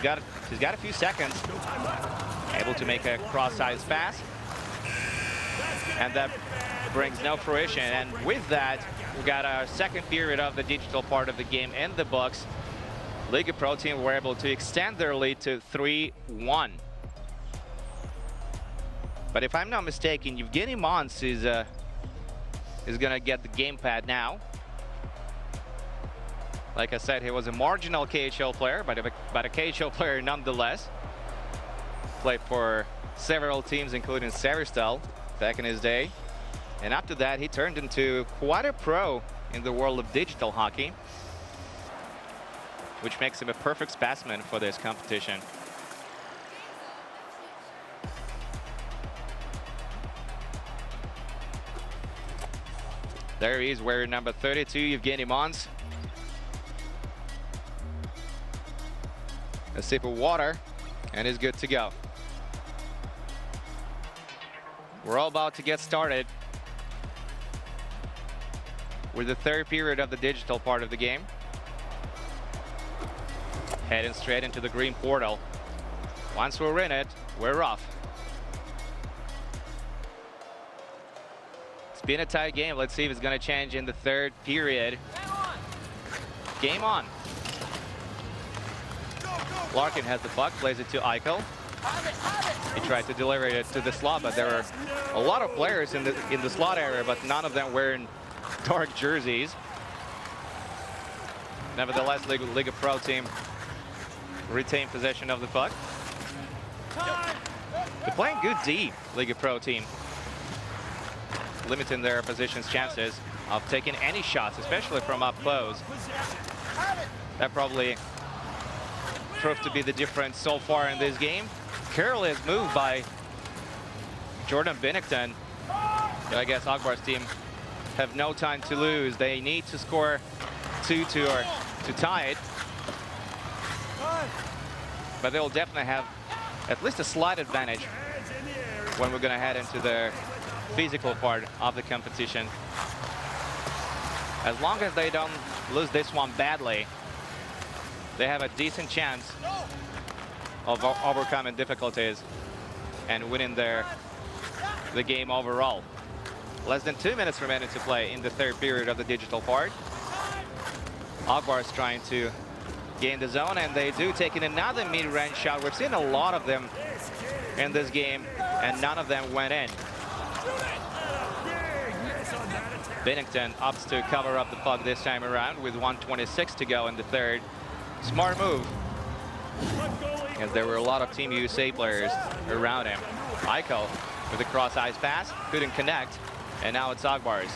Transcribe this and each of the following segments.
got a few seconds. Able to make a cross-ice pass. And that brings no fruition. And with that, we got our second period of the digital part of the game in the books. Liga Pro team were able to extend their lead to 3-1. But if I'm not mistaken, Evgeny Mons is gonna get the gamepad now. Like I said, he was a marginal KHL player, but a KHL player nonetheless. Played for several teams, including Severstal back in his day. And after that, he turned into quite a pro in the world of digital hockey, which makes him a perfect specimen for this competition. There he is, wearing number 32, Evgeny Mons. A sip of water, and he's good to go. We're all about to get started with the third period of the digital part of the game. Heading straight into the green portal. Once we're in it, we're off. It's been a tight game. Let's see if it's going to change in the third period. Game on. Larkin has the puck, plays it to Eichel. He tried to deliver it to the slot, but there were a lot of players in the slot area, but none of them wearing dark jerseys. Nevertheless, Liga Pro team retain possession of the puck. They're playing good D, Liga Pro team, limiting their opposition's chances of taking any shots, especially from up close. That probably proved to be the difference so far in this game. Careless move by Jordan Binnington. I guess Akbar's team have no time to lose. They need to score 2-2 or to tie it. But they'll definitely have at least a slight advantage when we're going to head into the physical part of the competition. As long as they don't lose this one badly, they have a decent chance of overcoming difficulties and winning the game overall. Less than 2 minutes remaining to play in the third period of the digital part. Akbar's trying to gain the zone, and they do, taking another mid-range shot. We've seen a lot of them in this game, and none of them went in. Binnington opts to cover up the puck this time around with 1:26 to go in the third. Smart move, as there were a lot of Team USA players around him. Eichel with a cross-ice pass, couldn't connect, and now it's Akbar's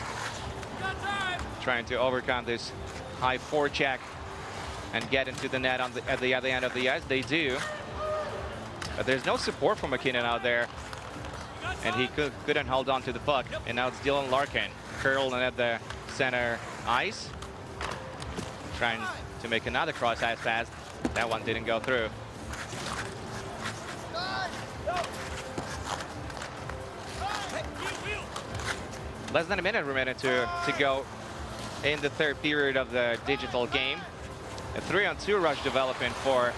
trying to overcome this high forecheck and get into the net at the other end of the ice. They do, but there's no support from McKinnon out there, and he couldn't hold on to the puck. And now it's Dylan Larkin curling at the center ice, trying to make another cross-ice pass. That one didn't go through. Less than a minute remaining to go in the third period of the digital game. A 3-on-2 rush developing for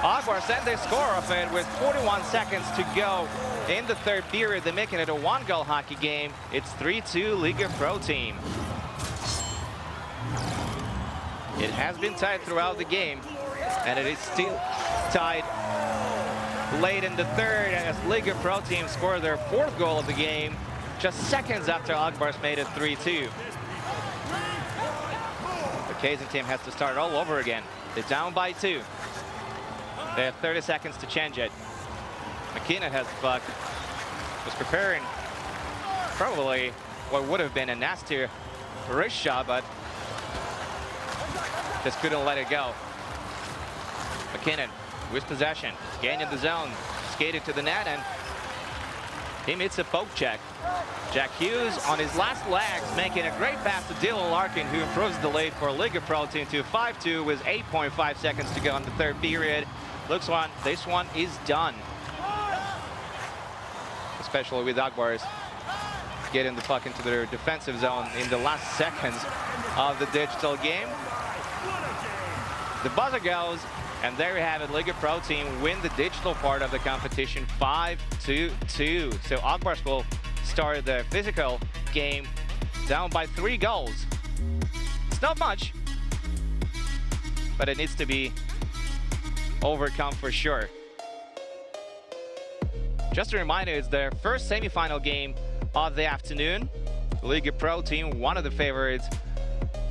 Akbar, and they score off it with 41 seconds to go in the third period. They're making it a one-goal hockey game. It's 3-2 Liga Pro team. It has been tied throughout the game, and it is still tied late in the third as Liga Pro team scored their fourth goal of the game just seconds after Akbar's made it 3-2. The Kazan team has to start all over again. They're down by 2. They have 30 seconds to change it. McKinnon has the puck. Was preparing probably what would have been a nasty wrist shot, but just couldn't let it go. McKinnon with possession, gaining the zone, skated to the net, and he meets a poke check. Jack Hughes on his last legs, making a great pass to Dylan Larkin, who improves the lead for Liga Pro team to 5-2 with 8.5 seconds to go in the third period. Looks like this one is done, especially with Akbar's getting the puck into their defensive zone in the last seconds of the digital game. The buzzer goes, And there we have it. Liga Pro team win the digital part of the competition 5-2. So Akbars will start the physical game down by 3 goals. It's not much, but it needs to be overcome for sure. Just a reminder, it's their first semi-final game of the afternoon. The Liga Pro team, one of the favorites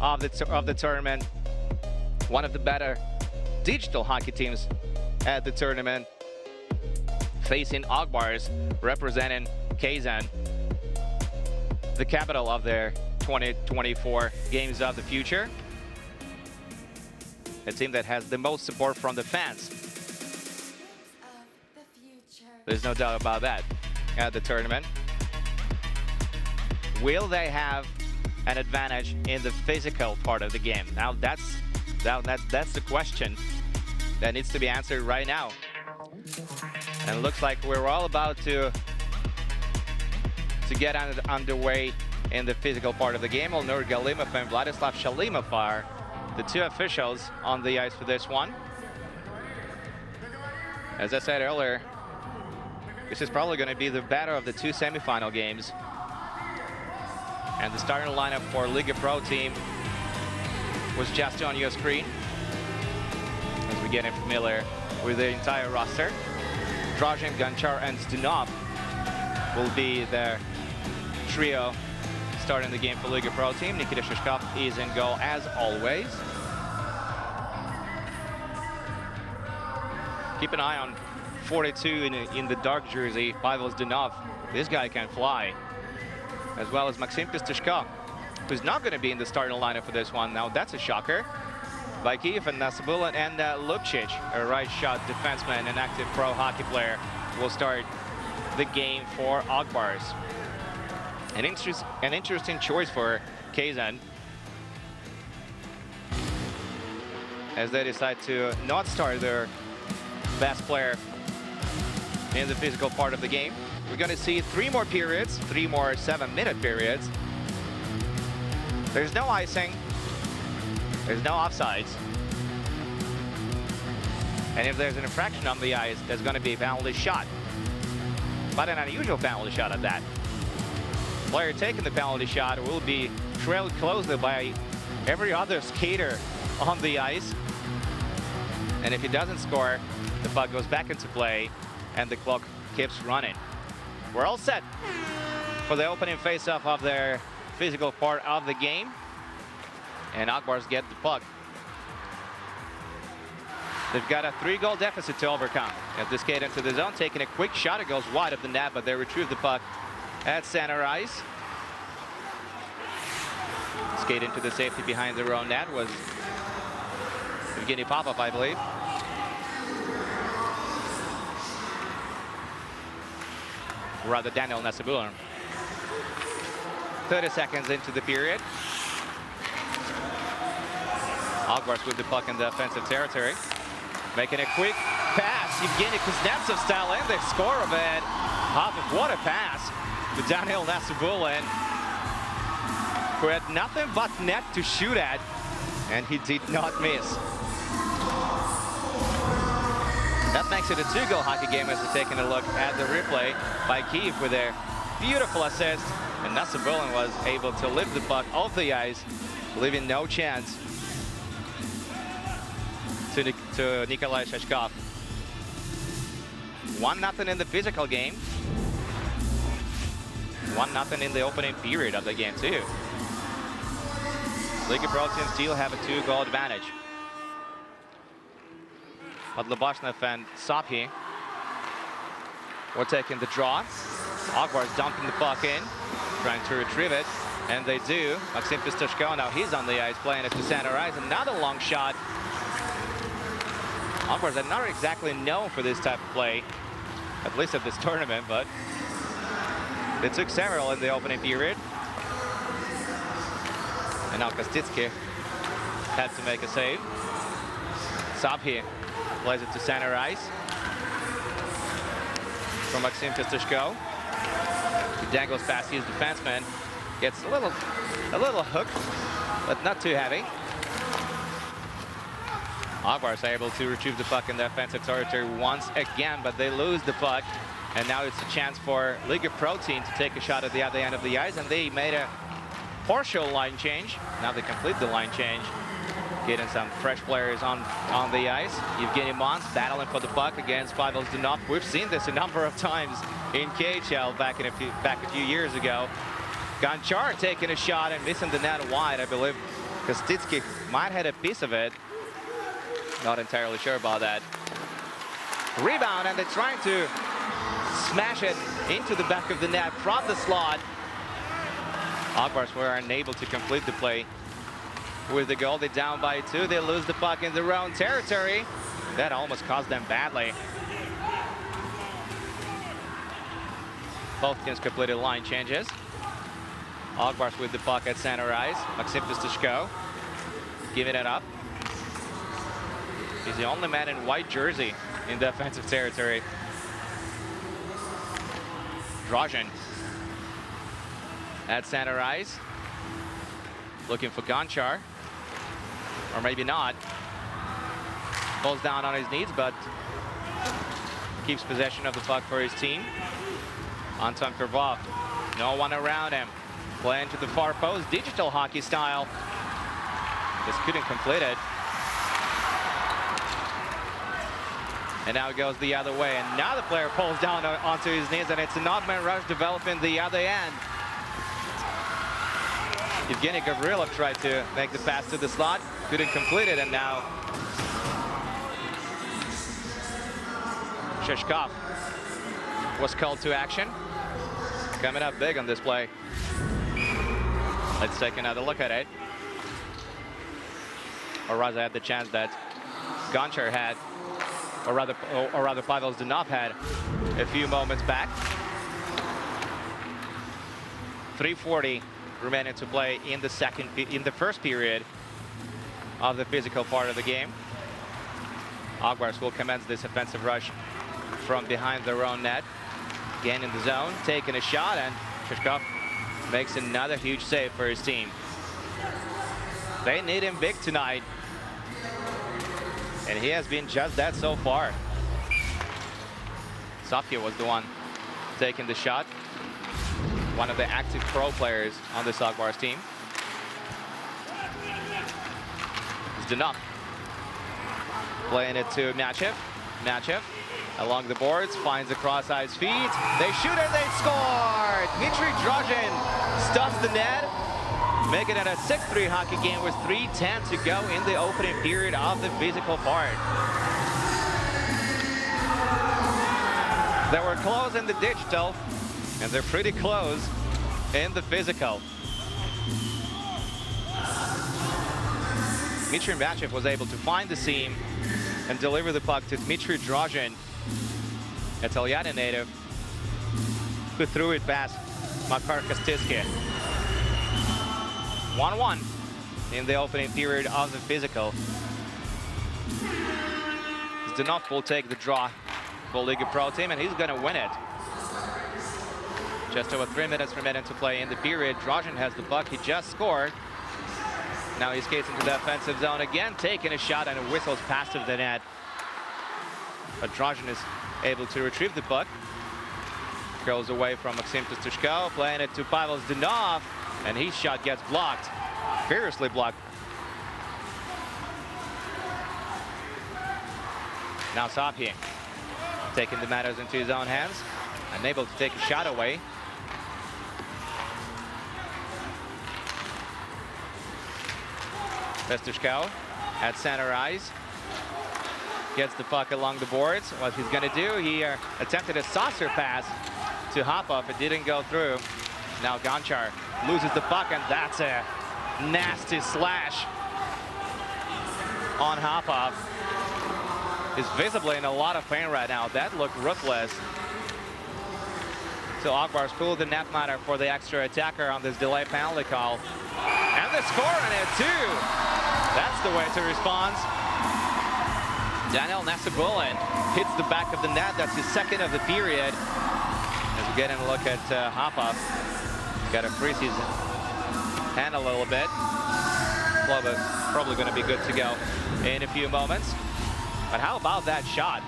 of the tournament, one of the better digital hockey teams at the tournament, facing Akbars, representing Kazan, the capital of their 2024 Games of the Future. A team that has the most support from the fans. There's no doubt about that at the tournament. Will they have an advantage in the physical part of the game? Now that's the question that needs to be answered right now. And it looks like we're all about to get underway in the physical part of the game. Elnur Galimov and Vladislav Shalimov are the 2 officials on the ice for this one. As I said earlier, this is probably going to be the better of the 2 semifinal games. And the starting lineup for Liga Pro team was just on your screen, as we're getting familiar with the entire roster. Dražin, Ganchar, and Zdunov will be their trio starting the game for Liga Pro team. Nikita Shishkov is in goal as always. Keep an eye on 42 in the dark jersey, Pavel Zdunov. This guy can fly. As well as Maxim Pistushko, who's not going to be in the starting lineup for this one. Now that's a shocker. Vakiyev and Nasabulin and Lubcic, a right shot defenseman and active pro hockey player, will start the game for Akbars. An interesting choice for Kazan, as they decide to not start their best player in the physical part of the game. We're going to see 3 more periods, 3 more 7-minute periods. There's no icing. There's no offsides. And if there's an infraction on the ice, there's going to be a penalty shot. But an unusual penalty shot at that. Player taking the penalty shot will be trailed closely by every other skater on the ice. And if he doesn't score, the puck goes back into play and the clock keeps running. We're all set for the opening face-off of their physical part of the game. And Akbars get the puck. They've got a 3-goal deficit to overcome. As they skate into the zone, taking a quick shot, it goes wide of the net, but they retrieve the puck at center ice. Skate into the safety behind their own net was Evgeny Popov, I believe. Rather, Daniel Nasabulin. 30 seconds into the period. Akbars with the puck in the offensive territory. Making a quick pass. Evgeny Kuznetsov style, and they score of it. What a pass to Daniel Nasabulin, who had nothing but net to shoot at, and he did not miss. That makes it a 2-goal hockey game as we're taking a look at the replay by Kiev with their beautiful assist. And Nasabulin was able to lift the puck off the ice, leaving no chance to Nikolai Shishkov. 1-0 in the physical game. 1-0 in the opening period of the game too. Liga Pro team still have a 2-goal advantage. But Lubashnev and Saphi were taking the draw. Akbars dumping the puck in, trying to retrieve it, and they do. Maxim Pistushko, now he's on the ice, playing it to center ice. Another long shot. Akbars are not exactly known for this type of play, at least at this tournament, but they took several in the opening period. And now Kostitsky had to make a save. Saphi plays it to center ice from Maxim Pistushko. He dangles past his defenseman, gets a little hook, but not too heavy. Akbars are able to retrieve the puck in the offensive territory once again, but they lose the puck. And now it's a chance for Liga Pro team to take a shot at the other end of the ice, and they made a partial line change. Now they complete the line change, getting some fresh players on the ice. Evgeny Mons battling for the puck against Pavel Zdenov. We've seen this a number of times in KHL back a few years ago. Gonchar taking a shot and missing the net wide. I believe Kostitsky might have had a piece of it. Not entirely sure about that. Rebound, and they're trying to smash it into the back of the net from the slot. Akbars were unable to complete the play with the goal. They're down by 2. They lose the puck in their own territory. That almost cost them badly. Both teams completed line changes. Akbars with the puck at center ice. Maxim Pistashko giving it up. He's the only man in white jersey in the offensive territory. Drozhin at center ice, looking for Gonchar, or maybe not. Falls down on his knees, but keeps possession of the puck for his team. Anton Kurvov, no one around him. Playing to the far post, digital hockey style. Just couldn't complete it. And now it goes the other way, and now the player pulls down onto his knees, and it's an odd-man rush developing the other end. Evgeny Gavrilov tried to make the pass to the slot, couldn't complete it, and now Sheshkov was called to action. Coming up big on this play. Let's take another look at it. Or rather, had the chance that Gonchar had, or rather Pavel Zdenov had a few moments back. 3:40 remaining to play in the first period of the physical part of the game. Akbars will commence this offensive rush from behind their own net. Again in the zone, taking a shot, and Sheshkov makes another huge save for his team. They need him big tonight, and he has been just that so far. Sofia was the one taking the shot. One of the active pro players on this Akbars team. Zdenov playing it to Matchev. Matchev along the boards, finds the cross-ice feed. They shoot and they score! Dmitry Drozhin stuffs the net, making it a 6-3 hockey game with 3:10 to go in the opening period of the physical part. They were close in the digital, and they're pretty close in the physical. Dmitry Matchev was able to find the seam and deliver the puck to Dmitry Drozhin, a Taliani native, who threw it past Makar Kostitsky. 1-1 in the opening period of the physical. Zdenov will take the draw for Liga Pro team, and he's going to win it. Just over 3 minutes remaining to play in the period. Drozhin has the puck. He just scored. Now he skates into the offensive zone again, taking a shot, and it whistles past of the net. But Drozhin is able to retrieve the puck. Goes away from Maxim Pistashko, playing it to Pavel Zdenov, and his shot gets blocked. Fiercely blocked. Now Sapie taking the matters into his own hands, unable to take a shot away. Pistashko at center ice. Gets the puck along the boards. What he's going to do, he attempted a saucer pass to Hopov. It didn't go through. Now Gonchar loses the puck, and that's a nasty slash on Hopov. He's visibly in a lot of pain right now. That looked ruthless. So Akbars pulled the net matter for the extra attacker on this delay penalty call. And the score on it too. That's the way to respond. Daniel Nasibulin hits the back of the net. That's his second of the period. As we get in a look at Hopov. Got to freeze his hand a little bit. Club is probably going to be good to go. in a few moments. But how about that shot?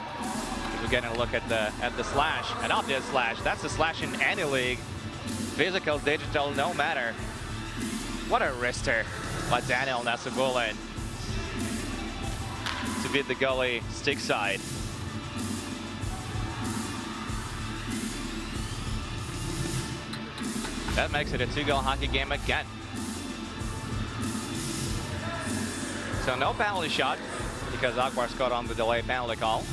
We're getting a look at the slash, an obvious slash. That's the slash in any league. Physical, digital, no matter. What a wrister by Daniel Nasibulin to beat the goalie stick side. That makes it a 2-goal hockey game again. So no penalty shot because Akbar scored on the delay penalty call.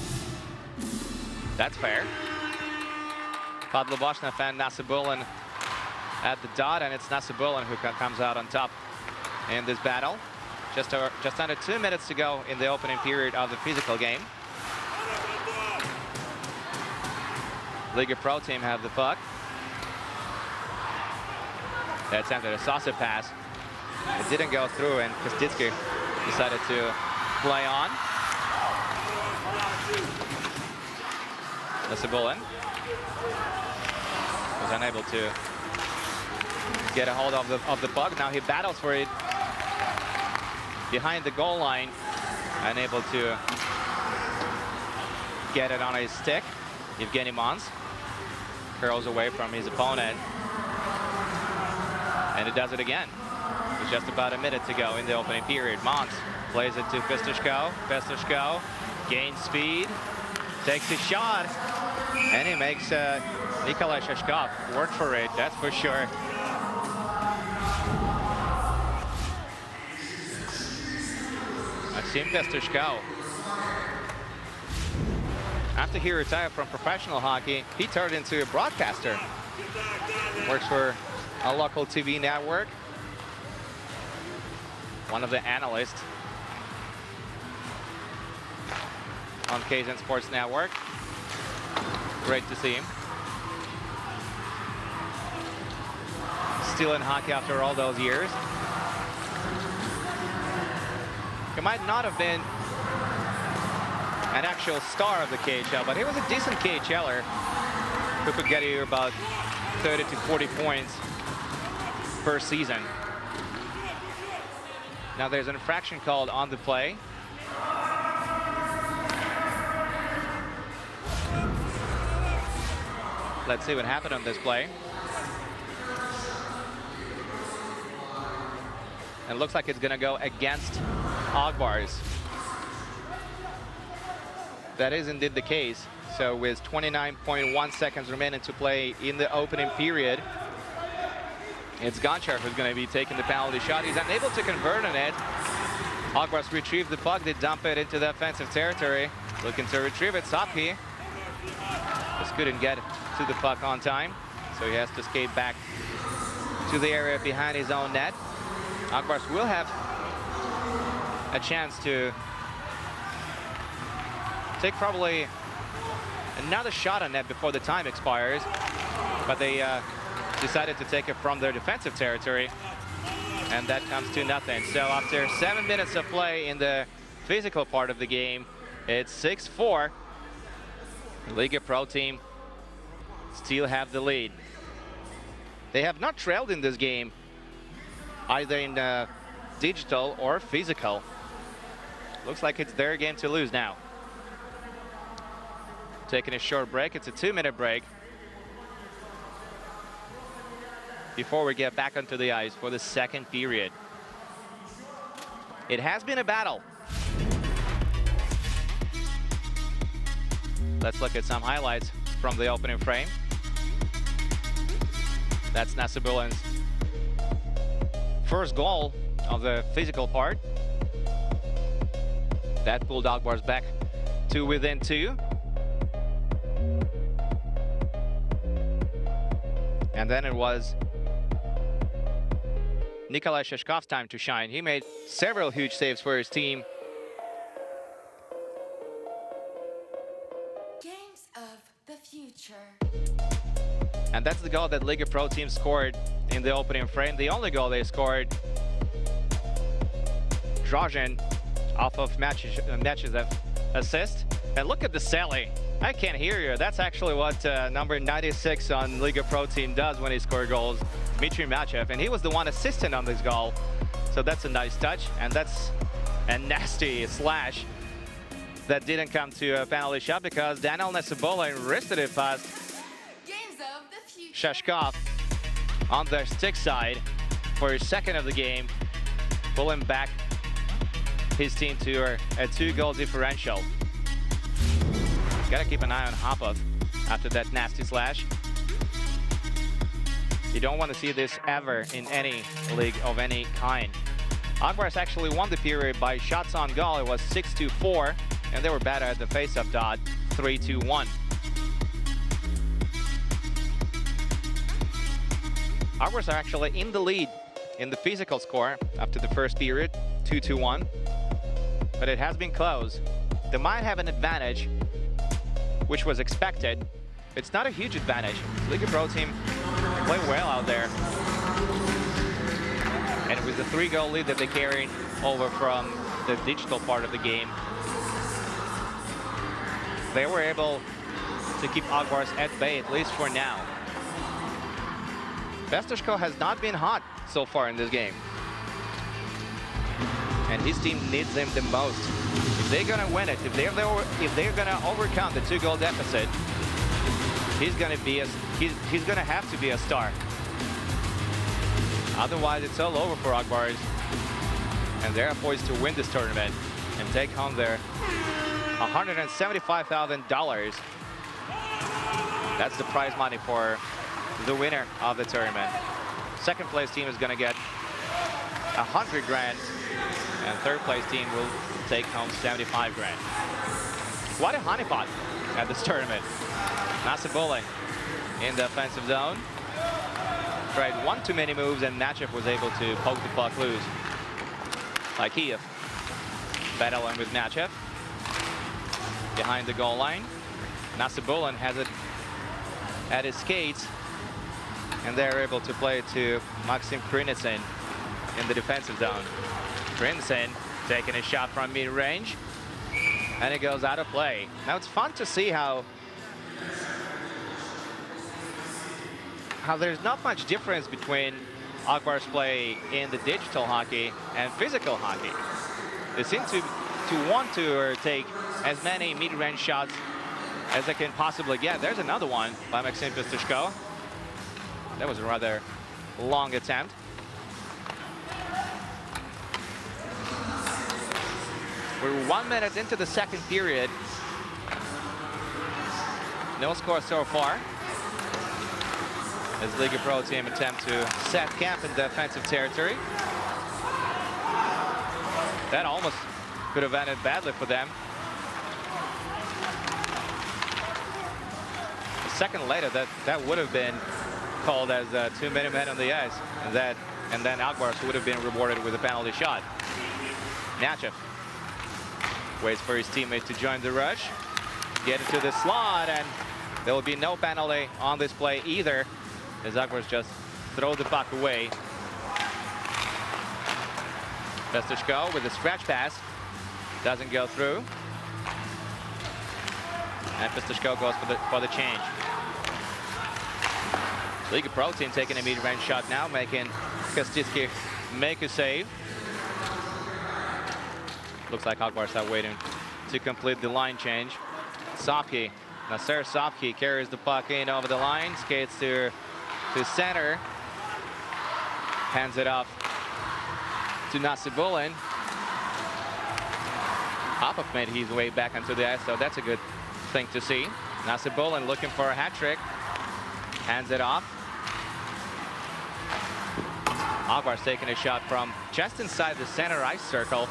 That's fair. Padloboshna fan Nasibulin at the dot, and it's Nasibulin who comes out on top in this battle. Just under 2 minutes to go in the opening period of the physical game. Liga Pro team have the puck. They attempted a saucer pass. It didn't go through, and Kostitsky decided to play on. Nasibulin was unable to get a hold of the puck. Now he battles for it behind the goal line, unable to get it on his stick. Evgeny Mons curls away from his opponent, and he does it again. With just about a minute to go in the opening period. Mons plays it to Pestishko. Pestishko gains speed, takes a shot, and he makes Nikolai Sheshkov work for it, that's for sure. Maxim Pestishko. After he retired from professional hockey, he turned into a broadcaster. Works for a local TV network. One of the analysts on KZN Sports Network. Great to see him. Still in hockey after all those years. He might not have been an actual star of the KHL, but he was a decent KHLer who could get you about 30 to 40 points per season. Now there's an infraction called on the play. Let's see what happened on this play. It looks like it's going to go against Akbar's. That is indeed the case. So with 29.1 seconds remaining to play in the opening period, it's Gonchar who's going to be taking the penalty shot. He's unable to convert on it. Akbar's retrieved the puck. They dump it into the offensive territory. Looking to retrieve it. Saphi just couldn't get to the puck on time, so he has to skate back to the area behind his own net. Akbars will have a chance to take probably another shot on net before the time expires, but they decided to take it from their defensive territory, and that comes to nothing. So after 7 minutes of play in the physical part of the game, it's 6-4. The Liga Pro team still have the lead. They have not trailed in this game, either in digital or physical. Looks like it's their game to lose now. Taking a short break. It's a 2-minute break before we get back onto the ice for the second period. It has been a battle. Let's look at some highlights from the opening frame. That's Nasibulin's first goal of the physical part. That pulled Akbars back to within 2. And then it was Nikolai Sheshkov's time to shine. He made several huge saves for his team. Games of the future. And that's the goal that Liga Pro team scored in the opening frame. The only goal they scored. Drozhin off of Match's assist. And look at the Sally. I can't hear you. That's actually what number 96 on Liga Pro team does when he scores goals, Dmitry Matchev. And he was the one assisting on this goal. So that's a nice touch. And that's A nasty slash that didn't come to a penalty shot because Daniel Nasibola wristed it past Games of the future. Shashkov on the stick side for his second of the game, pulling back his team to a 2-goal differential. Gotta keep an eye on Hopov after that nasty slash. You don't want to see this ever in any league of any kind. Akbars actually won the period by shots on goal. It was 6-4, and they were better at the face-up dot, 3-1. Akbars are actually in the lead in the physical score after the first period, 2-1. But it has been close. They might have an advantage, which was expected. It's not a huge advantage. Liga Pro team play well out there. And with the 3-goal lead that they carried over from the digital part of the game, they were able to keep Akbars at bay, at least for now. Bestashko has not been hot so far in this game. And his team needs him the most. If they're gonna win it, if they're gonna overcome the 2-goal deficit, he's gonna have to be a star. Otherwise, it's all over for Akbars, and they're poised to win this tournament and take home their $175,000. That's the prize money for the winner of the tournament. Second place team is gonna get 100 grand, and third place team will take home 75 grand. What a honeypot at this tournament. Nasibola in the offensive zone. Tried one too many moves, and Nachev was able to poke the puck loose. Like Kiev. Battling with Nachev. Behind the goal line. Nasibola has it at his skates, and they're able to play it to Maxim Krinitsin in the defensive zone. Krinitsin taking a shot from mid-range, and it goes out of play. Now it's fun to see how there's not much difference between Akbar's play in the digital hockey and physical hockey. They seem to want to take as many mid-range shots as they can possibly get. There's another one by Maxim Pistashko. That was a rather long attempt. We're 1 minute into the second period. No score so far, as Liga Pro team attempt to set camp in defensive territory. That almost could have ended badly for them. A second later, that would have been called as 2-minute man on the ice, and then Akbars would have been rewarded with a penalty shot. Nachev waits for his teammate to join the rush, get into the slot, and there will be no penalty on this play either, as Akbars just throw the puck away. Bestashko with a scratch pass, doesn't go through, and Bestashko goes for the change. Liga Pro team taking a mid-range shot now, making Kostitsky make a save. Looks like Akbars are waiting to complete the line change. Sopke, Nasser Sopke carries the puck in over the line, skates to center, hands it off to Nasibola. Hopov made his way back onto the ice, so that's a good thing to see. Nasibola looking for a hat trick, hands it off. Akbars taking a shot from just inside the center ice circle,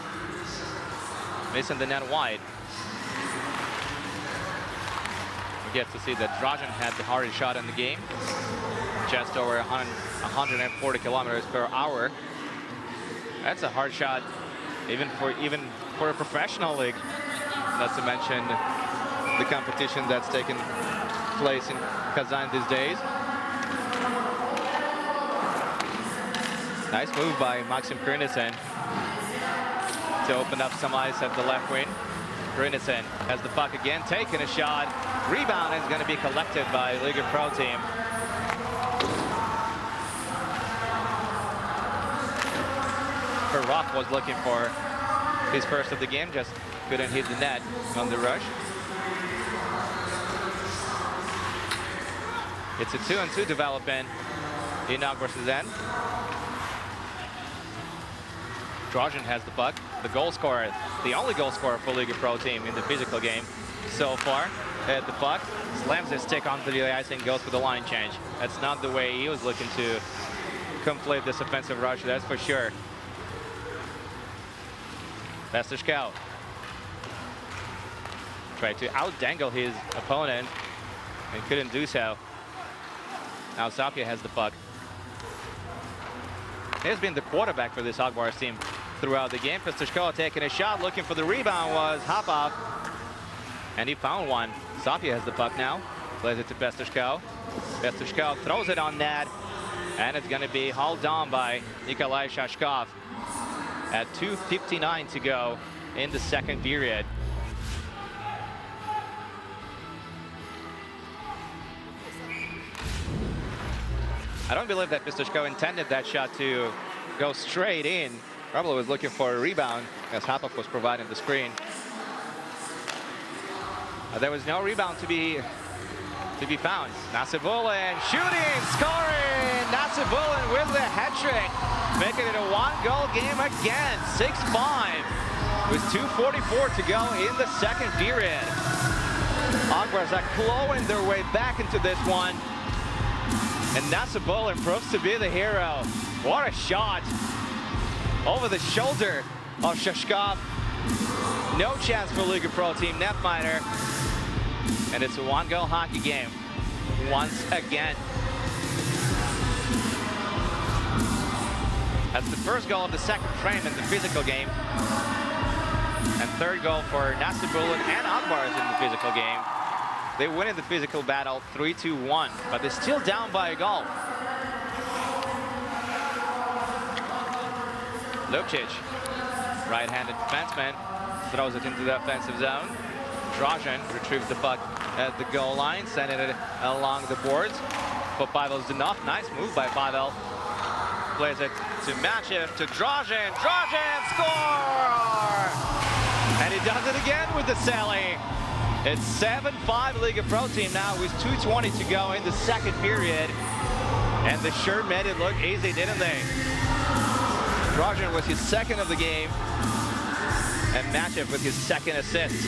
missing the net wide. We get to see that Dražan had the hardest shot in the game, just over 140 kilometers per hour. That's a hard shot, even for a professional league, not to mention the competition that's taking place in Kazan these days. Nice move by Maxim Krinitsin to open up some ice at the left wing. Krinitsin has the puck again, taking a shot. Rebound is going to be collected by Liga Pro team. Rock was looking for his first of the game, just couldn't hit the net on the rush. It's a 2-on-2 development in Agvars's end. Dražin has the puck, the goal scorer, the only goal scorer for Liga Pro team in the physical game so far. At the puck, slams his stick onto the ice and goes for the line change. That's not the way he was looking to complete this offensive rush, that's for sure. Pestishko tried to out-dangle his opponent and couldn't do so. Now Sapia has the puck. He has been the quarterback for this Agvars team throughout the game. Pestishko taking a shot, looking for the rebound, was Hopov, and he found one. Sapia has the puck now, plays it to Pestishko. Pestishko throws it on net, and it's going to be hauled down by Nikolai Shashkov at 2:59 to go in the second period. I don't believe that Pestishko intended that shot to go straight in. Probably was looking for a rebound as Hopov was providing the screen. There was no rebound to be found. Nasibulin shooting, scoring! Nasibulin with the hat trick, making it a one-goal game again. 6-5 with 2:44 to go in the second period. Agvars are clawing their way back into this one. And Nasibulin proves to be the hero. What a shot over the shoulder of Shashkov. No chance for Liga Pro team netminder. And it's a one-goal hockey game once again. That's the first goal of the second frame in the physical game. And third goal for Nasibulin and Agvars in the physical game. They win in the physical battle 3-2-1, but they're still down by a goal. Lupcic, right-handed defenseman, throws it into the offensive zone. Dražin retrieves the puck at the goal line, sending it along the boards. But Pavel Zdunov, nice move by Pavel. Plays it to Matchev, to Dražin. Dražin, score! And he does it again with the Sally. It's 7-5 Liga Pro team now with 2:20 to go in the second period. And the sure made it look easy, didn't they? Dražin was his second of the game. And Matchev with his second assist.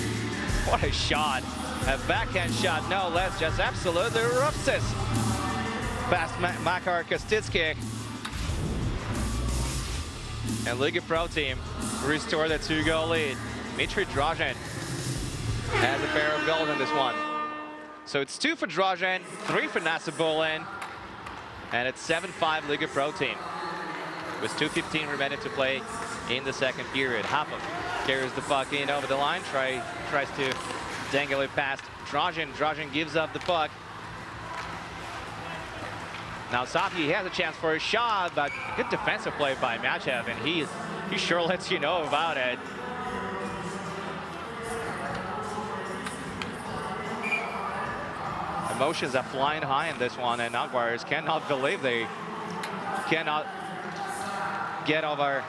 What a shot. A backhand shot, no less, just absolutely rips it past Makar Kostitsky. And Liga Pro team restored a 2-goal lead. Dmitry Dražin has a pair of goals in this one. So it's 2 for Dražin, 3 for Nasibulin, and it's 7-5 Liga Pro team. With 2:15 remaining to play in the second period. Hopov carries the puck in over the line, tries to dangle it past Dražin. Dražin gives up the puck. Now Safi has a chance for a shot, but good defensive play by Matchev, and he sure lets you know about it. Emotions are flying high in this one, and Agvars cannot believe they cannot get over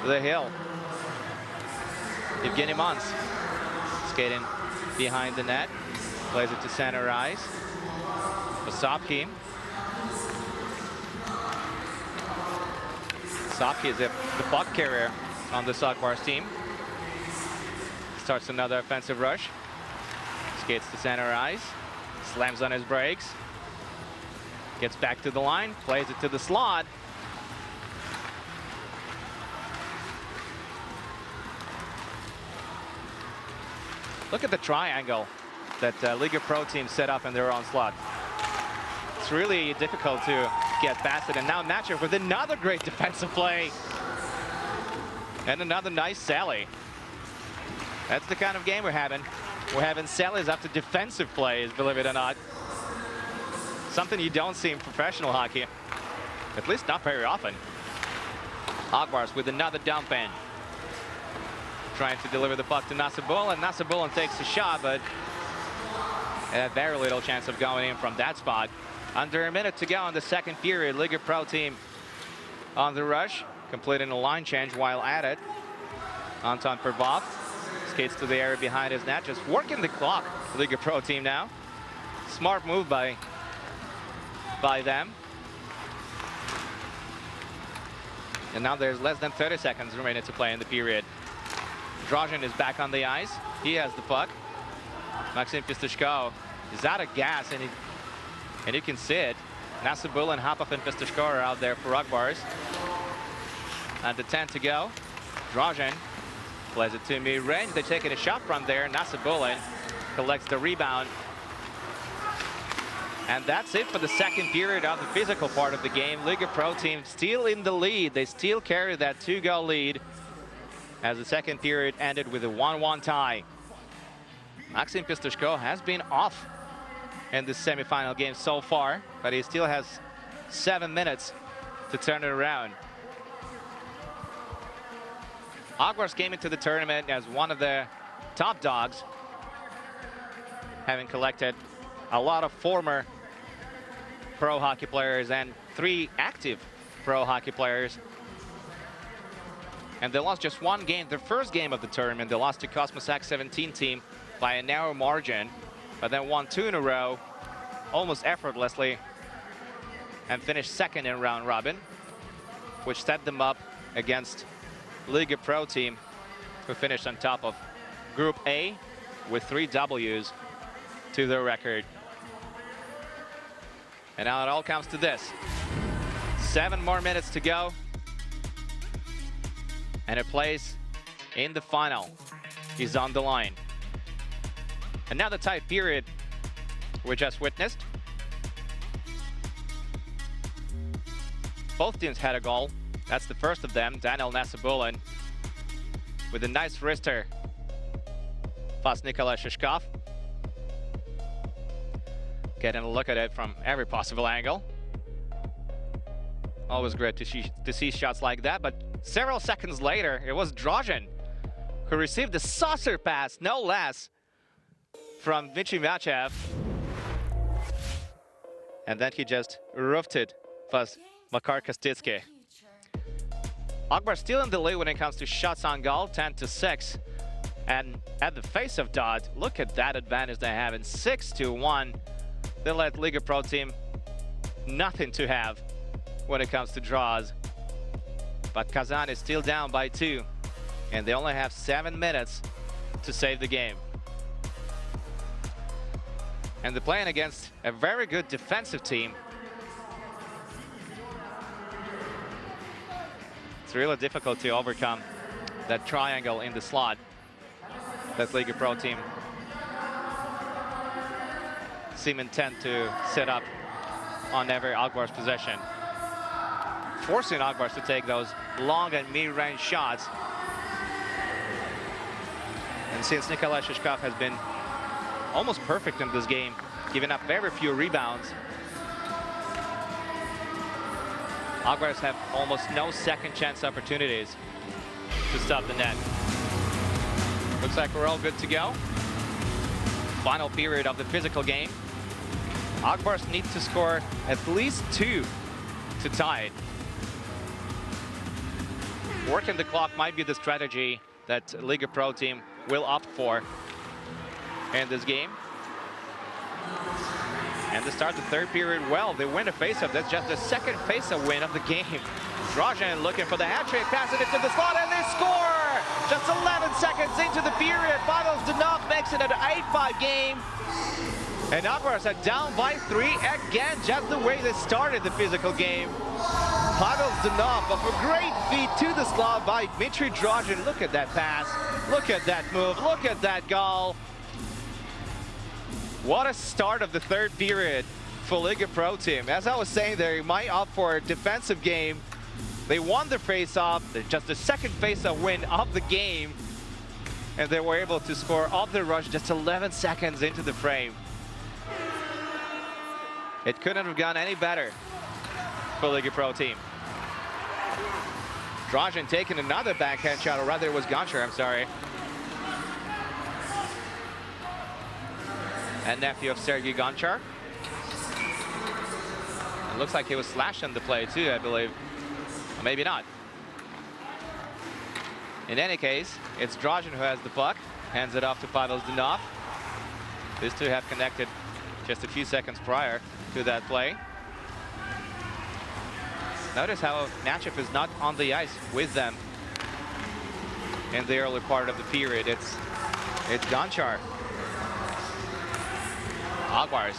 the hill. Evgeny Mons skating behind the net, plays it to center ice. Sapki. Sapki is the puck carrier on the Agvars team. Starts another offensive rush. Skates to center ice. Slams on his brakes. Gets back to the line. Plays it to the slot. Look at the triangle that Liga Pro team set up in their own slot. It's really difficult to get past it. And now Matchev with another great defensive play. And another nice sally. That's the kind of game we're having. We're having sallies after defensive plays, believe it or not. Something you don't see in professional hockey. At least not very often. Agvars with another dump in. Trying to deliver the puck to Nasibulin. Nasibulin takes the shot, but had very little chance of going in from that spot. Under a minute to go in the second period. Liga Pro team on the rush, completing a line change while at it. Anton Pervov skates to the area behind his net, just working the clock. Liga Pro team now. Smart move by them. And now there's less than 30 seconds remaining to play in the period. Drozhin is back on the ice. He has the puck. Maxim Pistushko is out of gas, and you can see it. Nasibul and Hapov and Pistushko are out there for Akbars. At the 10 to go. Drozhin plays it to mid-range. They're taking a shot from there. Nasibulin collects the rebound. And that's it for the second period of the physical part of the game. Liga Pro team still in the lead. They still carry that 2-goal lead as the second period ended with a 1-1 tie. Maxim Pistushko has been off in this semifinal game so far, but he still has 7 minutes to turn it around. Akbars came into the tournament as one of the top dogs, having collected a lot of former pro hockey players and 3 active pro hockey players. And they lost just one game, their first game of the tournament. They lost to Cosmosac 17 team by a narrow margin, but then won 2 in a row, almost effortlessly, and finished second in round robin, which set them up against Liga Pro team, who finished on top of Group A with 3 Ws to their record. And now it all comes to this. 7 more minutes to go. And a place in the final is on the line. Another tight period we just witnessed. Both teams had a goal. That's the first of them, Daniel Nasibulin, with a nice wrister past Nikolai Shishkov. Getting a look at it from every possible angle. Always great to see shots like that, but several seconds later, it was Drozhin who received the saucer pass, no less, from Dmitry Machev. And then he just roofed it past Makar Kostitsky. Akbar still in the lead when it comes to shots on goal, 10-6. And at the face of dot, look at that advantage they have in 6-1. They let Liga Pro team nothing to have when it comes to draws. But Kazan is still down by 2, and they only have 7 minutes to save the game. And they're playing against a very good defensive team. It's really difficult to overcome that triangle in the slot that Liga Pro team seem intent to set up on every Akbar's possession, forcing Akbars to take those long and mid-range shots. And since Nikolai Shishkov has been almost perfect in this game, giving up very few rebounds, Akbars have almost no second chance opportunities to stop the net. Looks like we're all good to go. Final period of the physical game. Akbars need to score at least 2 to tie it. Working the clock might be the strategy that Liga Pro team will opt for in this game. And they start the third period well. They win a faceoff. That's just the second faceoff win of the game. Drozhin looking for the hat trick, passing it to the slot, and they score! Just 11 seconds into the period. Pavel Zdanov makes it an 8-5 game. And Akbars are down by 3 again, just the way they started the physical game. Pavel Zdanov off a great feed to the slot by Dmitry Drozhin. Look at that pass. Look at that move. Look at that goal. What a start of the third period for Liga Pro team. As I was saying, they might opt for a defensive game. They won the face-off. They're just the second face-off win of the game. And they were able to score off the rush just 11 seconds into the frame. It couldn't have gone any better for Liga Pro team. Drozhin taking another backhand shot, or rather it was Gonchar, I'm sorry. And nephew of Sergei Gonchar. It looks like he was slashed on the play too, I believe. Or maybe not. In any case, it's Dražin who has the puck, hands it off to Pavel Zdenov. These two have connected just a few seconds prior to that play. Notice how Matchev is not on the ice with them in the early part of the period. It's Gonchar. Agvars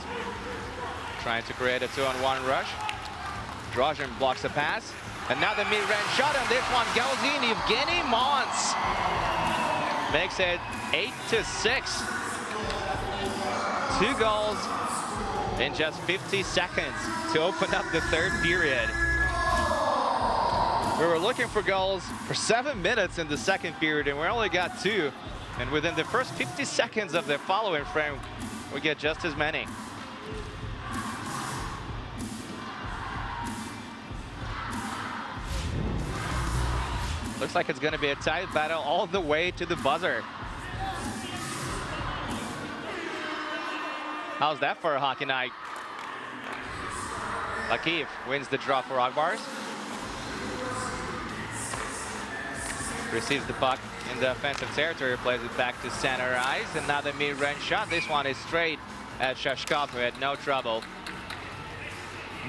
trying to create a 2-on-1 rush. Dražin blocks a pass. Another mid-range shot, and this one goes in. Evgeny Mons makes it 8-6. 2 goals in just 50 seconds to open up the third period. We were looking for goals for 7 minutes in the second period, and we only got 2. And within the first 50 seconds of the following frame, we get just as many. Looks like it's going to be a tight battle all the way to the buzzer. How's that for a hockey night? Bakiev wins the draw for Agvars. Receives the puck in the offensive territory, plays it back to center ice. Another mid-range shot. This one is straight at Shashkov, who had no trouble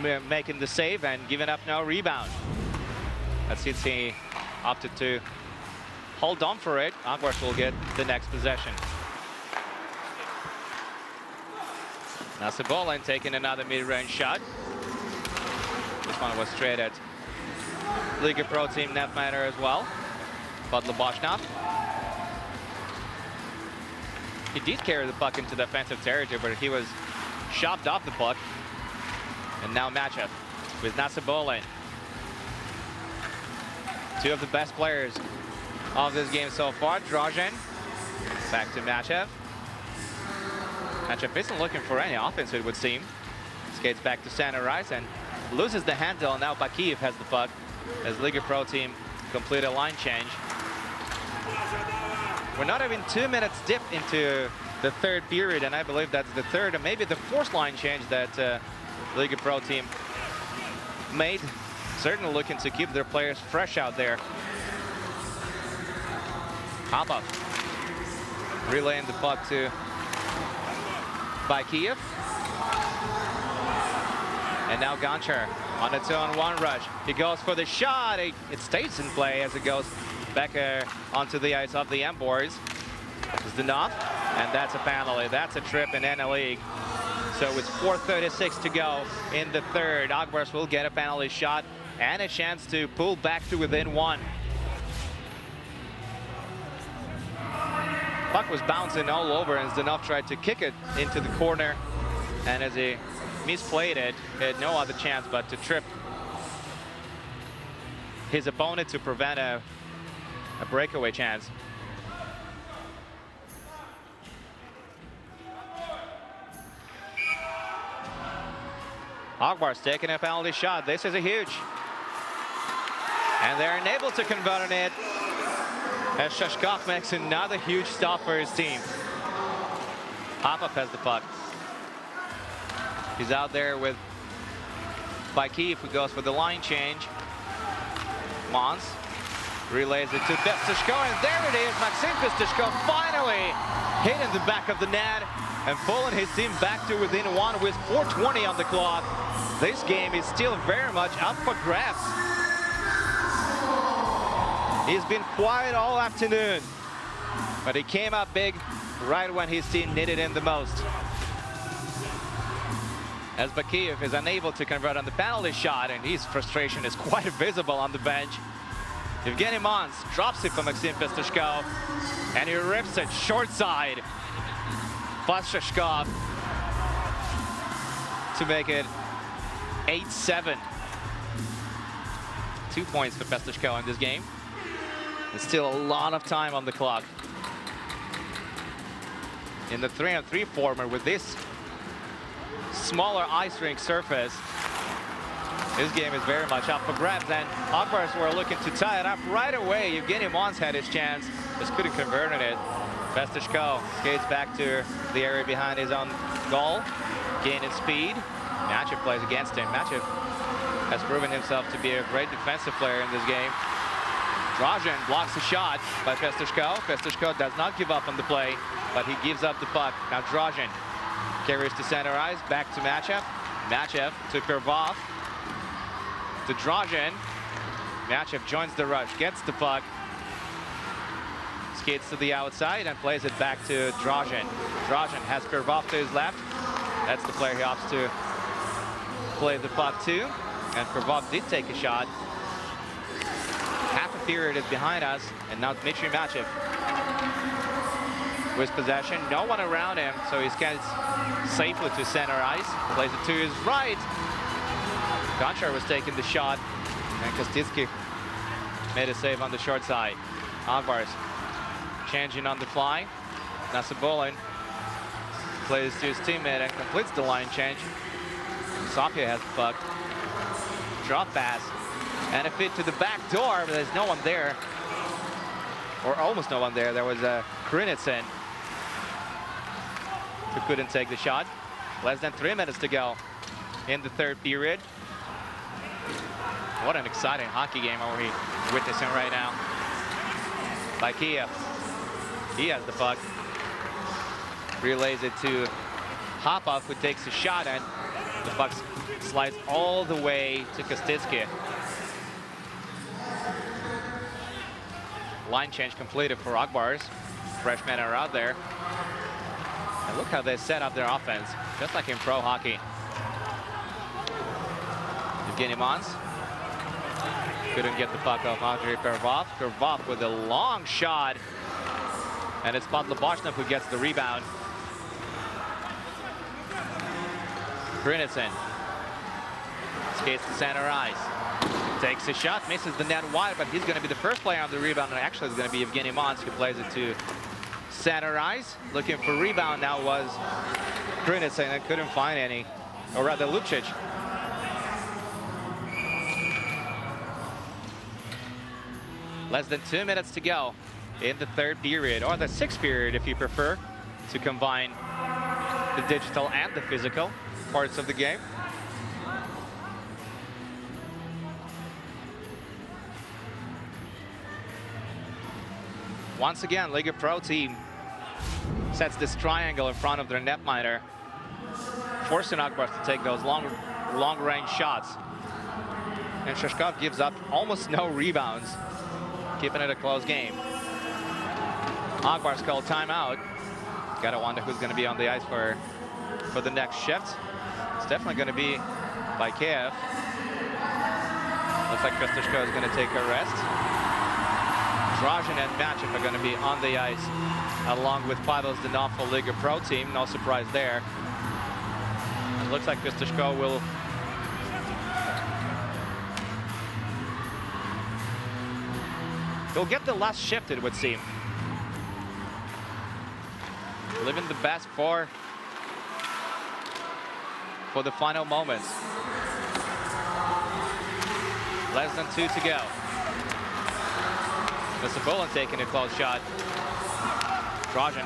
making the save and giving up no rebound. Let's see, he opted to hold on for it. Agvars will get the next possession. Now Sabolin taking another mid-range shot. This one was straight at Liga Pro Team netminder as well. But Leboshnov. He did carry the puck into the offensive territory, but he was shoved off the puck. And now Matchev with Nasabolin. 2 of the best players of this game so far. Dražin back to Matchev. Matchev isn't looking for any offense, it would seem. Skates back to center ice and loses the handle. Now Bakiev has the puck as Liga Pro Team complete a line change. We're not even 2 minutes deep into the third period, and I believe that's the third and maybe the fourth line change that Liga Pro Team made. Certainly looking to keep their players fresh out there. Habov relaying the puck to Bakiev. And now Gonchar on a 2-on-1 rush. He goes for the shot. It stays in play as it goes back onto the ice of the M boards. Zdenov, and that's a penalty. That's a trip in any league. So it's 4:36 to go in the third. Agvars will get a penalty shot and a chance to pull back to within 1. Puck was bouncing all over, and Zdenov tried to kick it into the corner. And as he misplayed it, he had no other chance but to trip his opponent to prevent a breakaway chance. Agvars taking a penalty shot. This is a huge. And they're unable to convert on it as Shashkov makes another huge stop for his team. Popov has the puck. He's out there with Bakiev, who goes for the line change. Mons relays it to Pestishko, and there it is. Maxim Pestishko finally hitting the back of the net and pulling his team back to within 1 with 4:20 on the clock. This game is still very much up for grabs. He's been quiet all afternoon, but he came up big right when his team needed him the most. As Bakiev is unable to convert on the penalty shot, and his frustration is quite visible on the bench. Evgeny Mons drops it for Maxim Pestishko, and he rips it short side past Shashkov to make it 8-7. 2 points for Pestishko in this game. There's still a lot of time on the clock. In the 3-on-3 format with this smaller ice rink surface, this game is very much up for grabs, and Agvars were looking to tie it up right away. Evgeny Mons had his chance, just couldn't convert on it. Pestishko skates back to the area behind his own goal, gaining speed. Matchev plays against him. Matchev has proven himself to be a great defensive player in this game. Dražin blocks the shot by Festushko. Festushko does not give up on the play, but he gives up the puck. Now Dražin carries to center ice, back to Matchev. Matchev to Pervov. To Dražin. Matchev joins the rush, gets the puck. Skates to the outside and plays it back to Dražin. Dražin has Pervov to his left. That's the player he opts to play the puck to. And Pervov did take a shot. Half a period is behind us, and now Dmitry Matchev with possession. No one around him, so he skates safely to center ice. Plays it to his right. Gonchar was taking the shot, and Kostitsky made a save on the short side. Agvars changing on the fly. Nasabolin plays to his teammate and completes the line change. Sofia has the puck. Drop pass. And a fit to the back door, but there's no one there. Or almost no one there. There was a Krinitsin who couldn't take the shot. Less than 3 minutes to go in the third period. What an exciting hockey game are we witnessing right now. By Kiev. He has the puck. Relays it to Hopov, who takes a shot, and the puck slides all the way to Kostitsky. Line change completed for Agvars. Freshmen are out there. And look how they set up their offense, just like in pro hockey. Evgeny Mons couldn't get the puck off Andrei Pervov. Pervov with a long shot. And it's Podloboshnov who gets the rebound. Krinitsin skates to center ice. Takes a shot, misses the net wide, but he's going to be the first player on the rebound. And actually, it's going to be Evgeny Mons who plays it to center ice. Looking for rebound now was Krinitsin and couldn't find any, or rather Lupcic. Less than 2 minutes to go in the third period, or the sixth period if you prefer, to combine the digital and the physical parts of the game. Once again, Liga Pro team sets this triangle in front of their netminder, forcing Agvars to take those long-range shots. And Shashkov gives up almost no rebounds, keeping it a close game. Agvars called timeout. Gotta wonder who's going to be on the ice for the next shift. It's definitely going to be by Kiev. Looks like Festushko is going to take a rest. Dražin and Matchev are going to be on the ice, along with Pavel Zdenov for Liga Pro team. No surprise there. It looks like Festushko will get the last shift, it would seem. Living the best for the final moments. Less than 2 to go. Nasabolin taking a close shot. Dražin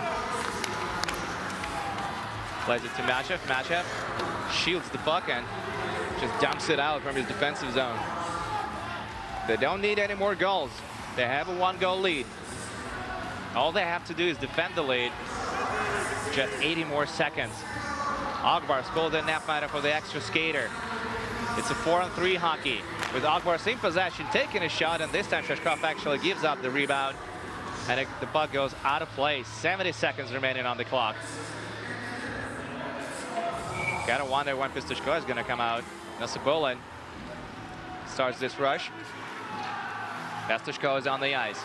plays it to Matchev. Matchev shields the puck and just dumps it out from his defensive zone. They don't need any more goals. They have a 1-goal lead. All they have to do is defend the lead. Just 80 more seconds. Agvars called the netminder for the extra skater. It's a 4-on-3 hockey, with Agvars in possession, taking a shot, and this time Shashkov actually gives up the rebound, and the puck goes out of play. 70 seconds remaining on the clock. Gotta wonder when Festushko is gonna come out. Nasabolin starts this rush. Festushko is on the ice,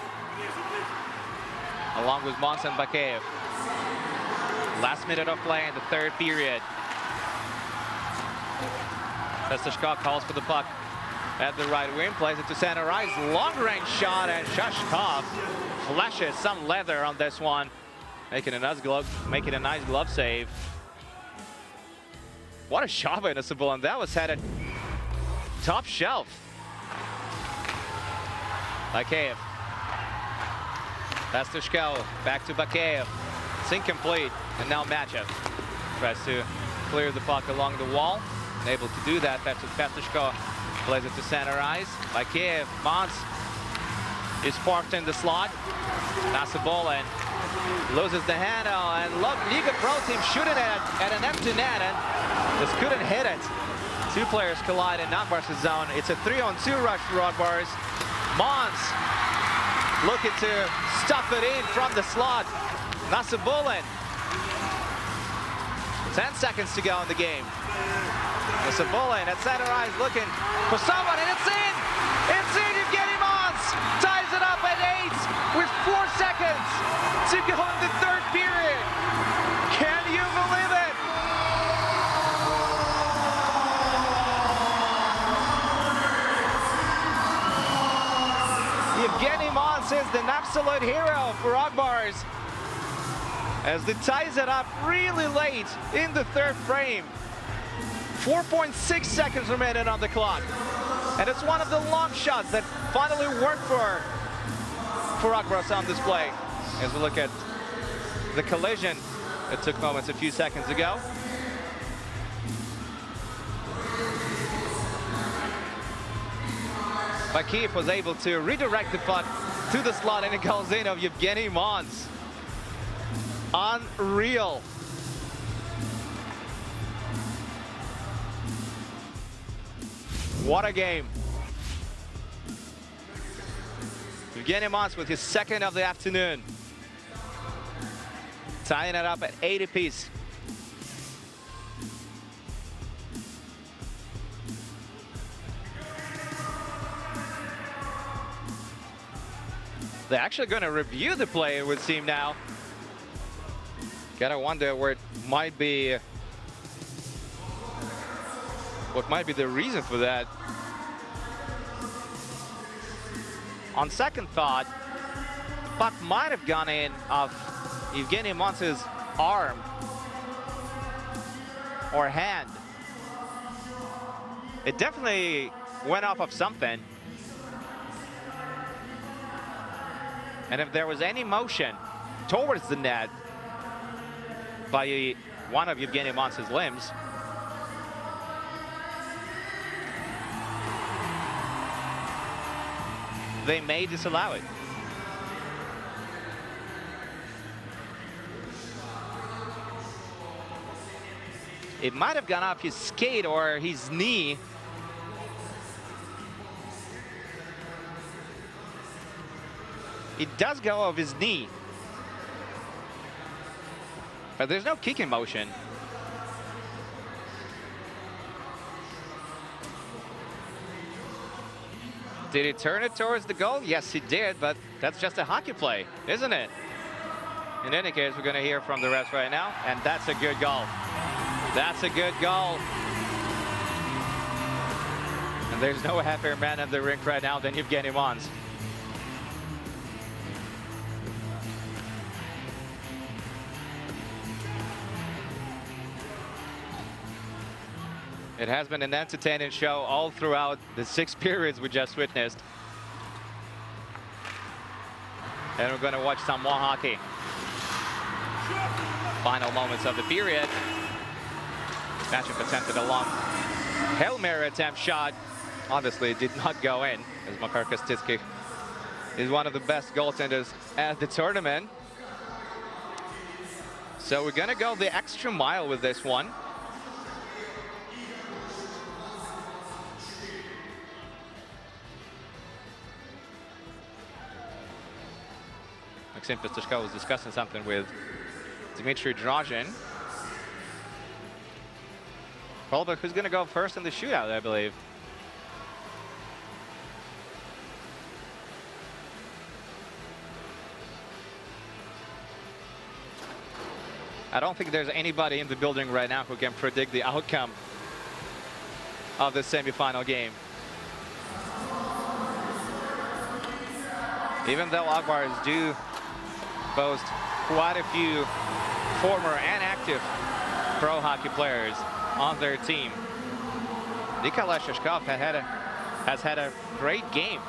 along with Mons and Bakeyev. Last minute of play in the third period. Festushko calls for the puck at the right wing, plays it to center ice. Long-range shot, and Shashkov flashes some leather on this one, making a nice glove save. What a shot by Nasabolin. That was headed top shelf. Bakeyev. Festushko back to Bakeyev. It's incomplete, and now Matchev tries to clear the puck along the wall. Able to do that. Festushko plays it to center ice. Bakeyev, Mons is parked in the slot. That's the ball and loses the handle, and Liga Pro team shooting at an empty net and just couldn't hit it. Two players collide in Akbars' zone. It's a 3-on-2 rush for Akbars. Mons looking to stuff it in from the slot. Nasibulin. 10 seconds to go in the game. Nasibulin at center ice looking for someone, and it's in! It's in! Evgeny Mons ties it up at 8 with 4 seconds to go in the third period. Can you believe it? Evgeny Mons is the absolute hero for Akbars as they ties it up really late in the third frame. 4.6 seconds remaining on the clock. And it's one of the long shots that finally worked for Akbars on display. As we look at the collision that took moments a few seconds ago. Bakiev was able to redirect the puck to the slot, and it goes in of Evgeny Mons. Unreal. What a game. Evgeny Mons with his second of the afternoon. Tying it up at 8 apiece. They're actually going to review the play, it would seem now. Gotta wonder where it might be. What might be the reason for that? On second thought, the puck might have gone in off Evgeny Mons' arm or hand. It definitely went off of something. And if there was any motion towards the net by one of Evgeny Mons' limbs, they may disallow it. It might have gone off his skate or his knee. It does go off his knee. But there's no kicking motion. Did he turn it towards the goal? Yes, he did, but that's just a hockey play, isn't it? In any case, we're going to hear from the refs right now, and that's a good goal. That's a good goal. And there's no happier man in the rink right now than Evgeny Mons. It has been an entertaining show all throughout the 6 periods we just witnessed. And we're going to watch some more hockey. Final moments of the period. Matchup attempted a long Hail Mary attempt shot. Obviously, it did not go in, as Makar Kostitsky is one of the best goaltenders at the tournament. So we're going to go the extra mile with this one. Maxim Pistashko was discussing something with Dmitry Drozhin. Probably who's going to go first in the shootout, I believe. I don't think there's anybody in the building right now who can predict the outcome of the semifinal game. Even though Akbars do boast quite a few former and active pro hockey players on their team, Nikolai Shishkov has had a great game.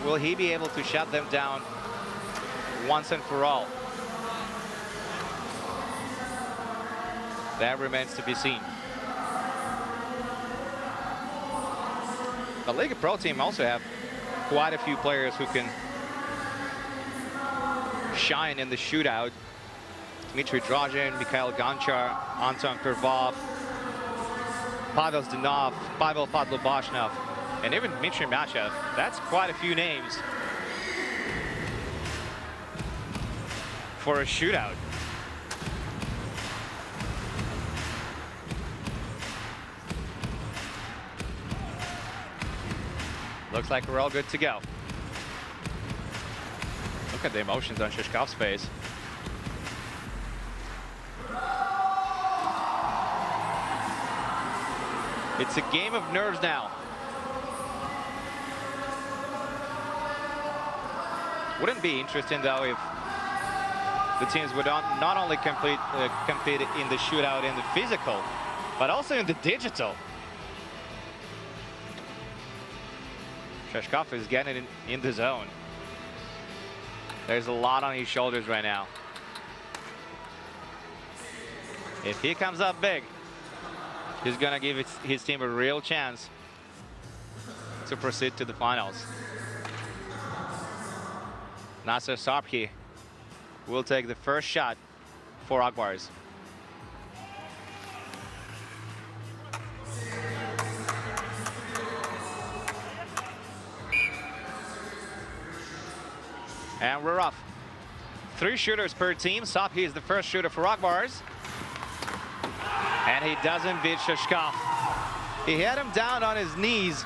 Will he be able to shut them down once and for all? That remains to be seen. The Liga Pro team also have quite a few players who can shine in the shootout. Dmitry Drozhin, Mikhail Gonchar, Anton Pervov, Pavel Zdanov, Pavel Podlubashnov, and even Dmitry Machev. That's quite a few names for a shootout. Looks like we're all good to go. Look at the emotions on Shishkov's face. It's a game of nerves now. Wouldn't be interesting though if the teams would not only compete in the shootout in the physical, but also in the digital. Shishkov is getting in the zone. There's a lot on his shoulders right now. If he comes up big, he's gonna give his team a real chance to proceed to the finals. Nasser Sarpki will take the first shot for Akbars. And we're off. 3 shooters per team. Sarpki is the first shooter for Akbars. And he doesn't beat Shishkov. He had him down on his knees.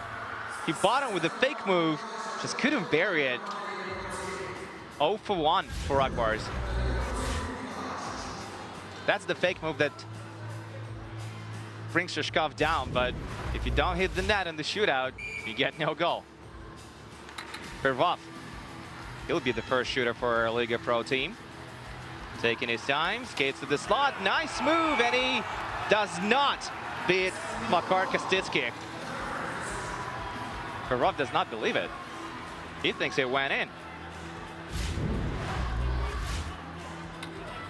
He bought him with a fake move. Just couldn't bury it. 0 for 1 for Akbars. That's the fake move that brings Shishkov down. But if you don't hit the net in the shootout, you get no goal. Pervov. He'll be the first shooter for our Liga Pro team. Taking his time, skates to the slot. Nice move, and he does not beat Makar Kostitsky. Pervov does not believe it. He thinks it went in.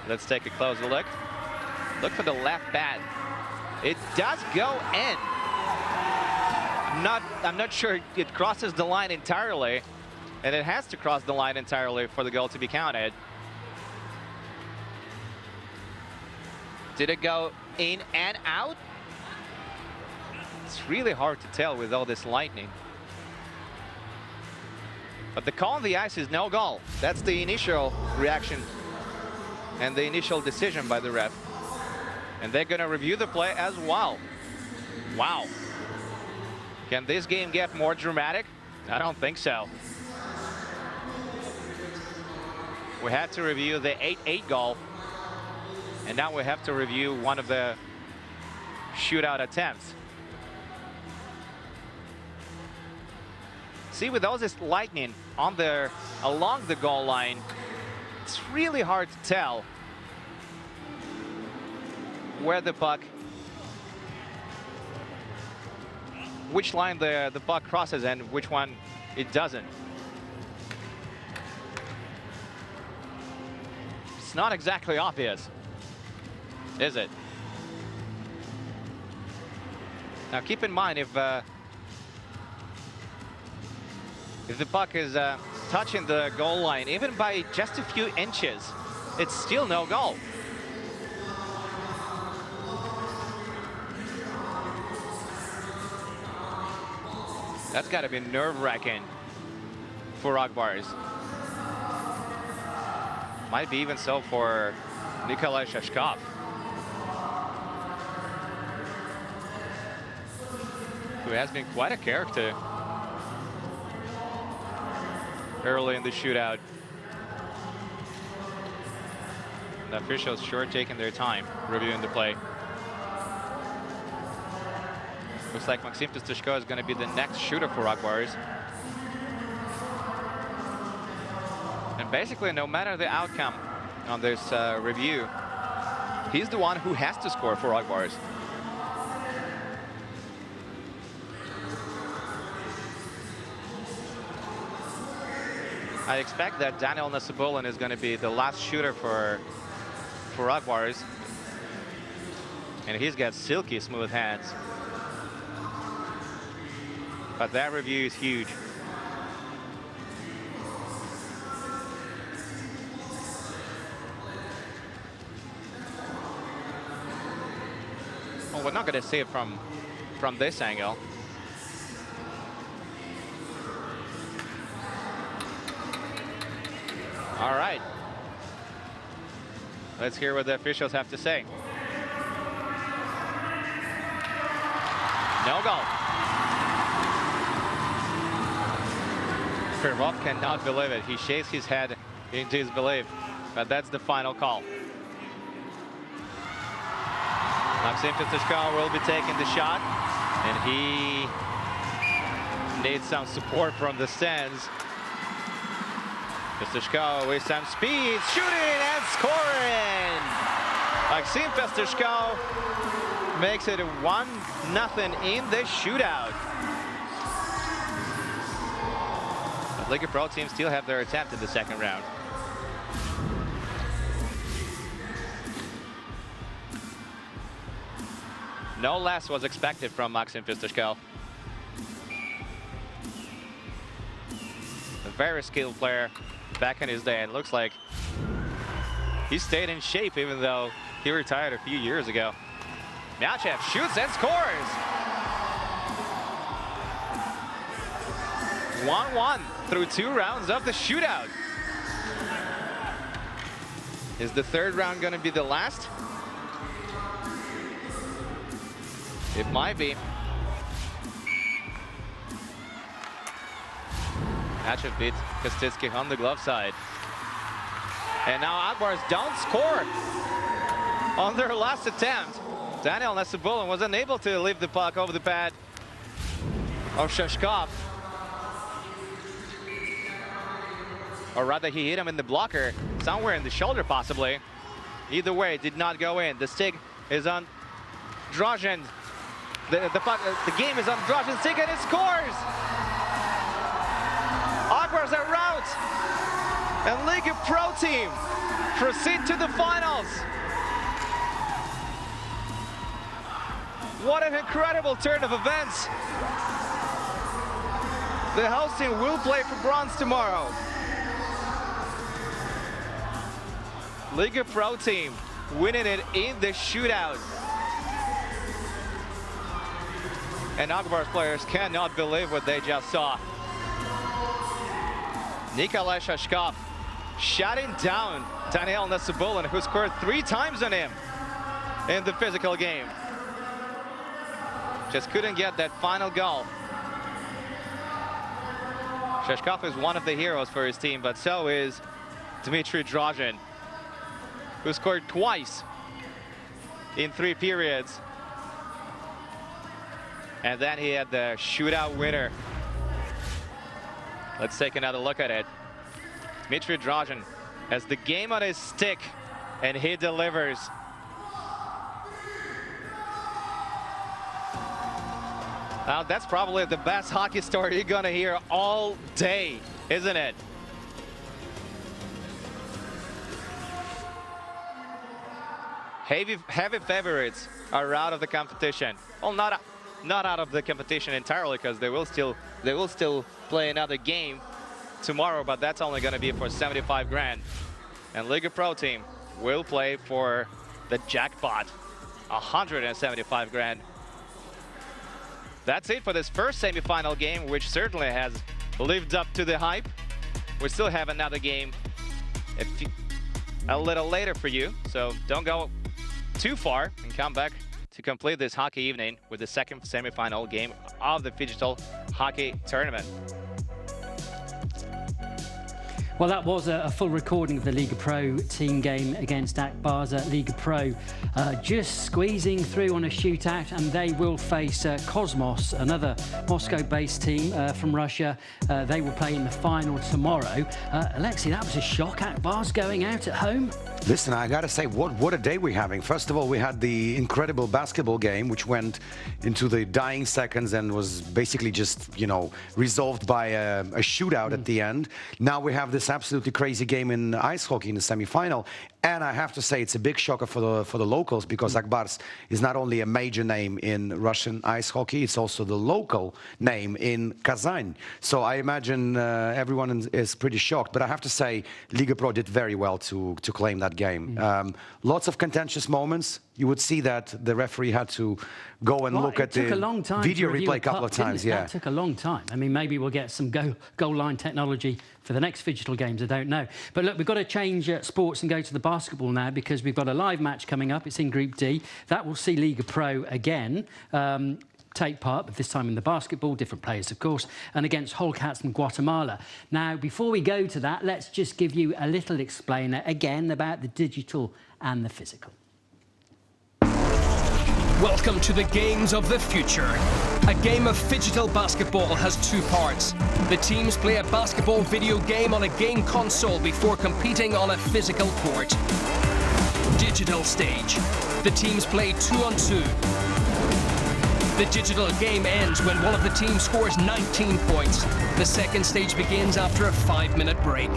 Let's take a closer look. Look for the left pad. It does go in. I'm not sure it crosses the line entirely, and it has to cross the line entirely for the goal to be counted. Did it go in and out? It's really hard to tell with all this lightning. But the call on the ice is no goal. That's the initial reaction and the initial decision by the ref. And they're gonna review the play as well. Wow. Can this game get more dramatic? I don't think so. We had to review the 8-8 goal. And now we have to review one of the shootout attempts. See, with all this lightning along the goal line, it's really hard to tell where the puck, which line the puck crosses and which one it doesn't. It's not exactly obvious, is it? Now keep in mind, if the puck is touching the goal line, even by just a few inches, it's still no goal. That's got to be nerve-wracking for Akbars. Might be even so for Nikolai Shishkov. Who has been quite a character early in the shootout. The officials sure taking their time reviewing the play. Looks like Maxim Pistashko is going to be the next shooter for Akbars. And basically, no matter the outcome on this review, he's the one who has to score for Akbars. I expect that Daniel Nasibulin is going to be the last shooter for Akbars. And he's got silky smooth hands. but that review is huge. Well, we're not going to see it from this angle. All right. Let's hear what the officials have to say. No goal. Krivov cannot believe it. He shakes his head into his belief, but that's the final call. Maxim Pistachko will be taking the shot, and he needs some support from the stands. Pistachko with some speed, shooting and scoring! Maxim Pistachko makes it 1-0 in the shootout. But Liga Pro teams still have their attempt in the second round. No less was expected from Maxim Pistachko. A very skilled player back in his day, and looks like he stayed in shape even though he retired a few years ago. Myachev shoots and scores! 1-1 through 2 rounds of the shootout. Is the third round going to be the last? It might be. Myachev beat Kostitsky on the glove side. And now Akbars don't score on their last attempt. Daniel Nesabulin was unable to leave the puck over the pad of Shashkov. Or rather, he hit him in the blocker, somewhere in the shoulder possibly. Either way, it did not go in. The stick is on Drozhin. The game is on Drozhin's stick, and it scores! Akbars are out, and Liga Pro team proceed to the finals. What an incredible turn of events. The host team will play for bronze tomorrow. Liga Pro team winning it in the shootout. And Akbars players cannot believe what they just saw. Nikolai Shashkov shutting down Daniel Nesabulin, who scored 3 times on him in the physical game. Just couldn't get that final goal. Shashkov is one of the heroes for his team, but so is Dmitry Drozhin, who scored twice in 3 periods. And then he had the shootout winner. Let's take another look at it. Dmitry Drozhin has the game on his stick, and he delivers. Now, that's probably the best hockey story you're gonna hear all day, isn't it? Heavy favorites are out of the competition. Well, not out of the competition entirely, because they will still play another game tomorrow, but that's only going to be for 75 grand. And Liga Pro team will play for the jackpot, 175 grand. That's it for this first semi-final game, which certainly has lived up to the hype. We still have another game a little later for you, so don't go too far and come back to complete this hockey evening with the second semi-final game of the Digital Hockey Tournament. Well, that was a full recording of the Liga Pro team game against Akbars. Liga Pro just squeezing through on a shootout, and they will face Cosmos, another Moscow-based team from Russia. They will play in the final tomorrow. Alexei, that was a shock. Akbars going out at home. Listen, I gotta say, what a day we're having. First of all, we had the incredible basketball game, which went into the dying seconds and was basically just, you know, resolved by a shootout at the end. Now we have this absolutely crazy game in ice hockey in the semi-final. And I have to say, it's a big shocker for the locals, because Akbars is not only a major name in Russian ice hockey, it's also the local name in Kazan. So I imagine everyone is pretty shocked. But I have to say, Liga Pro did very well to claim that game. Lots of contentious moments. You would see that the referee had to go and look at the video replay a couple of times. That took a long time. I mean, maybe we'll get some goal line technology for the next Phygital games, I don't know. But look, we've got to change sports and go to the basketball now, because we've got a live match coming up. It's in Group D. That will see Liga Pro again take part, but this time in the basketball, different players, of course, and against Wildcats from Guatemala. Now, before we go to that, let's just give you a little explainer again about the digital and the physical. Welcome to the games of the future. A game of Phygital basketball has two parts. The teams play a basketball video game on a game console before competing on a physical court. Digital stage. The teams play 2-on-2. The digital game ends when one of the teams scores 19 points. The second stage begins after a 5-minute break.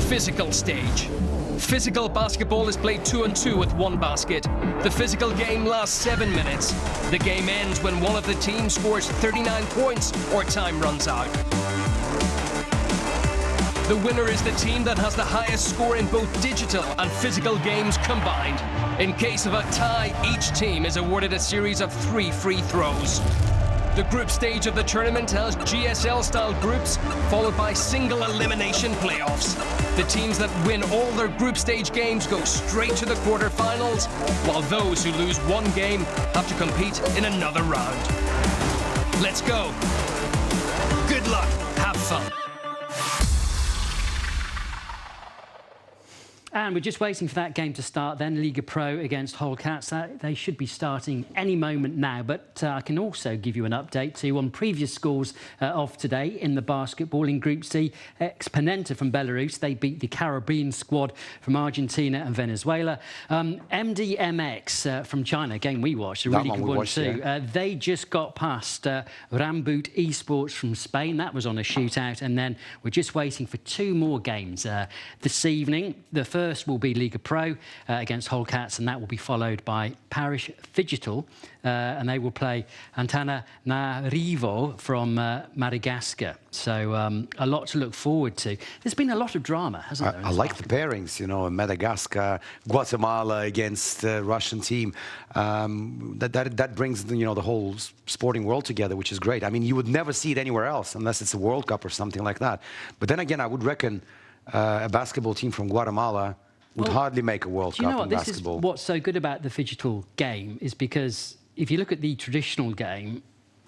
Physical stage. Physical basketball is played 2-on-2 with one basket. The physical game lasts 7 minutes. The game ends when one of the teams scores 39 points or time runs out. The winner is the team that has the highest score in both digital and physical games combined. In case of a tie, each team is awarded a series of 3 free throws. The group stage of the tournament has GSL-style groups, followed by single elimination playoffs. The teams that win all their group stage games go straight to the quarterfinals, while those who lose one game have to compete in another round. Let's go. Good luck. Have fun. And we're just waiting for that game to start then, Liga Pro against Wildcats. They should be starting any moment now, but I can also give you an update too on previous scores of today in the basketball. In Group C, Exponenta from Belarus, they beat the Caribbean squad from Argentina and Venezuela. MDMX from China, a game we watched, a really good one too. Yeah. They just got past Rambut Esports from Spain. That was on a shootout, and then we're just waiting for 2 more games this evening. The first will be Liga Pro against Wildcats, and that will be followed by Parish Phygital, and they will play Antananarivo from Madagascar. So a lot to look forward to. There's been a lot of drama, hasn't there? I like the pairings, you know, Madagascar, Guatemala against the Russian team. That brings, you know, the whole sporting world together, which is great. I mean, you would never see it anywhere else unless it's a World Cup or something like that. But then again, I would reckon a basketball team from Guatemala would hardly make a World Cup in basketball. What's so good about the Phygital game is because if you look at the traditional game,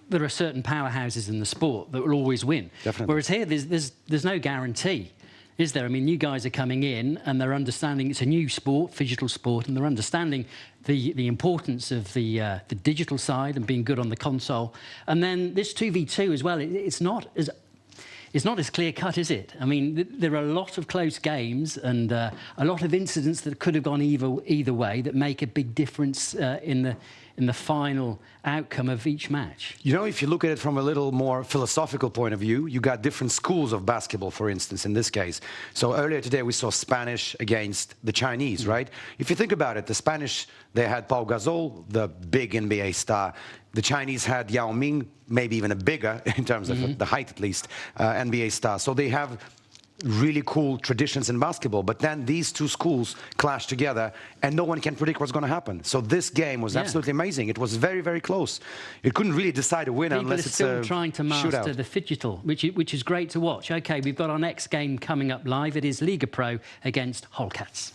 there are certain powerhouses in the sport that will always win. Definitely. Whereas here, there's no guarantee, is there? I mean, you guys are coming in and they're understanding it's a new sport, Phygital sport, and they're understanding the importance of the digital side and being good on the console. And then this 2v2 as well, it's not as clear-cut, is it? I mean, there are a lot of close games and a lot of incidents that could have gone either way that make a big difference in the final outcome of each match. You know, if you look at it from a little more philosophical point of view, you got different schools of basketball, for instance, in this case. So earlier today, we saw Spanish against the Chinese, right? If you think about it, the Spanish, they had Pau Gasol, the big NBA star. The Chinese had Yao Ming, maybe even a bigger, in terms of the height at least, NBA star. So they have really cool traditions in basketball, but then these two schools clash together and no one can predict what's going to happen. So this game was absolutely amazing. It was very, very close. It couldn't really decide a winner unless it's a shootout. People are still trying to master the Phygital, which is great to watch. OK, we've got our next game coming up live. It is Liga Pro against Wildcats.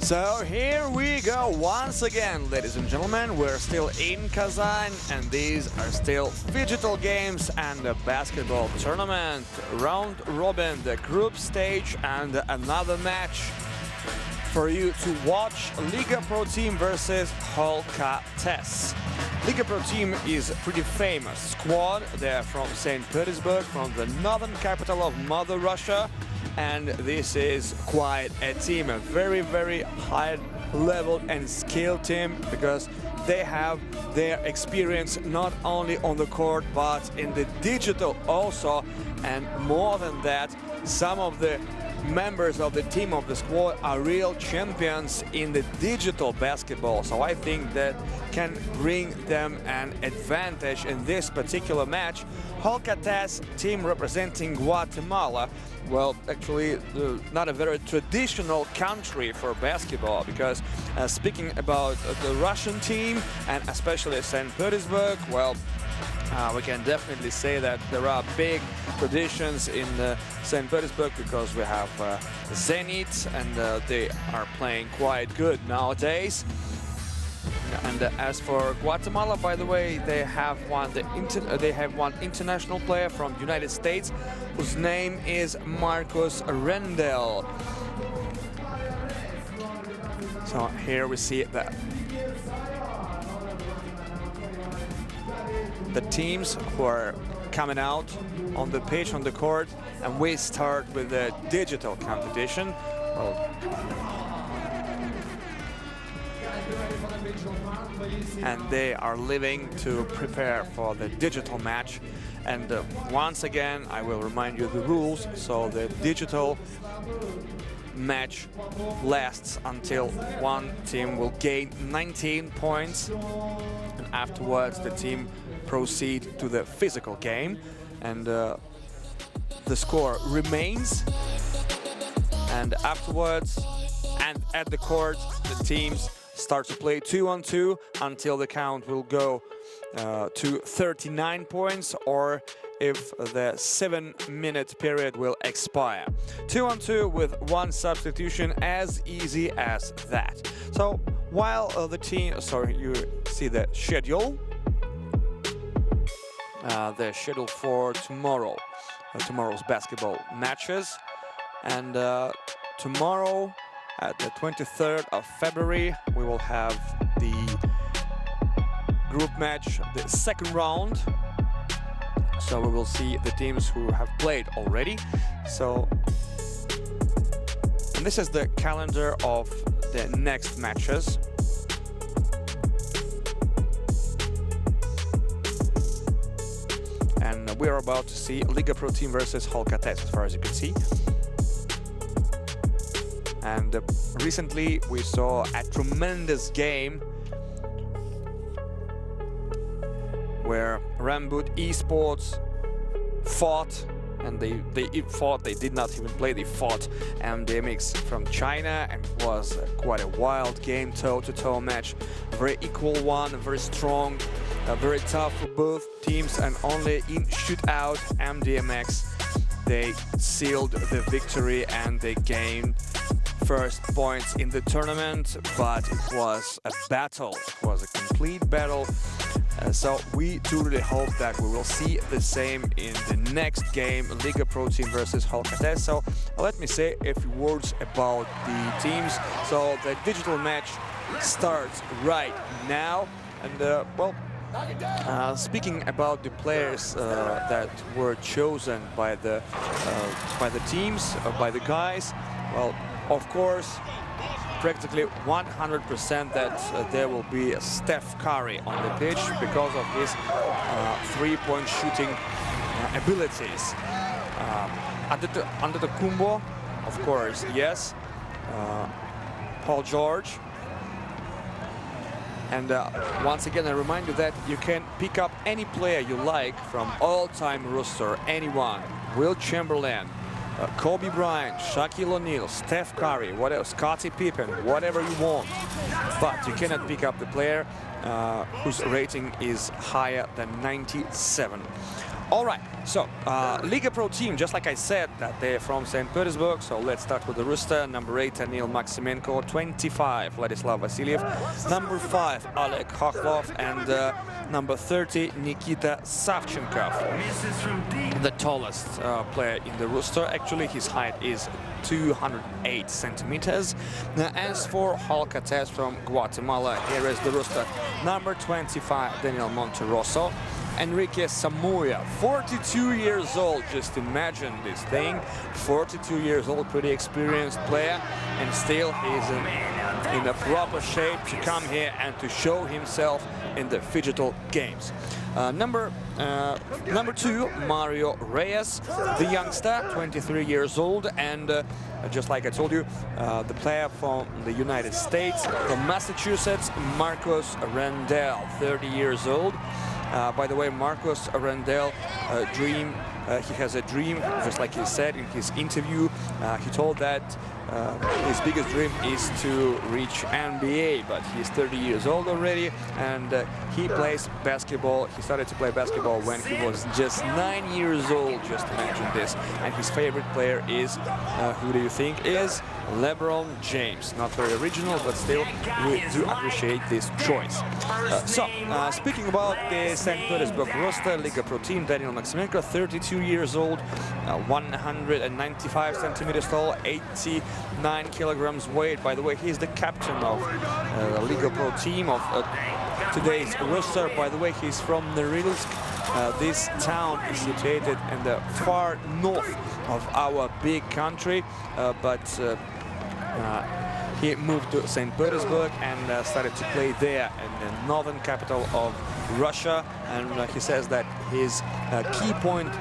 So here we go once again, ladies and gentlemen. We're still in Kazan, and these are still Phygital games and the basketball tournament. Round robin, the group stage, and another match for you to watch. Liga Pro team versus Wildcats. Liga Pro team is a pretty famous squad. They're from St. Petersburg, from the northern capital of Mother Russia. And this is quite a team, a very, very high level and skilled team, because they have their experience not only on the court but in the digital also, and more than that, some of the members of the team of the squad are real champions in the digital basketball, so I think that can bring them an advantage in this particular match. Holcates team representing Guatemala, well, actually not a very traditional country for basketball, because speaking about the Russian team and especially St. Petersburg, well, we can definitely say that there are big traditions in St. Petersburg, because we have Zenit, and they are playing quite good nowadays. And as for Guatemala, by the way, they have one international player from the United States, whose name is Marcos Rendell. So here we see that the teams who are coming out on the pitch, on the court, and we start with the digital competition. Well, and they are leaving to prepare for the digital match. And once again, I will remind you the rules. So the digital match lasts until one team will gain 19 points, and afterwards the team proceed to the physical game, and the score remains. And afterwards, and at the court, the teams start to play 2-on-2 until the count will go to 39 points, or if the 7-minute period will expire. 2-on-2 with one substitution, as easy as that. So while the team, sorry, you see the schedule. The schedule for tomorrow, tomorrow's basketball matches, and tomorrow at the 23rd of February we will have the group match, the second round. So we will see the teams who have played already. So, and this is the calendar of the next matches. And we are about to see Liga Pro team versus Holcates, as far as you can see. And recently we saw a tremendous game where Rambut Esports fought, and they fought, they did not even play, they fought MDMX from China, and it was quite a wild game, toe-to-toe match, very equal one, very strong, very tough for both teams, and only in shootout MDMX they sealed the victory and they gained first points in the tournament. But it was a battle, it was a complete battle. So we do really hope that we will see the same in the next game, Liga Pro team versus Holcates. So let me say a few words about the teams. So the digital match starts right now, and well, speaking about the players that were chosen by the teams, by the guys, well, of course, practically 100% that there will be Steph Curry on the pitch because of his three-point shooting abilities. Antetokounmpo, of course, yes. Paul George. And once again, I remind you that you can pick up any player you like from all-time roster, anyone. Will Chamberlain, Kobe Bryant, Shaquille O'Neal, Steph Curry, what else? Scottie Pippen, whatever you want. But you cannot pick up the player whose rating is higher than 97. All right, so Liga Pro team, just like I said, that they're from St. Petersburg. So let's start with the roster. Number 8, Anil Maximenko. 25, Vladislav Vasilyev. Number 5, Oleg Khokhlov. And number 30, Nikita Savchenkov. The tallest player in the roster. Actually, his height is 208 centimeters. Now, as for Holcates from Guatemala, here is the roster. Number 25, Daniel Monterosso. Enrique Samuya, 42 years old, just imagine this thing, 42 years old, pretty experienced player, and still he's a in a proper shape to come here and to show himself in the phygital games. Number 2, Mario Reyes, the youngster, 23 years old, and just like I told you, the player from the United States, from Massachusetts, Marcos Rendell, 30 years old. By the way, Marcos Rendell, he has a dream, just like he said in his interview. He told that his biggest dream is to reach NBA, but he's 30 years old already, and he plays basketball. He started to play basketball when he was just 9 years old, just imagine this. And his favorite player is, who do you think is? LeBron James. Not very original, but still we do appreciate this choice. Speaking about the St. Petersburg roster, Liga Pro team, Daniel Maximenko, 32 years old, 195 centimeters tall, 89 kilograms weight. By the way, he's the captain of the Liga Pro team of today's roster. By the way, he's from Norilsk. This town is situated in the far north of our big country, but he moved to St. Petersburg and started to play there in the northern capital of Russia. And he says that his key point,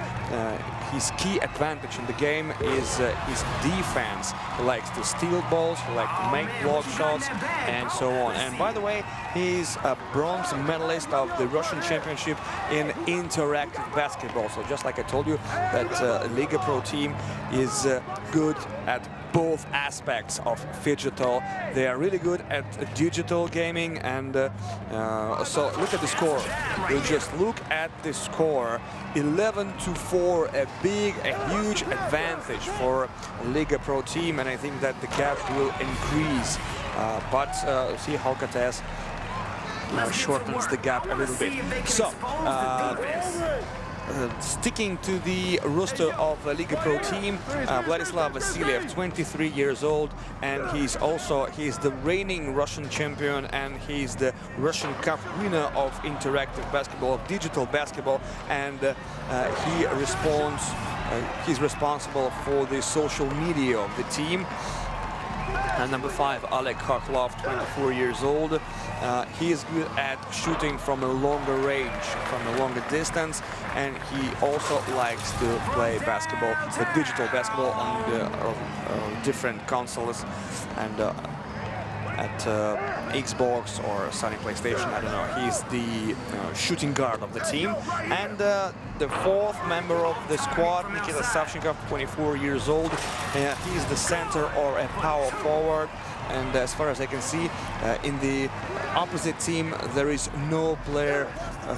his key advantage in the game is his defense. He likes to steal balls, he likes to make block shots, and so on. And by the way, he's a bronze medalist of the Russian Championship in interactive basketball. So just like I told you, that Liga Pro team is good at both aspects of phygital. They are really good at digital gaming, and so look at the score. You just look at the score, 11-4, a huge advantage for Liga Pro team, and I think that the gap will increase. But see how Alcaraz shortens the gap a little bit. So sticking to the roster of the Liga Pro team, Vladislav Vasiliev, 23 years old, and he's the reigning Russian champion, and he's the Russian Cup winner of interactive basketball, of digital basketball, and he's responsible for the social media of the team. And number 5, Oleg Khokhlov, 24 years old. He is good at shooting from a longer range, from a longer distance, and he also likes to play basketball, the digital basketball on the different consoles, and at Xbox or Sony PlayStation, I don't know. He's the shooting guard of the team. And the 4th member of the squad, Nikita Savchenkov, 24 years old. He's the center or a power forward. And as far as I can see, in the opposite team, there is no player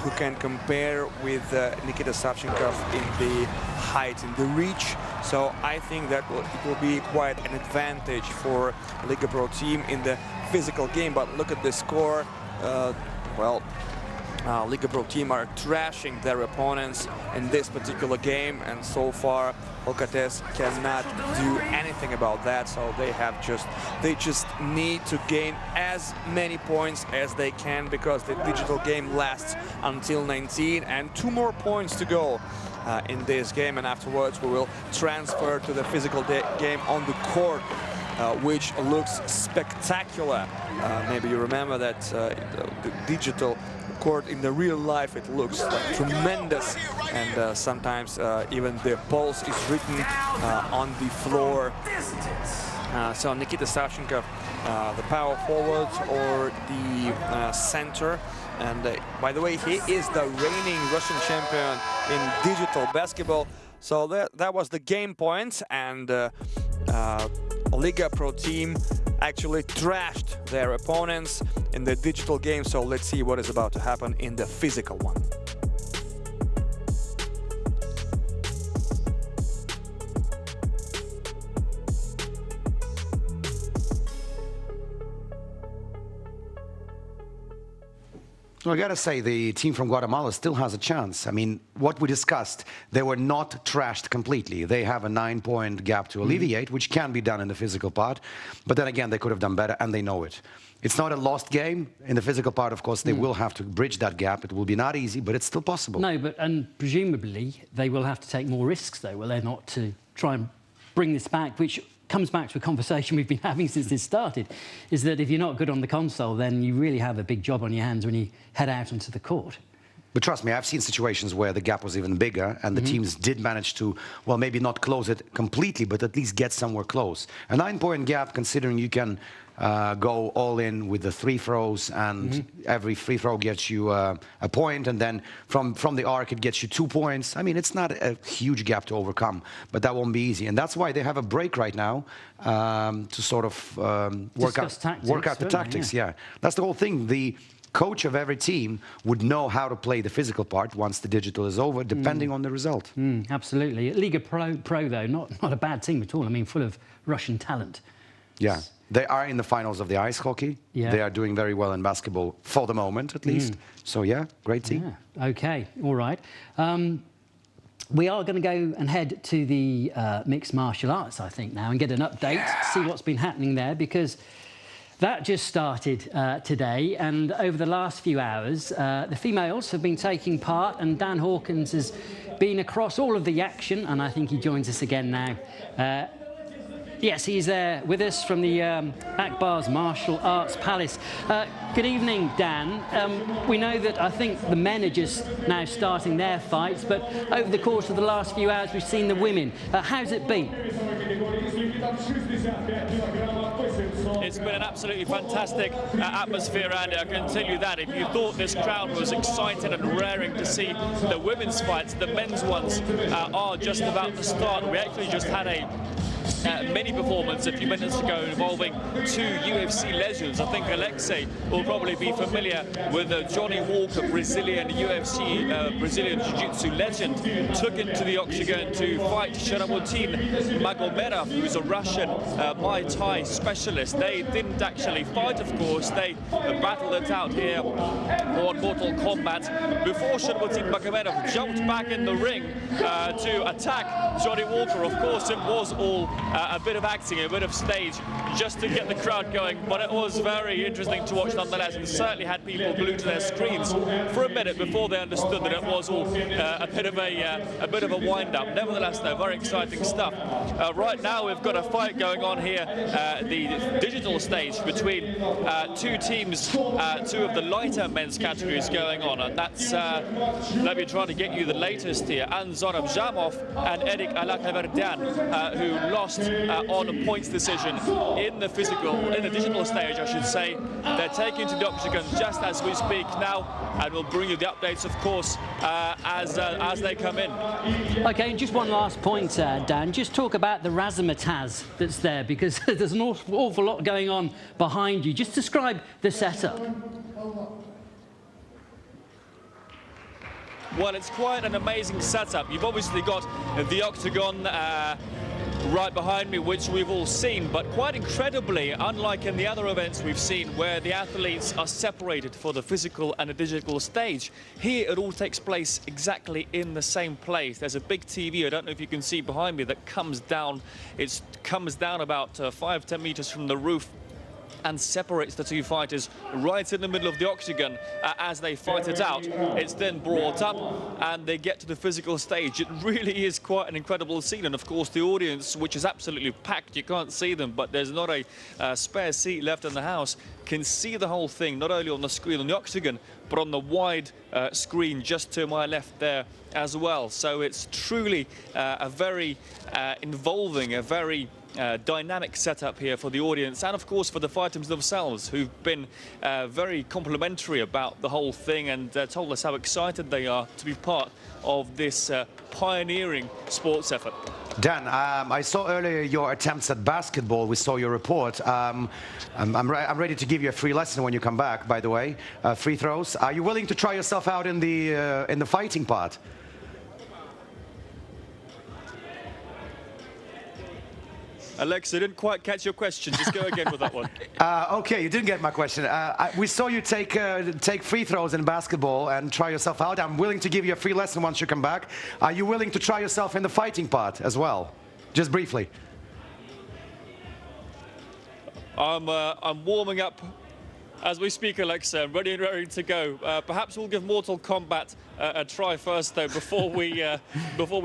who can compare with Nikita Savchenkov in the height, in the reach. So I think that it will be quite an advantage for Liga Pro team in the physical game. But look at the score. Liga Pro team are trashing their opponents in this particular game, and so far Alcaraz cannot do anything about that. So they just need to gain as many points as they can, because the digital game lasts until 19, and 2 more points to go in this game, and afterwards we will transfer to the physical game on the court, which looks spectacular. Maybe you remember that the digital court in the real life, it looks like tremendous, and sometimes even the pulse is written on the floor. So Nikita Savchenkov, the power forward or the center. And by the way, he is the reigning Russian champion in digital basketball. So that was the game points, and Liga Pro team actually trashed their opponents in the digital game. So let's see what is about to happen in the physical one. Well, I gotta say, the team from Guatemala still has a chance. I mean, what we discussed, they were not trashed completely. They have a 9-point gap to alleviate, which can be done in the physical part. But then again, they could have done better, and they know it. It's not a lost game. In the physical part, of course, they will have to bridge that gap. It will be not easy, but it's still possible. No, and presumably they will have to take more risks, though, will they not, to try and bring this back, which comes back to a conversation we've been having since this started, is that if you're not good on the console, then you really have a big job on your hands when you head out onto the court. But trust me, I've seen situations where the gap was even bigger and the teams did manage to, well, maybe not close it completely, but at least get somewhere close. A 9-point gap, considering you can go all in with the 3 throws, and every free throw gets you a point, and then from the arc it gets you 2 points. I mean, it's not a huge gap to overcome, but that won't be easy. And that's why they have a break right now to sort of work out the tactics. Yeah, that's the whole thing. The coach of every team would know how to play the physical part once the digital is over, depending on the result. Absolutely. Liga Pro though, not a bad team at all. I mean, full of Russian talent. Yeah, they are in the finals of the ice hockey. Yeah. They are doing very well in basketball, for the moment at least. So yeah, great team. Yeah. Okay, all right. We are going to go and head to the mixed martial arts, I think, now, and get an update, see what's been happening there, because that just started today, and over the last few hours, the females have been taking part, and Dan Hawkins has been across all of the action, and I think he joins us again now. Yes, he's there with us from the Akbar's Martial Arts Palace. Good evening, Dan. We know that I think the men are just now starting their fights, but over the course of the last few hours, we've seen the women. How's it been? It's been an absolutely fantastic atmosphere, Andy. I can tell you that. If you thought this crowd was excited and raring to see the women's fights, the men's ones are just about to start. We actually just had a mini performance a few minutes ago involving 2 UFC legends. I think Alexei will probably be familiar with Johnny Walker, Brazilian UFC, Brazilian Jiu-Jitsu legend, took into the octagon to fight Sharamutin Magomedov, who's a Russian Muay Thai specialist. They didn't actually fight, of course. They battled it out here on Mortal Kombat before Sharamutin Magomedov jumped back in the ring to attack Johnny Walker. Of course, it was all a bit of acting, a bit of stage, just to get the crowd going, but it was very interesting to watch nonetheless, and certainly had people glued to their screens for a minute before they understood that it was all a bit of a wind-up. Nevertheless, though, very exciting stuff. Right now, we've got a fight going on here, the digital stage between 2 teams, 2 of the lighter men's categories going on, and that's let me try to get you the latest here. Anzor Abjamov and Eric Alakaverdian, who lost on a points decision in the digital stage, I should say. They're taking to the octagon just as we speak now, and we'll bring you the updates, of course, as they come in. Okay, and just one last point, Dan. Just talk about the razzmatazz that's there, because there's an awful lot going on behind you. Just describe the setup. Well, it's quite an amazing setup. You've obviously got the octagon right behind me, which we've all seen, but quite incredibly, unlike in the other events we've seen where the athletes are separated for the physical and the digital stage, here it all takes place exactly in the same place. There's a big TV, I don't know if you can see behind me, that comes down. It comes down about 5–10 meters from the roof and separates the 2 fighters right in the middle of the octagon as they fight it out. It's then brought up and they get to the physical stage. It really is quite an incredible scene, and of course the audience, which is absolutely packed, you can't see them, but there's not a spare seat left in the house, can see the whole thing, not only on the screen on the octagon, but on the wide screen just to my left there as well. So it's truly a very involving, a very dynamic setup here for the audience, and of course for the fighters themselves, who've been very complimentary about the whole thing and told us how excited they are to be part of this pioneering sports effort. Dan, I saw earlier your attempts at basketball. We saw your report. I'm ready to give you a free lesson when you come back, by the way. Free throws. Are you willing to try yourself out in the fighting part? Alexa, I didn't quite catch your question. Just go again with that one. Okay, you didn't get my question. We saw you take free throws in basketball and try yourself out. I'm willing to give you a free lesson once you come back. Are you willing to try yourself in the fighting part as well? Just briefly. I'm warming up as we speak, Alexa. I'm ready and ready to go. Perhaps we'll give Mortal Kombat a try first, though, before we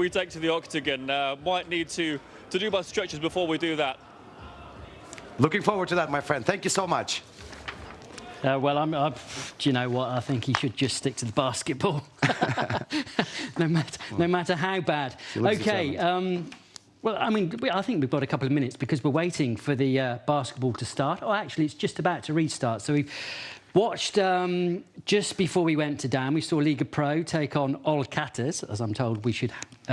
take to the octagon. Might need to do my stretches before we do that. Looking forward to that, my friend. Thank you so much. Well, do you know what? I think he should just stick to the basketball, no matter how bad. Okay. Well, I mean, I think we've got a couple of minutes because we're waiting for the basketball to start. Oh, actually, it's just about to restart. So we've watched, just before we went to Dan, we saw Liga Pro take on Olkates, as I'm told we should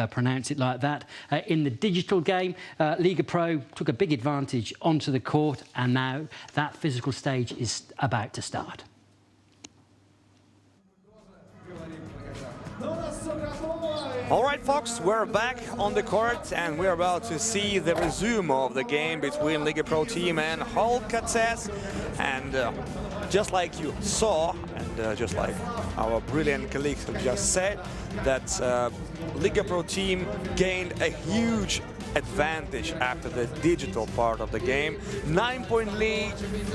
pronounce it like that. In the digital game, Liga Pro took a big advantage onto the court, and now that physical stage is about to start. All right, folks, we're back on the court and we're about to see the resume of the game between Liga Pro team and Olkates. And just like you saw, and just like our brilliant colleagues have just said, that Liga Pro team gained a huge advantage after the digital part of the game. 9-point lead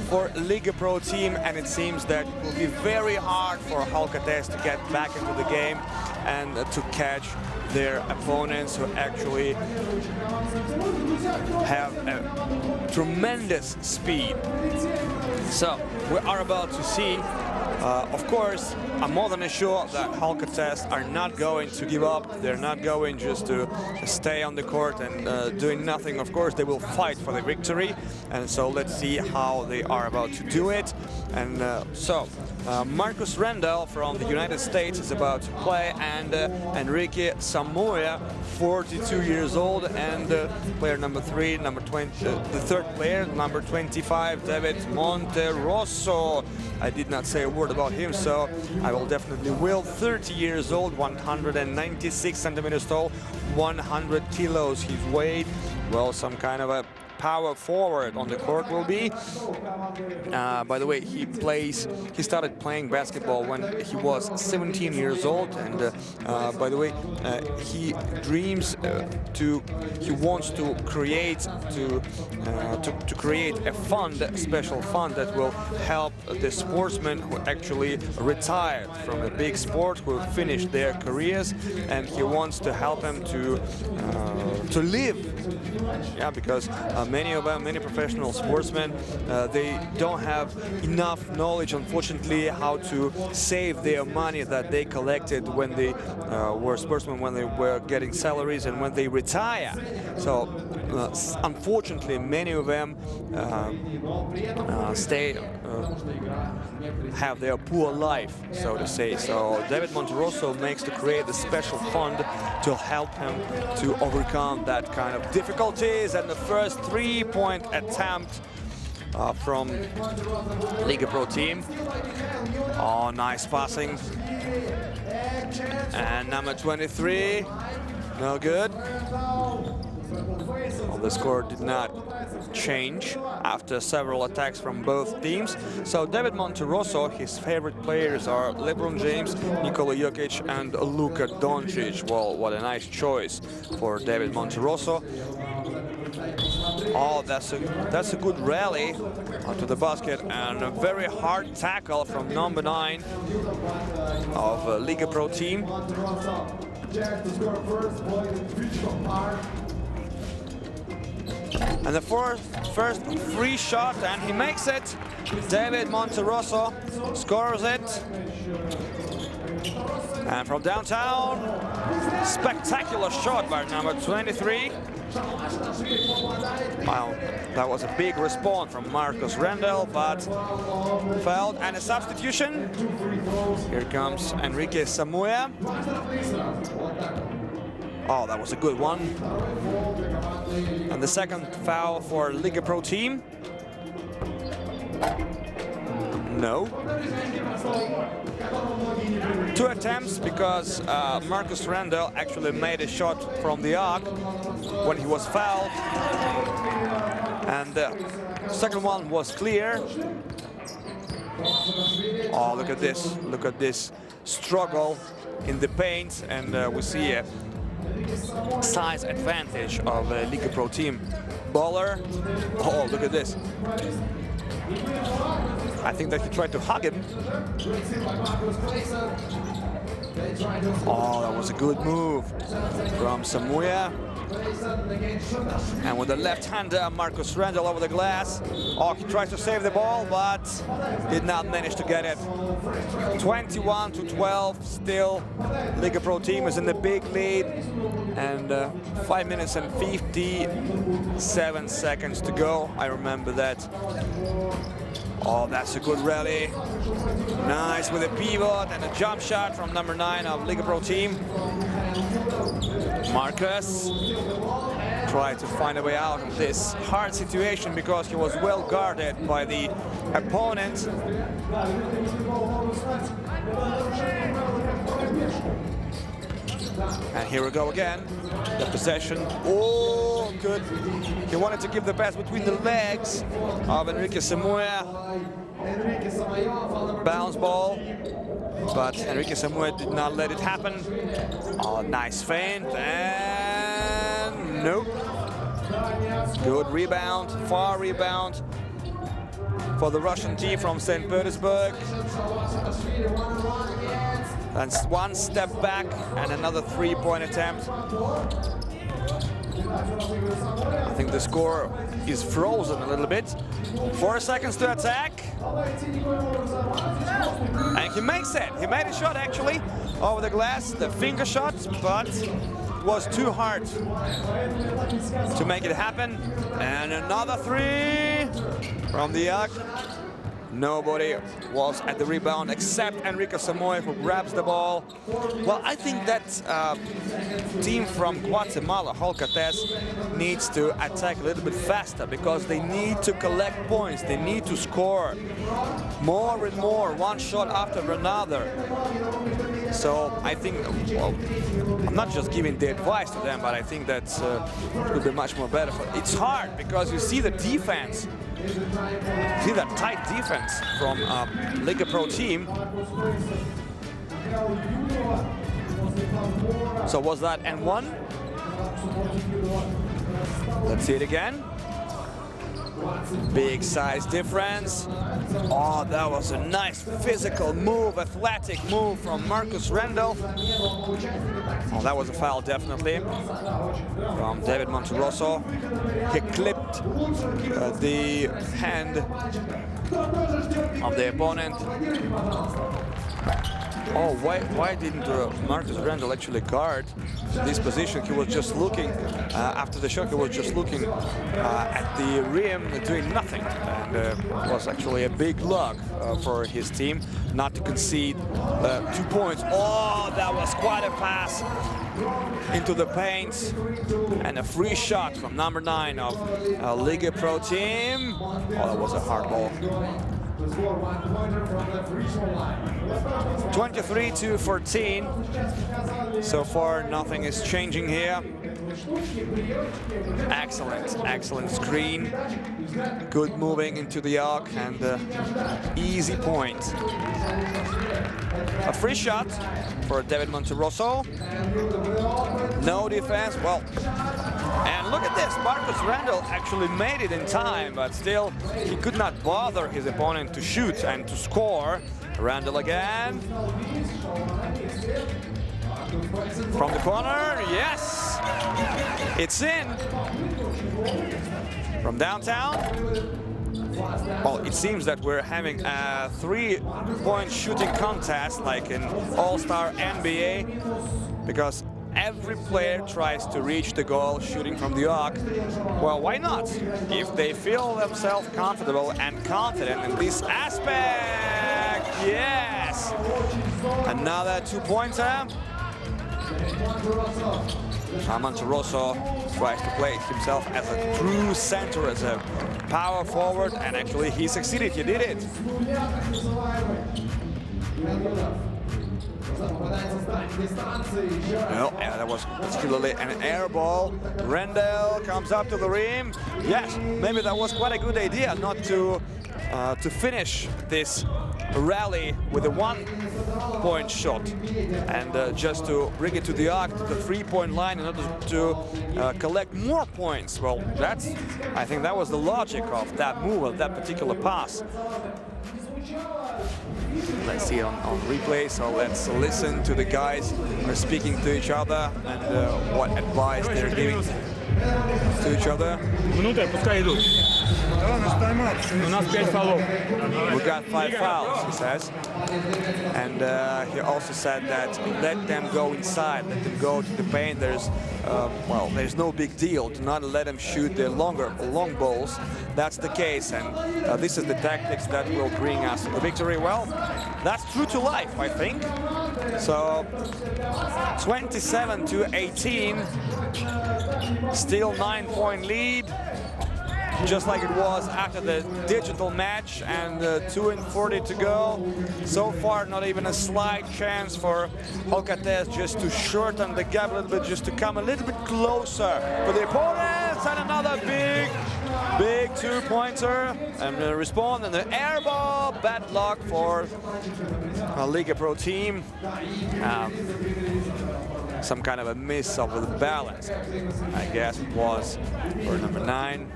for Liga Pro team, and it seems that it will be very hard for Olkates to get back into the game and to catch their opponents, who actually have a tremendous speed. So we are about to see. Of course, I'm more than sure that Olkates are not going to give up. They're not going just to stay on the court and doing nothing. Of course, they will fight for the victory. And so let's see how they are about to do it. And Marcus Rendell from the United States is about to play, and Enrique Samoa, 42 years old, and player number 3, number 20, the third player, number 25, David Monterosso. I did not say a word about him, so I will. 30 years old, 196 centimeters tall, 100 kilos his weight. Well, some kind of a power forward on the court will be. By the way, he started playing basketball when he was 17 years old, and by the way, he wants to create a fund, a special fund that will help the sportsmen who actually retired from a big sport, who finished their careers, and he wants to help them to live. Yeah, because many professional sportsmen, they don't have enough knowledge, unfortunately, how to save their money that they collected when they were sportsmen, when they were getting salaries and when they retire. So unfortunately, many of them have their poor life, so to say. So David Monterosso makes to create a special fund to help him to overcome that kind of difficulties. And the first three-point attempt from Liga Pro team. Oh, nice passing. And number 23, no good. Well, the score did not change after several attacks from both teams. So David Monterosso, his favorite players are LeBron James, Nikola Jokic and Luka Doncic. Well, what a nice choice for David Monterosso. Oh, that's a good rally to the basket, and a very hard tackle from number 9 of Liga Pro team. And the first free shot, and he makes it. David Monterosso scores it. And from downtown, spectacular shot by number 23. Wow, that was a big response from Marcus Rendell, but fouled. And a substitution. Here comes Enrique Samoa. Oh, that was a good one. And the second foul for Liga Pro team. No. 2 attempts, because Marcus Rendell actually made a shot from the arc when he was fouled. And the second one was clear. Oh, look at this. Look at this struggle in the paint, and we see a size advantage of Liga Pro team. Baller. Oh, look at this. I think that he tried to hug him. Oh, that was a good move from Samoa. And with the left-hander, Marcus Rendell over the glass. Oh, he tried to save the ball, but did not manage to get it. 21-12, still Liga Pro team is in the big lead. And 5 minutes and 57 seconds to go. I remember that. Oh, that's a good rally. Nice with a pivot and a jump shot from number 9 of Liga Pro team. Marcus tried to find a way out of this hard situation because he was well guarded by the opponent. And here we go again. The possession. Oh, good. He wanted to give the pass between the legs of Enrique Samuel. Bounce ball. But Enrique Samuel did not let it happen. Oh, nice feint. And nope. Good rebound. Far rebound for the Russian team from St. Petersburg. And one step back and another three-point attempt. I think the score is frozen a little bit. 4 seconds to attack. And he makes it. He made a shot actually over the glass, the finger shot, but it was too hard to make it happen. And another three from the arc. Nobody was at the rebound except Enrique Samoy, who grabs the ball. Well, I think that team from Guatemala, Holcates, needs to attack a little bit faster because they need to collect points. They need to score more and more, one shot after another. So I think, well, I'm not just giving the advice to them, but I think that it would be much more better. It's hard because you see the defense. See that tight defense from Liga Pro team. So was that N1? Let's see it again. Big size difference. Oh, that was a nice physical move, athletic move from Marcus Rendell. Oh, that was a foul, definitely, from David Monterosso. He clipped the hand of the opponent. Oh, why didn't Marcus Rendell actually guard this position? He was just looking, after the shot, he was just looking at the rim, doing nothing. And it was actually a big log for his team not to concede 2 points. Oh, that was quite a pass into the paint. And a free shot from number 9 of Liga Pro team. Oh, that was a hard ball. 23-14. So far, nothing is changing here. Excellent screen. Good moving into the arc and easy point. A free shot for David Monterosso. No defense. Well, and look at this. Marcus Rendell actually made it in time, but still he could not bother his opponent to shoot and to score. Rendell again. From the corner, yes! It's in. From downtown. Well, it seems that we're having a 3-point shooting contest like in All-Star NBA, because every player tries to reach the goal shooting from the arc. Well, why not? If they feel themselves comfortable and confident in this aspect. Yes! Another 2-pointer. Monterosso tries to play himself as a true center, as a power forward, and actually he succeeded. He did it. No, yeah, that was particularly an air ball. Rendell comes up to the rim. Yes, maybe that was quite a good idea not to finish this rally with a 1-point shot and just to bring it to the arc, to the 3-point line in order to collect more points. Well, I think that was the logic of that move, of that particular pass. Let's see it on replay, so let's listen to the guys who are speaking to each other and what advice they're giving to each other. We got 5 fouls, he says. And he also said that let them go inside, let them go to the paint. There's, well, there's no big deal. Do not let them shoot the long balls. That's the case, and this is the tactics that will bring us the victory. Well, that's true to life, I think. So 27-18, still 9-point lead, just like it was after the digital match, and 2:40 to go. So far, not even a slight chance for Alcates just to shorten the gap a little bit, just to come a little bit closer to the opponents, and another big 2-pointer, and respond, and the air ball, bad luck for a Liga Pro team. Some kind of a miss of the balance, I guess it was for number 9.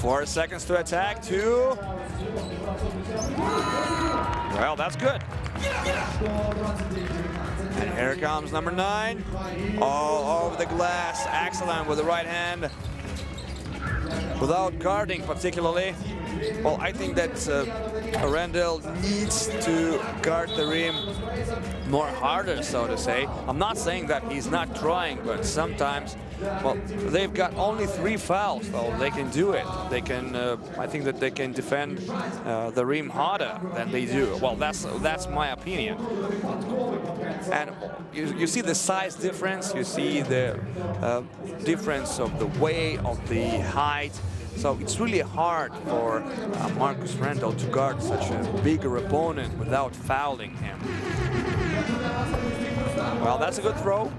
4 seconds to attack, 2. Well, that's good. And here comes number 9. All over the glass, excellent with the right hand, without guarding particularly. Well, I think that Randall needs to guard the rim more harder, so to say. I'm not saying that he's not trying, but sometimes, well, they've got only 3 fouls, so they can do it. They can, I think that they can defend the rim harder than they do. Well, that's my opinion. And you see the size difference, you see the difference of the weight, of the height. So it's really hard for Marcus Randall to guard such a bigger opponent without fouling him. Well, that's a good throw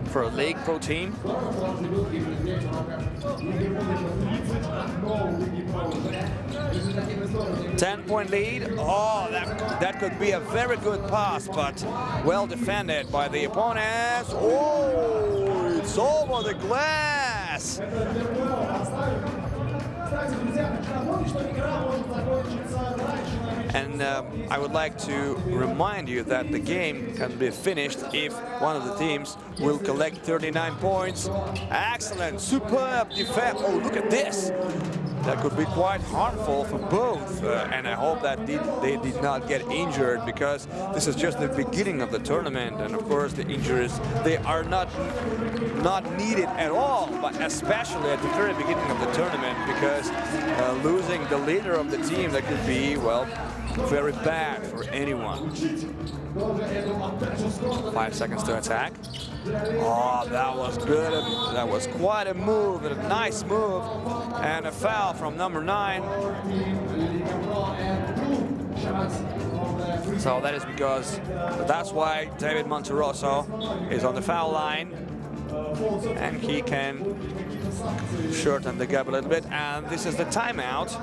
for a League Pro team. Ten-point lead. Oh, that could be a very good pass, but well defended by the opponents. Oh, it's over the glass. And I would like to remind you that the game can be finished if one of the teams will collect 39 points. Excellent, superb defense. Oh, look at this. That could be quite harmful for both, and I hope that they did not get injured, because this is just the beginning of the tournament, and of course the injuries, they are not needed at all, but especially at the very beginning of the tournament, because losing the leader of the team, that could be, well, very bad for anyone. 5 seconds to attack. Oh, that was good. That was quite a move, a nice move, and a foul from number 9. So that is because that's why David Monterosso is on the foul line, and he can shorten the gap a little bit, and this is the timeout.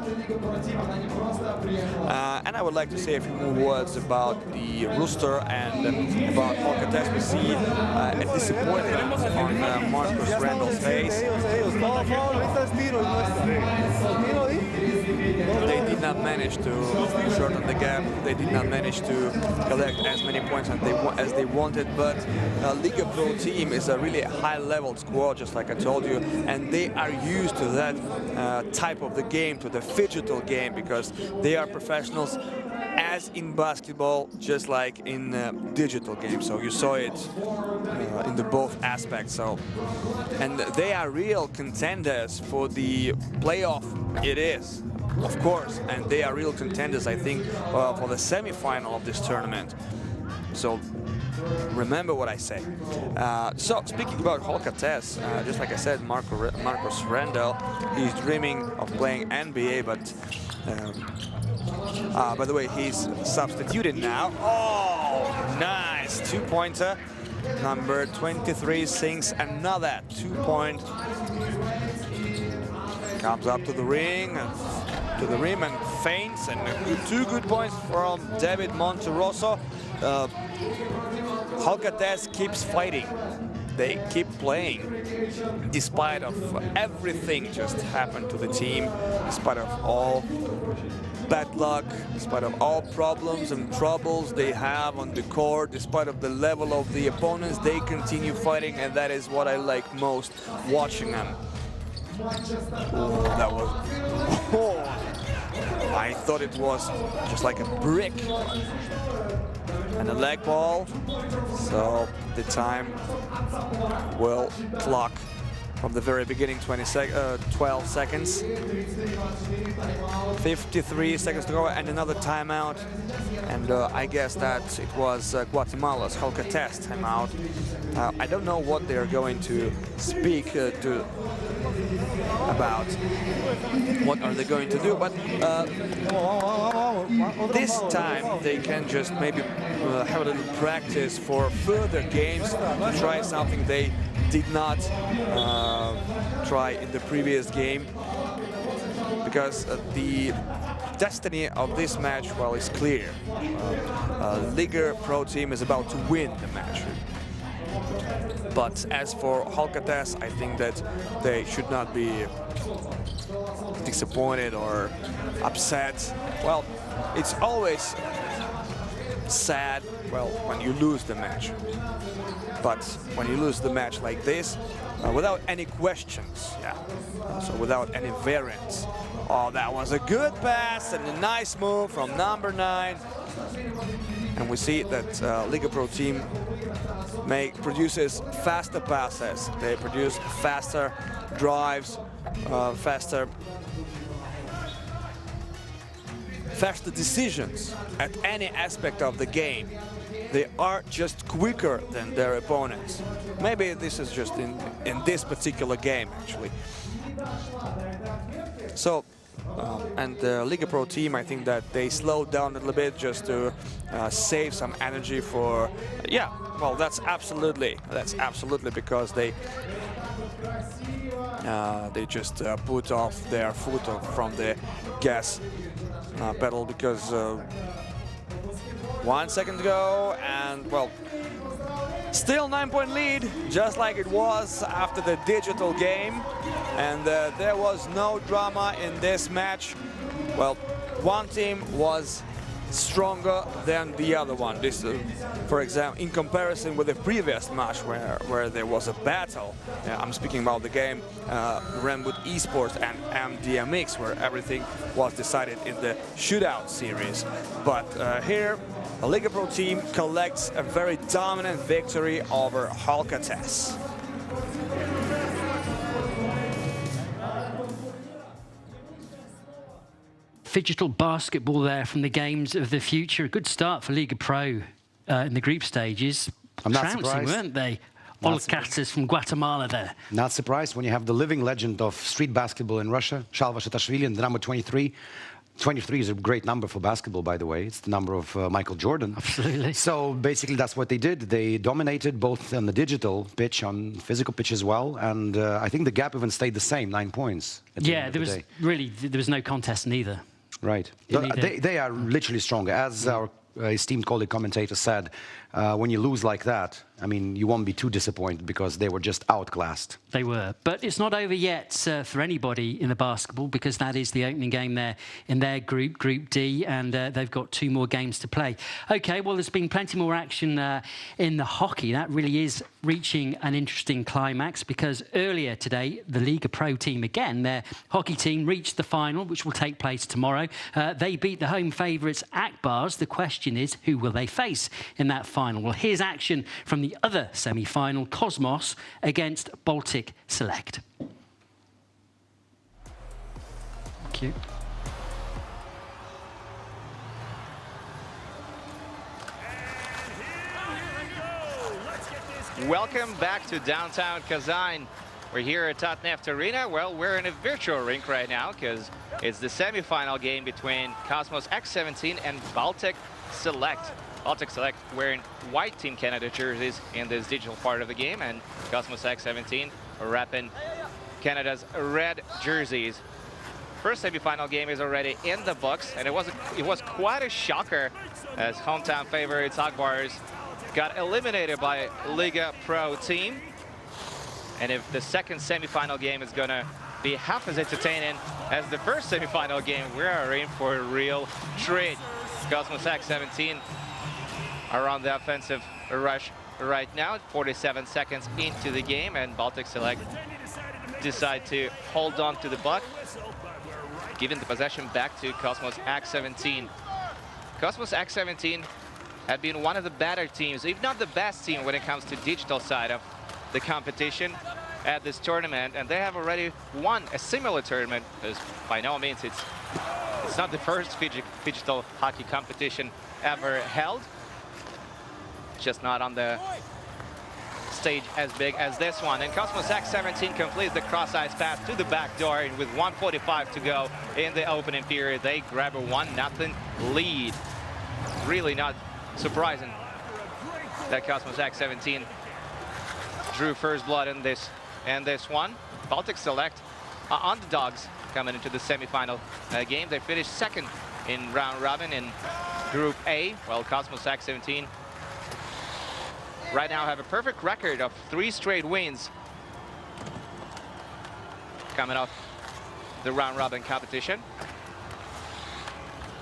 And I would like to say a few more words about the rooster and about Alcates. We see a disappointment on Marcus Randall's face. They did not manage to shorten the gap. They did not manage to collect as many points as they wanted, but Liga Pro team is a really high-level squad, just like I told you, and they are used to that type of the game, to the phygital game, because they are professionals as in basketball, just like in digital games. So you saw it in the both aspects. So, and they are real contenders for the playoff. It is, of course, and they are real contenders, I think, for the semi-final of this tournament. So remember what I say. So speaking about Alcates, just like I said, Marcus Randall, he's dreaming of playing NBA, but by the way, he's substituted now. Oh, nice 2-pointer. Number 23 sinks another 2-point. Comes up to the ring, and feints, and 2 good points from David Monterosso. Alcates keeps fighting. they keep playing despite of everything just happened to the team, despite of all bad luck, despite of all problems and troubles they have on the court, despite of the level of the opponents, they continue fighting, and that is what I like most watching them. Oh, that was... Oh, I thought it was just like a brick. And a leg ball. So the time will clock from the very beginning, 12 seconds. 53 seconds to go and another timeout. And I guess that it was Guatemala's Halkates timeout. I don't know what they're going to speak about. What are they going to do? But this time they can just maybe have a little practice for further games, to try something they did not try in the previous game, because the destiny of this match, well, is clear. Liga Pro team is about to win the match. But as for Halkates, I think that they should not be disappointed or upset. Well, it's always sad, well, when you lose the match. But when you lose the match like this, without any questions, so without any variants. Oh, that was a good pass and a nice move from number 9. And we see that Liga Pro team produces faster passes. They produce faster drives, faster decisions at any aspect of the game. They are just quicker than their opponents. Maybe this is just in this particular game, actually. So, and the Liga Pro team, I think that they slowed down a little bit just to save some energy for, well, that's absolutely because they just put off their foot from the gas pedal, because 1 second to go, and well, still 9-point lead, just like it was after the digital game. And there was no drama in this match. Well, one team was stronger than the other one. This, for example, in comparison with the previous match where there was a battle. I'm speaking about the game Renwood Esports and MDMX, where everything was decided in the shootout series. But here, the Liga Pro team collects a very dominant victory over Halkates. Digital basketball there from the games of the future. A good start for Liga Pro in the group stages. I'm not trouncing, surprised. weren't they? Halkates from Guatemala there. Not surprised when you have the living legend of street basketball in Russia, Shalva Shatashvili, and the number 23. 23 is a great number for basketball, by the way. It's the number of Michael Jordan. Absolutely. So basically that's what they did. They dominated both on the digital pitch, on physical pitch as well. And I think the gap even stayed the same, 9 points. Yeah, there was no contest neither. Right. They are literally stronger. As our esteemed colleague commentator said, when you lose like that, I mean, you won't be too disappointed because they were just outclassed. They were. But it's not over yet for anybody in the basketball, because that is the opening game there in their group, Group D, and they've got 2 more games to play. OK, well, there's been plenty more action in the hockey. That really is reaching an interesting climax, because earlier today, the Liga Pro team again, their hockey team, reached the final, which will take place tomorrow. They beat the home favourites Akbars. The question is, who will they face in that final? Well, here's action from the other semi-final, Cosmos against Baltic Select. Thank you. Welcome back to downtown Kazan. We're here at Tatneft Arena. Well, we're in a virtual rink right now because it's the semi-final game between Cosmos X17 and Baltic Select. Baltic Select wearing white Team Canada jerseys in this digital part of the game, and Cosmos X17 wrapping Canada's red jerseys. First semi-final game is already in the books, and it was quite a shocker as hometown favorites Akbars got eliminated by Liga Pro team. And if the second semi-final game is going to be half as entertaining as the first semi-final game, we are in for a real treat. Cosmos X17 are on the offensive rush right now, 47 seconds into the game, and Baltic Select decide to hold on to the puck, giving the possession back to Cosmos X17. Cosmos X17 have been one of the better teams, if not the best team, when it comes to digital side of the competition at this tournament, and they have already won a similar tournament, because by no means it's not the first digital hockey competition ever held, just not on the stage as big as this one. And Cosmos X17 completes the cross-ice pass to the back door, and with 1:45 to go in the opening period, they grab a 1-0 lead. Really not surprising that Cosmos X17 drew first blood in this one. Baltic Select are underdogs coming into the semi-final game. They finished second in round robin in Group A, while Cosmos X17 right now have a perfect record of 3 straight wins coming off the round robin competition.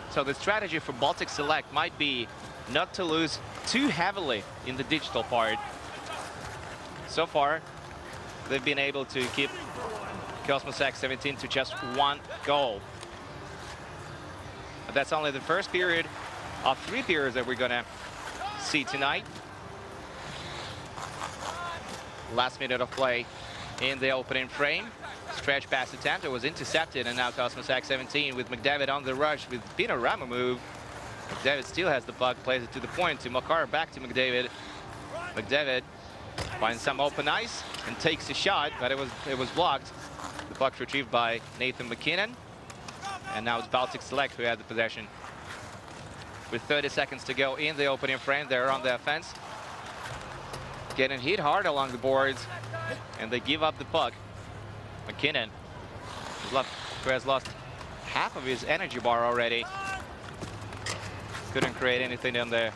So the strategy for Baltic Select might be not to lose too heavily in the digital part. So far, they've been able to keep Cosmos X17 to just 1 goal. But that's only the first period of 3 periods that we're gonna see tonight. Last minute of play in the opening frame. Stretch pass attempt, it was intercepted, and now Cosmos X17 with McDavid on the rush with panorama move. McDavid still has the puck, plays it to the point to Makar, back to McDavid. McDavid finds some open ice and takes a shot, but it was blocked. The puck retrieved by Nathan McKinnon, and now it's Baltic Select who had the possession. With 30 seconds to go in the opening frame, they're on the offense, getting hit hard along the boards, and they give up the puck. McKinnon, who has lost half of his energy bar already, couldn't create anything in the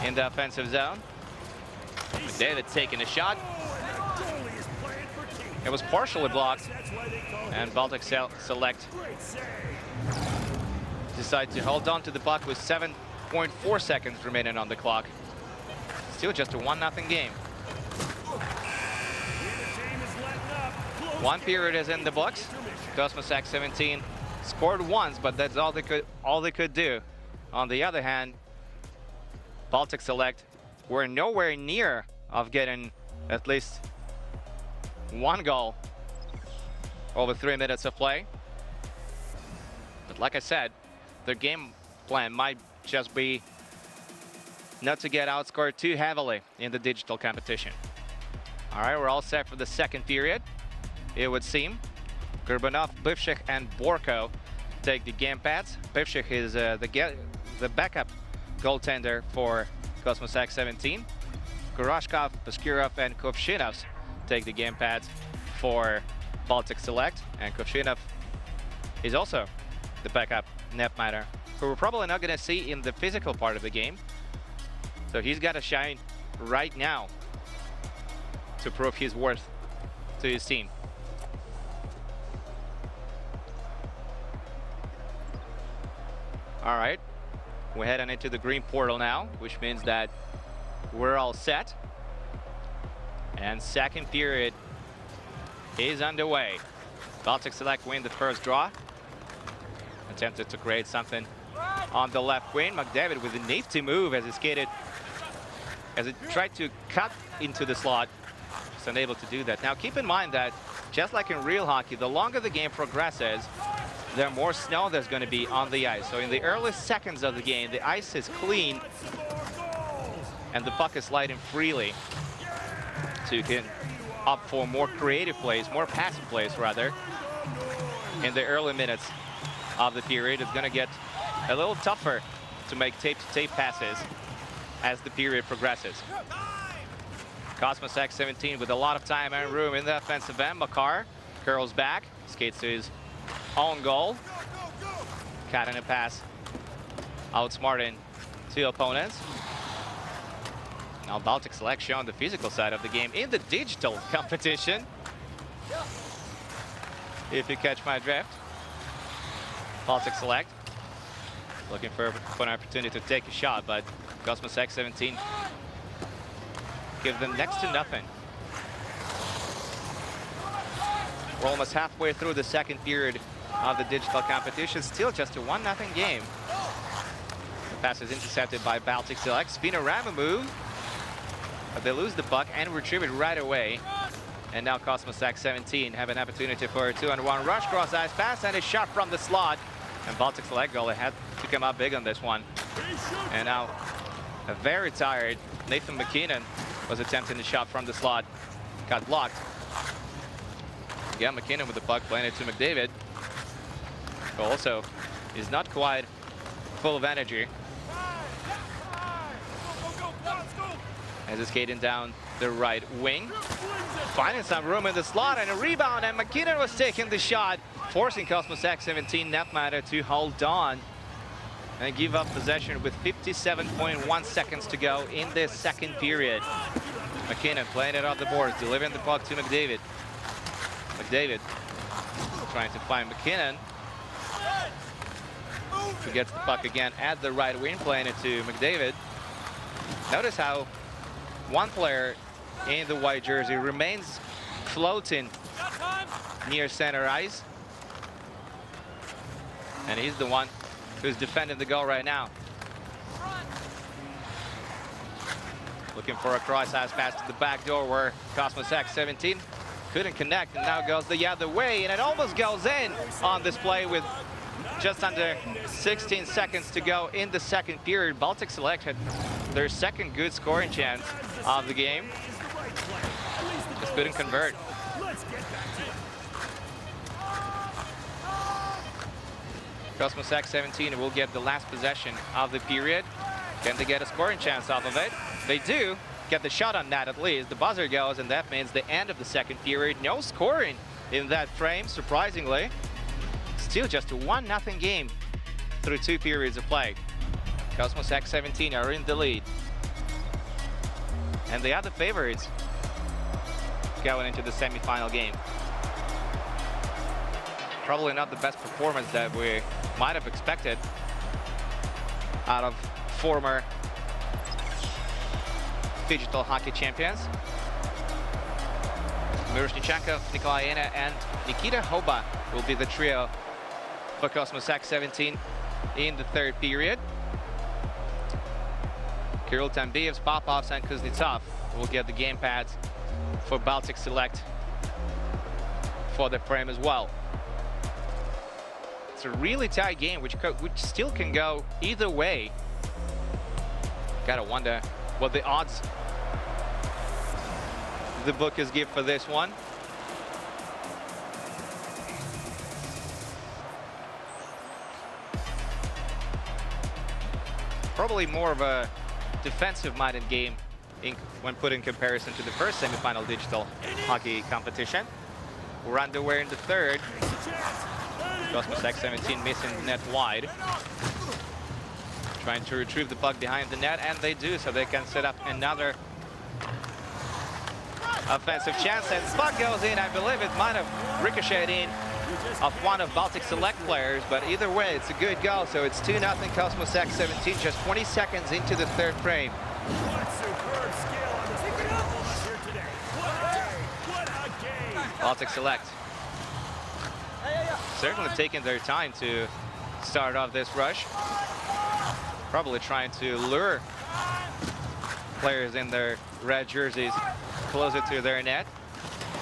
offensive zone. McDavid taking a shot. It was partially blocked, and Baltic Select decide to hold on to the puck with 7.4 seconds remaining on the clock. Still just a 1-0 game. 1 period is in the books. Cosmos X17 scored once, but that's all they could do. On the other hand, Baltic Select were nowhere near of getting at least 1 goal over 3 minutes of play. But like I said, their game plan might just be not to get outscored too heavily in the digital competition. All right, we're all set for the second period, it would seem. Gorbanov, Bivshik, and Borko take the game pads. Bivshik is the backup goaltender for Cosmos X17. Goroshkov, Paskirov, and Kovshinov take the game pads for Baltic Select. And Kovshinov is also the backup netminder, who we're probably not going to see in the physical part of the game. So he's got to shine right now to prove his worth to his team. All right, we're heading into the green portal now, which means that we're all set. And second period is underway. Baltic Select win the first draw. Attempted to create something on the left wing. McDavid with a nifty move as he skated, as he tried to cut into the slot. Just unable to do that. Now keep in mind that just like in real hockey, the longer the game progresses, the more snow there's going to be on the ice. So in the early seconds of the game, the ice is clean and the puck is sliding freely. So you can opt for more creative plays, more passive plays rather. In the early minutes of the period, it's going to get a little tougher to make tape-to-tape passes as the period progresses. Cosmos X17 with a lot of time and room in the offensive end. Makar curls back, skates to his own goal. Cutting a pass, outsmarting 2 opponents. Now Baltic Select showing the physical side of the game in the digital competition. If you catch my drift. Baltic Select looking for an opportunity to take a shot, but Cosmos X17 give them next to nothing. We're almost halfway through the second period of the digital competition. Still just a 1-0 game. The pass is intercepted by Baltic Select. Spinorama move, but they lose the puck and retrieve it right away. And now Cosmos X17 have an opportunity for a 2-on-1 rush, cross ice pass, and a shot from the slot. And Baltic Select goalie had to come up big on this one. And now a very tired Nathan McKinnon was attempting the shot from the slot. Got blocked. Yeah, McKinnon with the puck, playing it to McDavid. But also is not quite full of energy. As he's skating down the right wing. Finding some room in the slot and a rebound, and McKinnon was taking the shot, forcing Cosmos X17 netminder to hold on and give up possession with 57.1 seconds to go in this second period. McKinnon playing it off the boards, delivering the puck to McDavid. McDavid trying to find McKinnon. Who gets the puck again at the right wing, playing it to McDavid. Notice how one player in the white jersey remains floating near center ice. And he's the one who's defending the goal right now. Looking for a cross-ice pass to the back door where Cosmos X17 couldn't connect, and now goes the other way, and it almost goes in on this play with just under 16 seconds to go in the second period. Baltic Select had their second good scoring chance of the game. Just couldn't convert. Cosmos X17 will get the last possession of the period. Can they get a scoring chance off of it? They do. Get the shot on that at least. The buzzer goes, and that means the end of the second period. No scoring in that frame, surprisingly. Still just a 1-0 game through 2 periods of play. Cosmos X17 are in the lead. And they are the favorites going into the semi-final game. Probably not the best performance that we might have expected out of former digital hockey champions. Miroshnichenko, Nikolai Ena, and Nikita Hoba will be the trio for Cosmos X17 in the third period. Kirill Tambievs, Popovs, and Kuznetsov will get the game pads for Baltic Select for the frame as well. It's a really tight game, which still can go either way. Gotta wonder what the odds the bookers give for this one. Probably more of a defensive-minded game when put in comparison to the first semi-final digital hockey competition. We're underway in the third. Cosmos X17 missing the net wide. Trying to retrieve the puck behind the net, and they do, so they can set up another offensive chance. And the puck goes in. I believe it might have ricocheted in of one of Baltic Select players, but either way, it's a good goal. So it's 2-0 Cosmos X17, just 20 seconds into the third frame. Baltic Select certainly taking their time to start off this rush. Probably trying to lure players in their red jerseys closer to their net.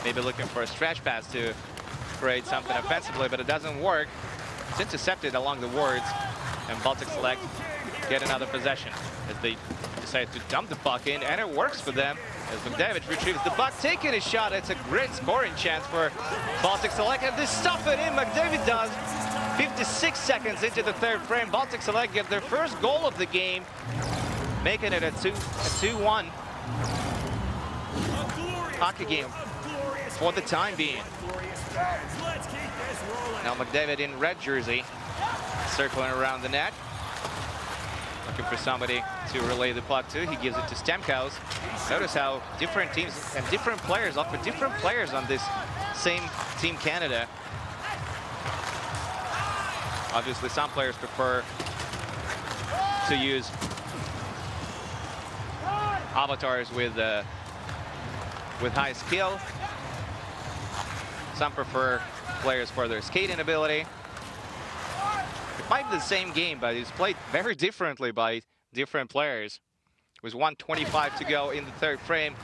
Maybe looking for a stretch pass to create something offensively, but it doesn't work. It's intercepted along the boards, and Baltic Select get another possession as they decide to dump the puck in, and it works for them as McDavid retrieves the puck, taking a shot. It's a great scoring chance for Baltic Select, and they stuff it in. McDavid does. 56 seconds into the third frame, Baltic Select get their first goal of the game, making it a 2-1 hockey game for the time being. Now McDavid in red jersey, circling around the net. Looking for somebody to relay the puck to. He gives it to Stamkos. Notice how different teams and different players offer different players on this same Team Canada. Obviously, some players prefer to use avatars with high skill. Some prefer players for their skating ability. It might be the same game, but it's played very differently by different players. With 1:25 to go in the third frame,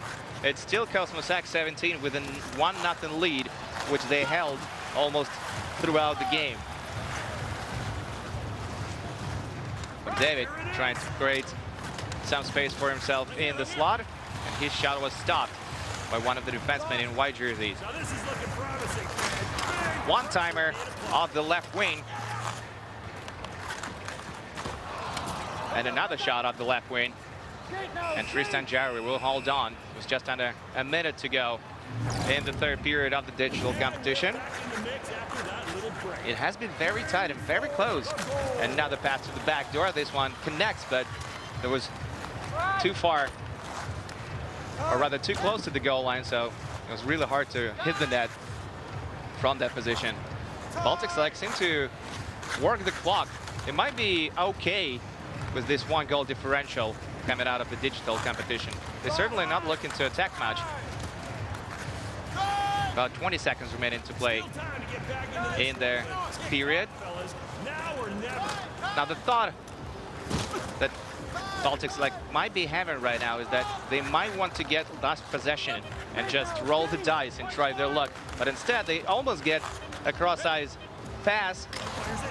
it's still Cosmos X17 with a 1-0 lead, which they held almost throughout the game. But David trying to create some space for himself in the slot, and his shot was stopped by one of the defensemen in white jerseys. One-timer off the left wing. And another shot off the left wing. And Tristan Jarry will hold on. It was just under a minute to go in the third period of the digital competition. It has been very tight and very close. Another pass to the back door. This one connects, but it was too far, or rather too close to the goal line, so it was really hard to hit the net from that position. Baltic Select seem to work the clock. It might be okay with this 1-goal differential coming out of the digital competition. They're certainly not looking to attack much. About 20 seconds remaining to play in their period. Now the thought that Baltic Select might be having right now is that they might want to get last possession and just roll the dice and try their luck. But instead, they almost get a cross-eyes pass,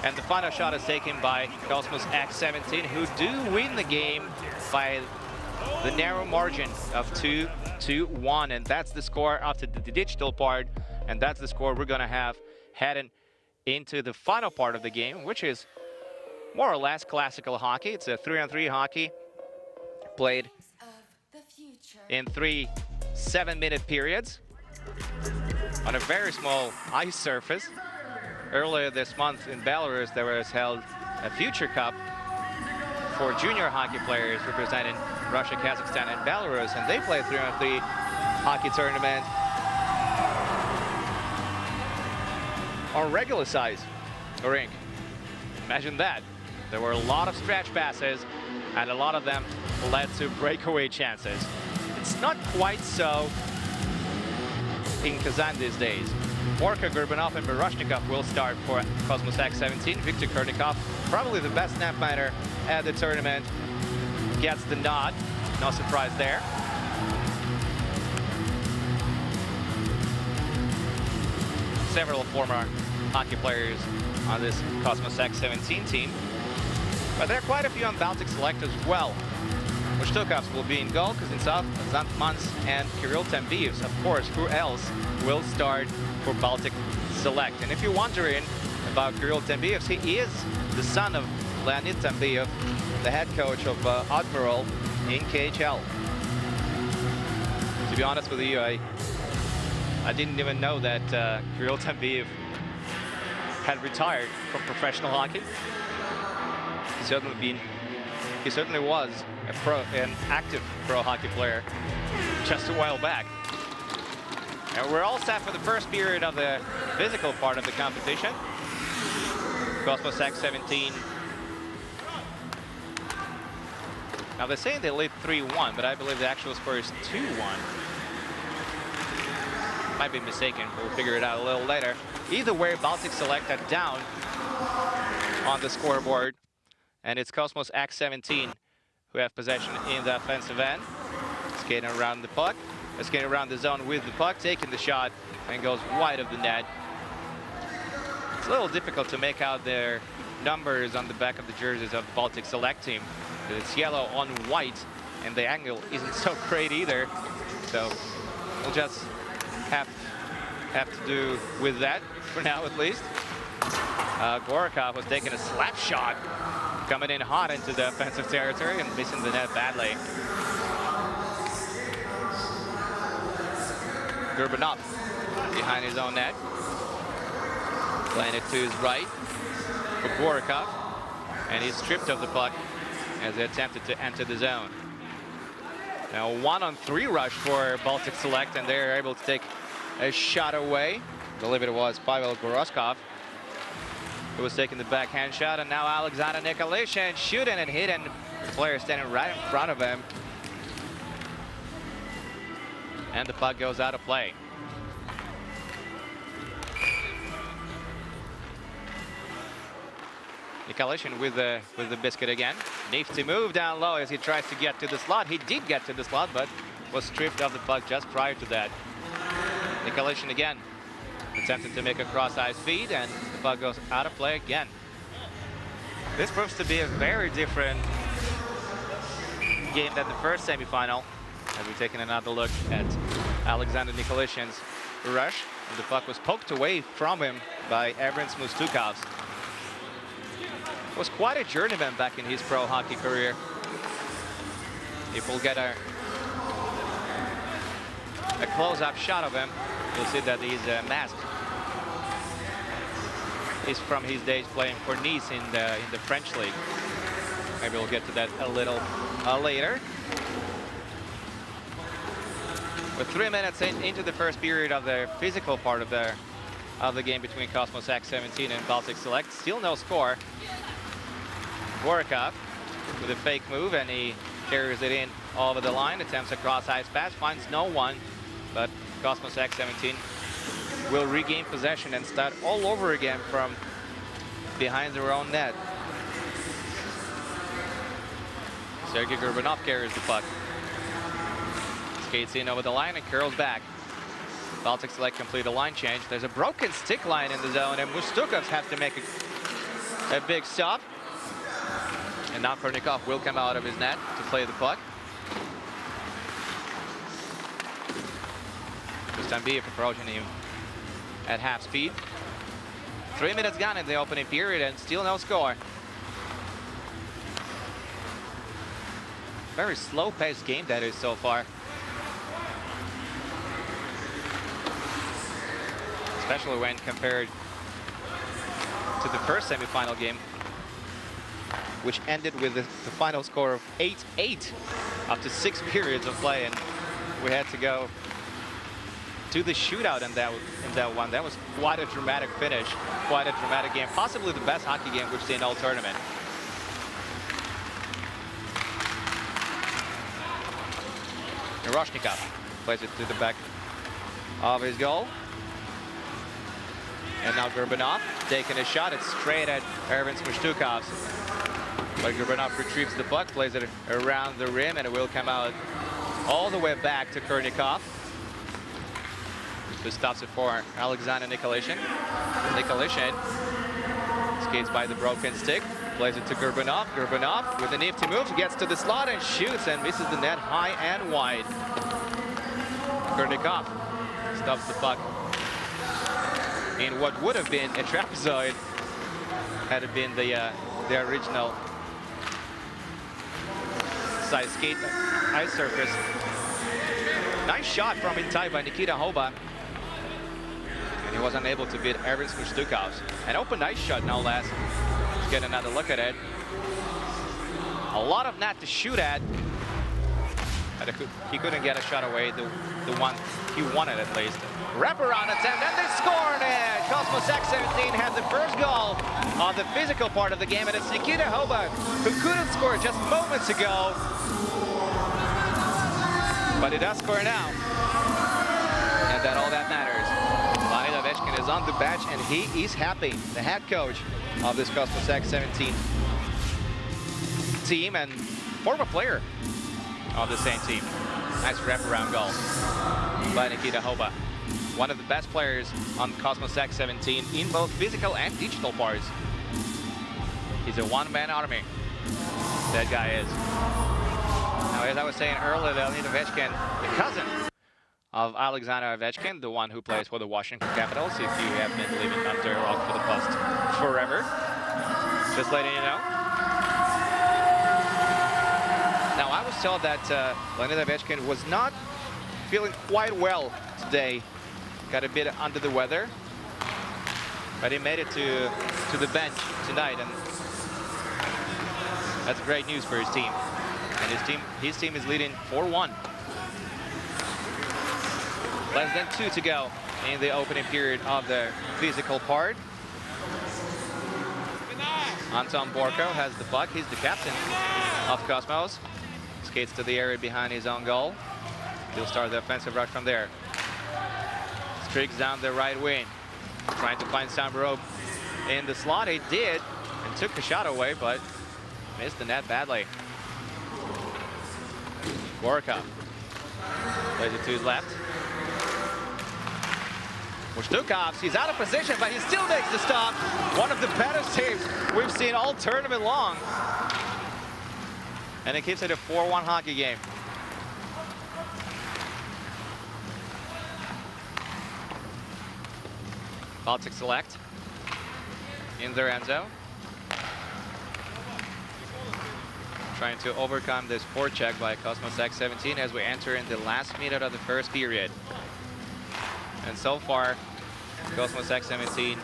and the final shot is taken by Cosmos X17, who do win the game by the narrow margin of 2-1. And that's the score after the digital part, and that's the score we're going to have heading into the final part of the game, which is more or less classical hockey. It's a 3-on-3 hockey played in 3 7-minute periods on a very small ice surface. Earlier this month in Belarus, there was held a Future Cup for junior hockey players representing Russia, Kazakhstan, and Belarus, and they played 3-on-3 hockey tournament on regular size rink. Imagine that. There were a lot of stretch passes, and a lot of them led to breakaway chances. It's not quite so in Kazan these days. Orka, Gurbanov, and Baryshnikov will start for Cosmos X17. Viktor Kurnikov, probably the best netminder at the tournament, gets the nod. No surprise there. Several former hockey players on this Cosmos X17 team. But there are quite a few on Baltic Select as well. Mushtokovs will be in goal, Kuznetsov, Zantmans, and Kirill Tambiev. Of course, who else will start for Baltic Select? And if you're wondering about Kirill Tambiev, he is the son of Leonid Tambiev, the head coach of Admiral in KHL. To be honest with you, I didn't even know that Kirill Tambiev had retired from professional hockey. He certainly was an active pro hockey player just a while back. And we're all set for the first period of the physical part of the competition. Cosmos X17. Now they're saying they lead 3-1, but I believe the actual score is 2-1. Might be mistaken, we'll figure it out a little later. Either way, Baltic Select are down on the scoreboard. And it's Cosmos X17 who have possession in the offensive end. Skating around the puck, skating around the zone with the puck, taking the shot, and goes wide of the net. It's a little difficult to make out their numbers on the back of the jerseys of the Baltic Select team. It's yellow on white, and the angle isn't so great either. So we'll just have to do with that for now, at least. Gorokov was taking a slap shot, coming in hot into the offensive territory and missing the net badly. Gurbanov behind his own net, playing it to his right for Gorokov, and he's stripped of the puck as they attempted to enter the zone. Now 1-on-3 rush for Baltic Select, and they're able to take a shot away. I believe it was Pavel Goroskov who was taking the backhand shot, and now Alexander Nikolic shooting and hitting the player standing right in front of him. And the puck goes out of play. Nikolic with the biscuit again. Nifty move down low as he tries to get to the slot. He did get to the slot, but was stripped of the puck just prior to that. Nikolic again, attempting to make a cross-ice feed, and the puck goes out of play again. This proves to be a very different game than the first semifinal, as we're taking another look at Alexander Nikolic's rush. And the puck was poked away from him by Evans Mustukovs. Was quite a journeyman back in his pro hockey career. If we'll get a close-up shot of him, you'll see that he's masked. He's from his days playing for Nice in the French league. Maybe we'll get to that a little later. We're 3 minutes into the first period of the physical part of the game between Cosmos X17 and Baltic Select. Still no score. Borikov with a fake move, and he carries it in over the line, attempts a cross-ice pass, finds no one, but Cosmos X17 will regain possession and start all over again from behind their own net. Sergei Gurbanov carries the puck. Skates in over the line and curls back. Baltic Select complete a line change. There's a broken stick line in the zone, and Mustukovs have to make a big stop. And now Kornikov will come out of his net to play the puck. Kustambiev approaching him at half speed. 3 minutes gone in the opening period and still no score. Very slow-paced game that is so far. Especially when compared to the first semifinal game, which ended with the final score of 8-8 after 6 periods of play, and we had to go to the shootout in that one. That was quite a dramatic finish, quite a dramatic game, possibly the best hockey game we've seen all tournament. Miroshnikov plays it to the back of his goal. And now Gurbanov taking a shot. It's straight at Ervins Mustukovs. But Gurbanov retrieves the puck, plays it around the rim, and it will come out all the way back to Kornikov, who stops it for Alexander Nikolic. Nikolic skates by the broken stick, plays it to Gurbanov. Gurbanov with a nifty move gets to the slot and shoots and misses the net high and wide. Kornikov stops the puck in what would have been a trapezoid had it been the original size skate ice surface. Nice shot from inside by Nikita Hoba, and he was unable to beat Ervins Mustukovs. An open ice shot, no less. Let's get another look at it. A lot of net to shoot at, but he couldn't get a shot away, the one he wanted at least. Wraparound attempt, and they scored it! Cosmos X17 had the first goal on the physical part of the game, and it's Nikita Hoba, who couldn't score just moments ago. But he does score now, and that all that matters. Leonid Ovechkin is on the bench, and he is happy. The head coach of this Cosmos X17 team and former player of the same team. Nice wraparound goal by Nikita Hoba. One of the best players on Cosmos X17 in both physical and digital parts. He's a one-man army. That guy is. Now, as I was saying earlier, Leonid Ovechkin, the cousin of Alexander Ovechkin, the one who plays for the Washington Capitals, if you have been living under a rock for the past forever. Just letting you know. Now, I was told that Leonid Ovechkin was not feeling quite well today. Got a bit under the weather, but he made it to the bench tonight, and That's great news for his team. And his team is leading 4-1. Less than 2 to go in the opening period of the physical part. Anton Borko has the puck. He's the captain of Cosmos. Skates to the area behind his own goal. He'll start the offensive rush from there. Streaks down the right wing. Trying to find some rope in the slot. He did and took the shot away, but missed the net badly. Borko plays it to his left. Mushtukovs, he's out of position, but he still makes the stop. One of the better saves we've seen all tournament long. And it keeps it a 4-1 hockey game. Baltic select in their end zone. Trying to overcome this forecheck by Cosmos X17 as we enter in the last minute of the first period. And so far, Cosmos X17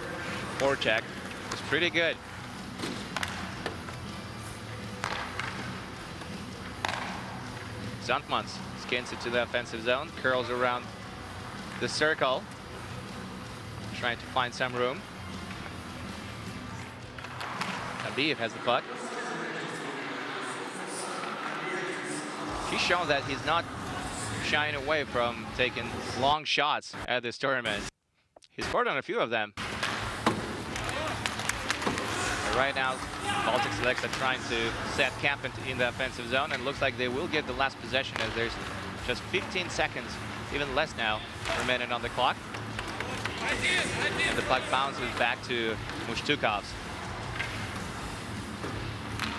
forecheck is pretty good. Zandmans skins it to the offensive zone, curls around the circle, trying to find some room. Abiyev has the puck. He's shown that he's not shying away from taking long shots at this tournament. He scored on a few of them. But right now, Baltic Selects are trying to set camp in the offensive zone, and looks like they will get the last possession as there's just 15 seconds, even less now, remaining on the clock. And the puck bounces back to Mushtukovs.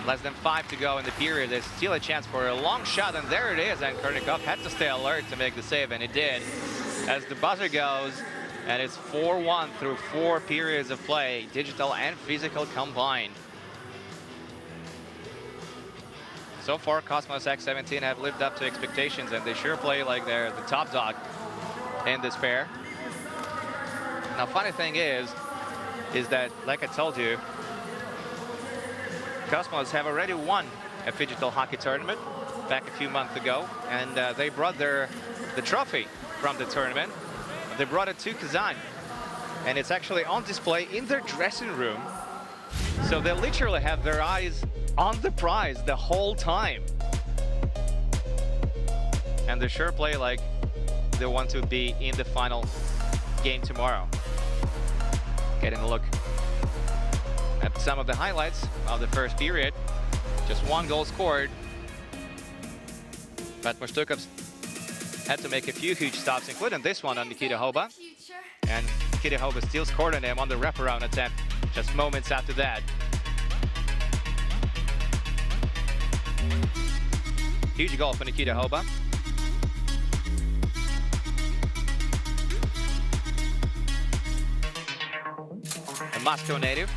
Less than 5 to go in the period. There's still a chance for a long shot, and there it is. And Kurnikov had to stay alert to make the save, and he did. As the buzzer goes, and it's 4-1 through 4 periods of play, digital and physical combined. So far, Cosmos X17 have lived up to expectations, and they sure play like they're the top dog in this pair. Now, funny thing is that, like I told you, Cosmos have already won a phygital hockey tournament back a few months ago, and they brought the trophy from the tournament. They brought it to Kazan, and it's actually on display in their dressing room. So they literally have their eyes on the prize the whole time. And they sure play like they want to be in the final game tomorrow. Getting a look at some of the highlights of the first period. Just 1 goal scored. But Mushtukovs had to make a few huge stops, including this one on Nikita Hoba. And Nikita Hoba still scored on him on the wraparound attempt just moments after that. Huge goal for Nikita Hoba. A Moscow native.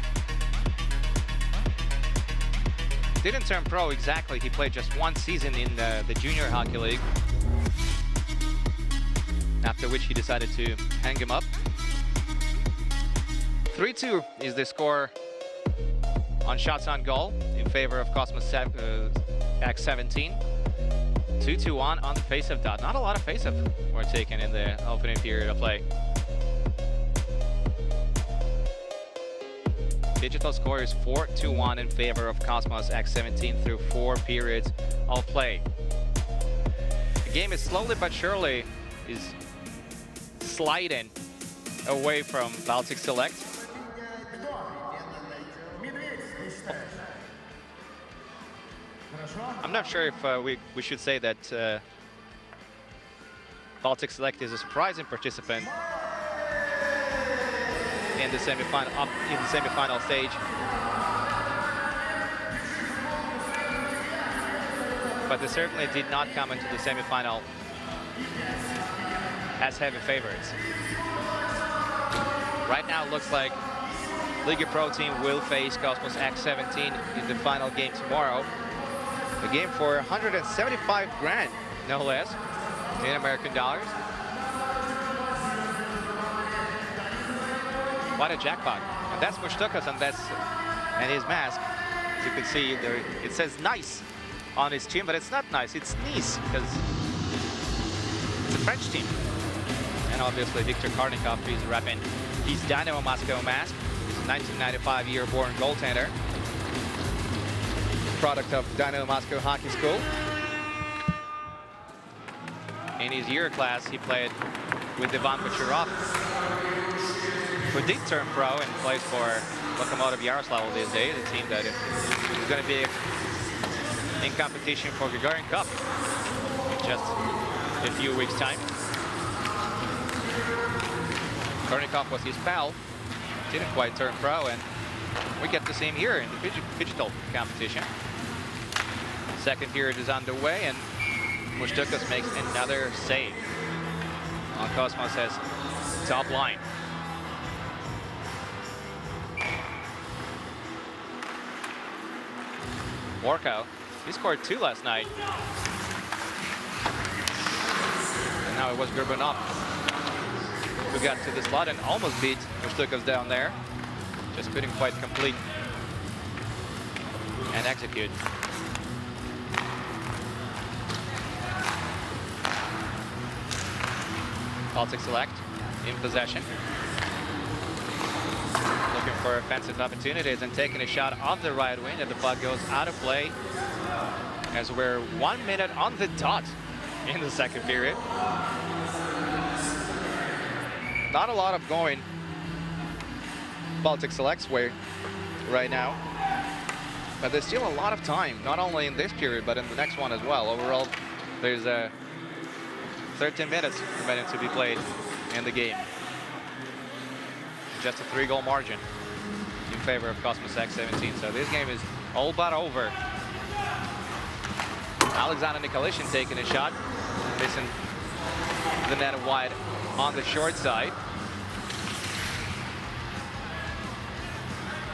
Didn't turn pro exactly. He played just 1 season in the junior hockey league, after which he decided to hang him up. 3-2 is the score on shots on goal in favor of Cosmos X17. 2-1 on the face-off dot. Not a lot of face-off were taken in the opening period of play. Digital score is 4-1 in favor of Cosmos X17 through 4 periods of play. The game is slowly but surely is sliding away from Baltic Select. I'm not sure if we should say that Baltic Select is a surprising participant in the semifinal stage. But they certainly did not come into the semifinal as heavy favorites. Right now it looks like Liga Pro team will face Cosmos X17 in the final game tomorrow. A game for 175 grand, no less, in American dollars. What a jackpot. And that's Mushtukovs and his mask. As you can see, there, it says nice on his team, but it's not nice, it's Nice, because it's a French team. And obviously Viktor Karnikov is repping his Dynamo Moscow mask. He's a 1995 year-born goaltender, product of Dynamo Moscow Hockey School. In his year class, he played with Ivan Kucherov, who did turn pro and plays for Lokomotiv Yaroslavl these days, a team that is going to be in competition for Gagarin Cup in just a few weeks' time. Karnikov was his pal, didn't quite turn pro, and we get to see him here in the digital competition. Second period is underway, and Mushtukas makes another save on Kosmos' top line. Warko, he scored 2 last night. And now it was Gurbanov who got to the slot and almost beat Mushtukas down there. Just couldn't quite complete and execute. Baltic Select in possession. Looking for offensive opportunities and taking a shot off the right wing, and the puck goes out of play as we're 1 minute on the dot in the second period. Not a lot of going Baltic Select's way right now, but there's still a lot of time, not only in this period, but in the next one as well. Overall, there's 13 minutes remaining to be played in the game. Just a 3-goal margin in favor of Cosmos X17. So this game is all but over. Alexander Nikolitin taking a shot, missing the net wide on the short side.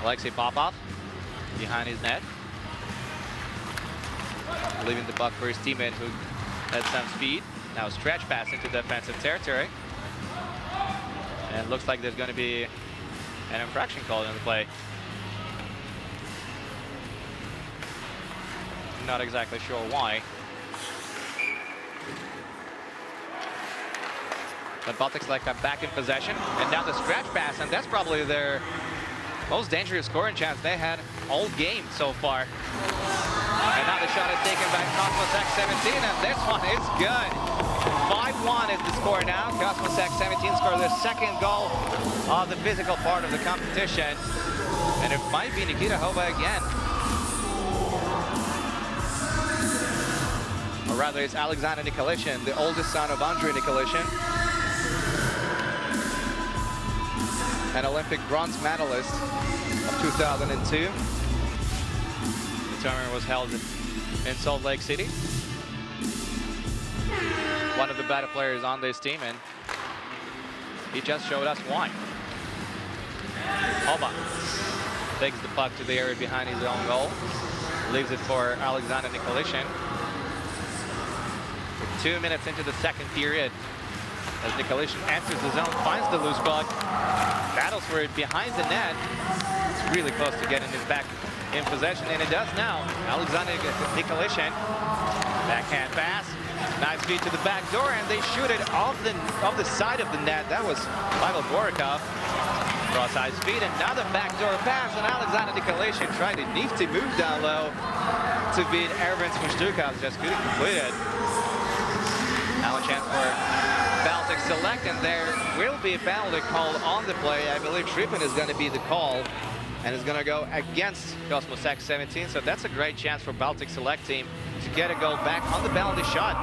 Alexei Popov behind his net, leaving the puck for his teammate who had some speed. Now stretch pass into defensive territory. And it looks like there's going to be an infraction called in the play. Not exactly sure why. The Baltics like are back in possession. And now the stretch pass, and that's probably their most dangerous scoring chance they had all game so far. And now the shot is taken by Cosmos X17, and this one is good. 5-1 is the score now. Cosmos X17 scored their second goal of the physical part of the competition. And it might be Nikita Hova again. Or rather, it's Alexander Nikolitin, the oldest son of Andrei Nikolitin. An Olympic bronze medalist of 2002. The tournament was held in Salt Lake City. One of the better players on this team, and he just showed us why. Hova takes the puck to the area behind his own goal, leaves it for Alexander Nikolitin. 2 minutes into the second period, as Nikolitin enters the zone, finds the loose puck, battles for it behind the net. It's really close to getting it back in possession, and it does now. Alexander Nikolitin, backhand pass, nice feed to the back door, and they shoot it off the side of the net. That was Pavel Borikov. Cross-side speed, another backdoor pass, and Alexander Nikolitin tried a nifty move down low to beat Ervin Mushtukov, just couldn't complete it. Now a chance for Baltic Select, and there will be a penalty called on the play. I believe Trippin is going to be the call, and it's going to go against Cosmos X17. So that's a great chance for Baltic Select team to get a goal back on the penalty shot,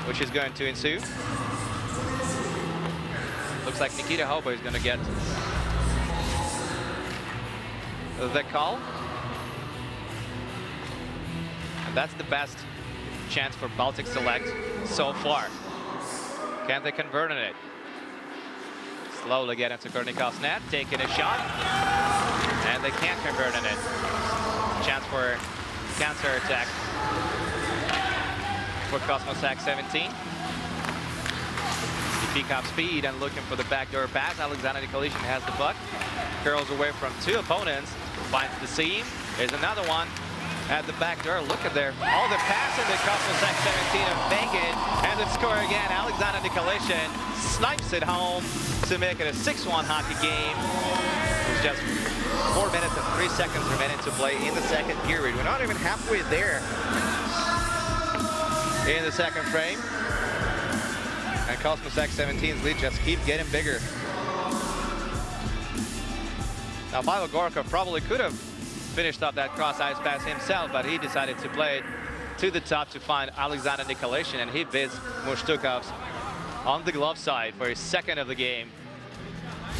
which is going to ensue. Looks like Nikita Hova is going to get the call. And that's the best chance for Baltic Select so far. Can they convert on it? Slowly get into Kornikov's net, taking a shot, and they can't convert on it. Chance for counter-attack for Cosmos X17. They pick up speed and looking for the backdoor pass. Alexander Nikolitin has the puck, curls away from two opponents, finds the seam, There's another one at the back door. Look at there. All the passing that Cosmos X17 and make it. And the score again. Alexander Nikolic snipes it home to make it a 6-1 hockey game. It's just 4 minutes and 3 seconds remaining to play in the second period. We're not even halfway there in the second frame. And Cosmos X17's lead just keeps getting bigger. Now, Pavel Gorkov probably could have finished up that cross-ice pass himself, but he decided to play it to the top to find Alexander Nikolic, and he beats Mushtukovs on the glove side for his second of the game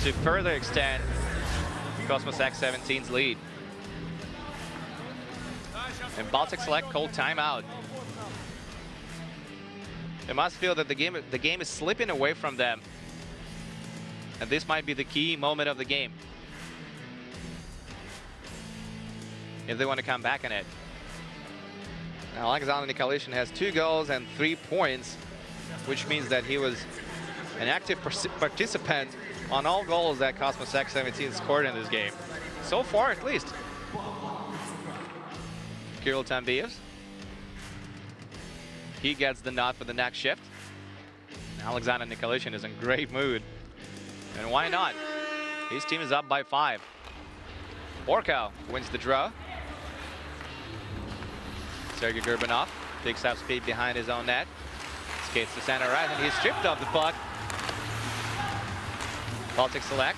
to further extend Cosmos X17's lead. And Baltic Select called timeout. They must feel that the game is slipping away from them, and this might be the key moment of the game if they want to come back in it. Now, Alexander Nikolic has 2 goals and 3 points, which means that he was an active participant on all goals that Cosmos X17 scored in this game. So far, at least. Kirill Tambiev. He gets the nod for the next shift. Alexander Nikolic is in great mood. And why not? His team is up by 5. Borkow wins the draw. Sergei Gurbanov picks up speed behind his own net. Skates to center right, and he's stripped of the puck. Baltic Select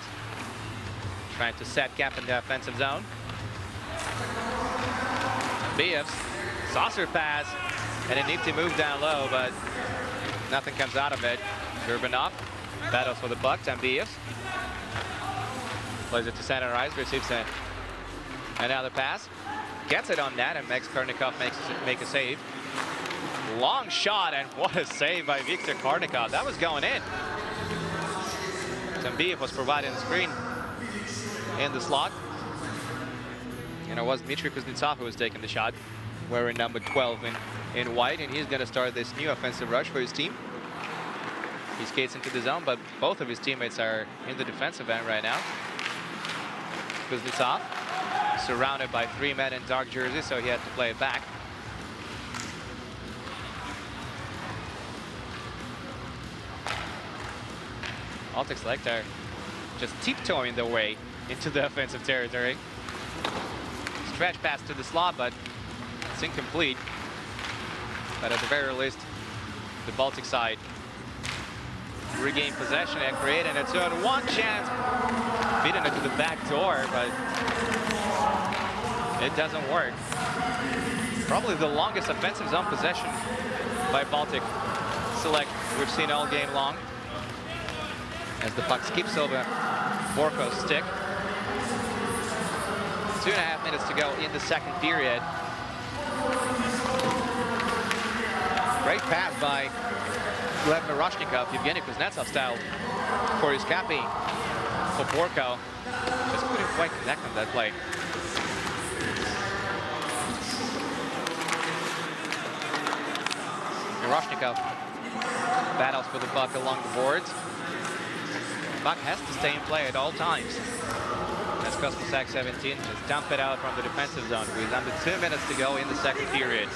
trying to set gap in the offensive zone. Bievs, saucer pass, and it needs to move down low, but nothing comes out of it. Gurbanov battles for the puck. Tambiev plays it to center ice, receives another pass. Gets it on net, and Max Karnikov make a save. Long shot, and what a save by Viktor Karnikov. That was going in. Tambiev was providing the screen in the slot. And it was Dmitry Kuznetsov who was taking the shot, wearing number 12 in white, and he's going to start this new offensive rush for his team. He skates into the zone, but both of his teammates are in the defensive end right now. Kuznetsov surrounded by 3 men in dark jerseys, so he had to play it back. Baltic Select are just tiptoeing their way into the offensive territory. Stretch pass to the slot, but it's incomplete. But at the very least, the Baltic side regain possession and creating a 2-on-1 chance. Beating it to the back door, but it doesn't work. Probably the longest offensive zone possession by Baltic Select we've seen all game long. As the puck skips over Borko's stick. 2.5 minutes to go in the second period. Great pass by Gleb Miroshnikov, Evgeny Kuznetsov style for his cappy for Borko. Just couldn't quite connect on that play. Miroshnikov battles for the puck along the boards. The puck has to stay in play at all times. That's Cosmos X17 just dump it out from the defensive zone with under 2 minutes to go in the second period.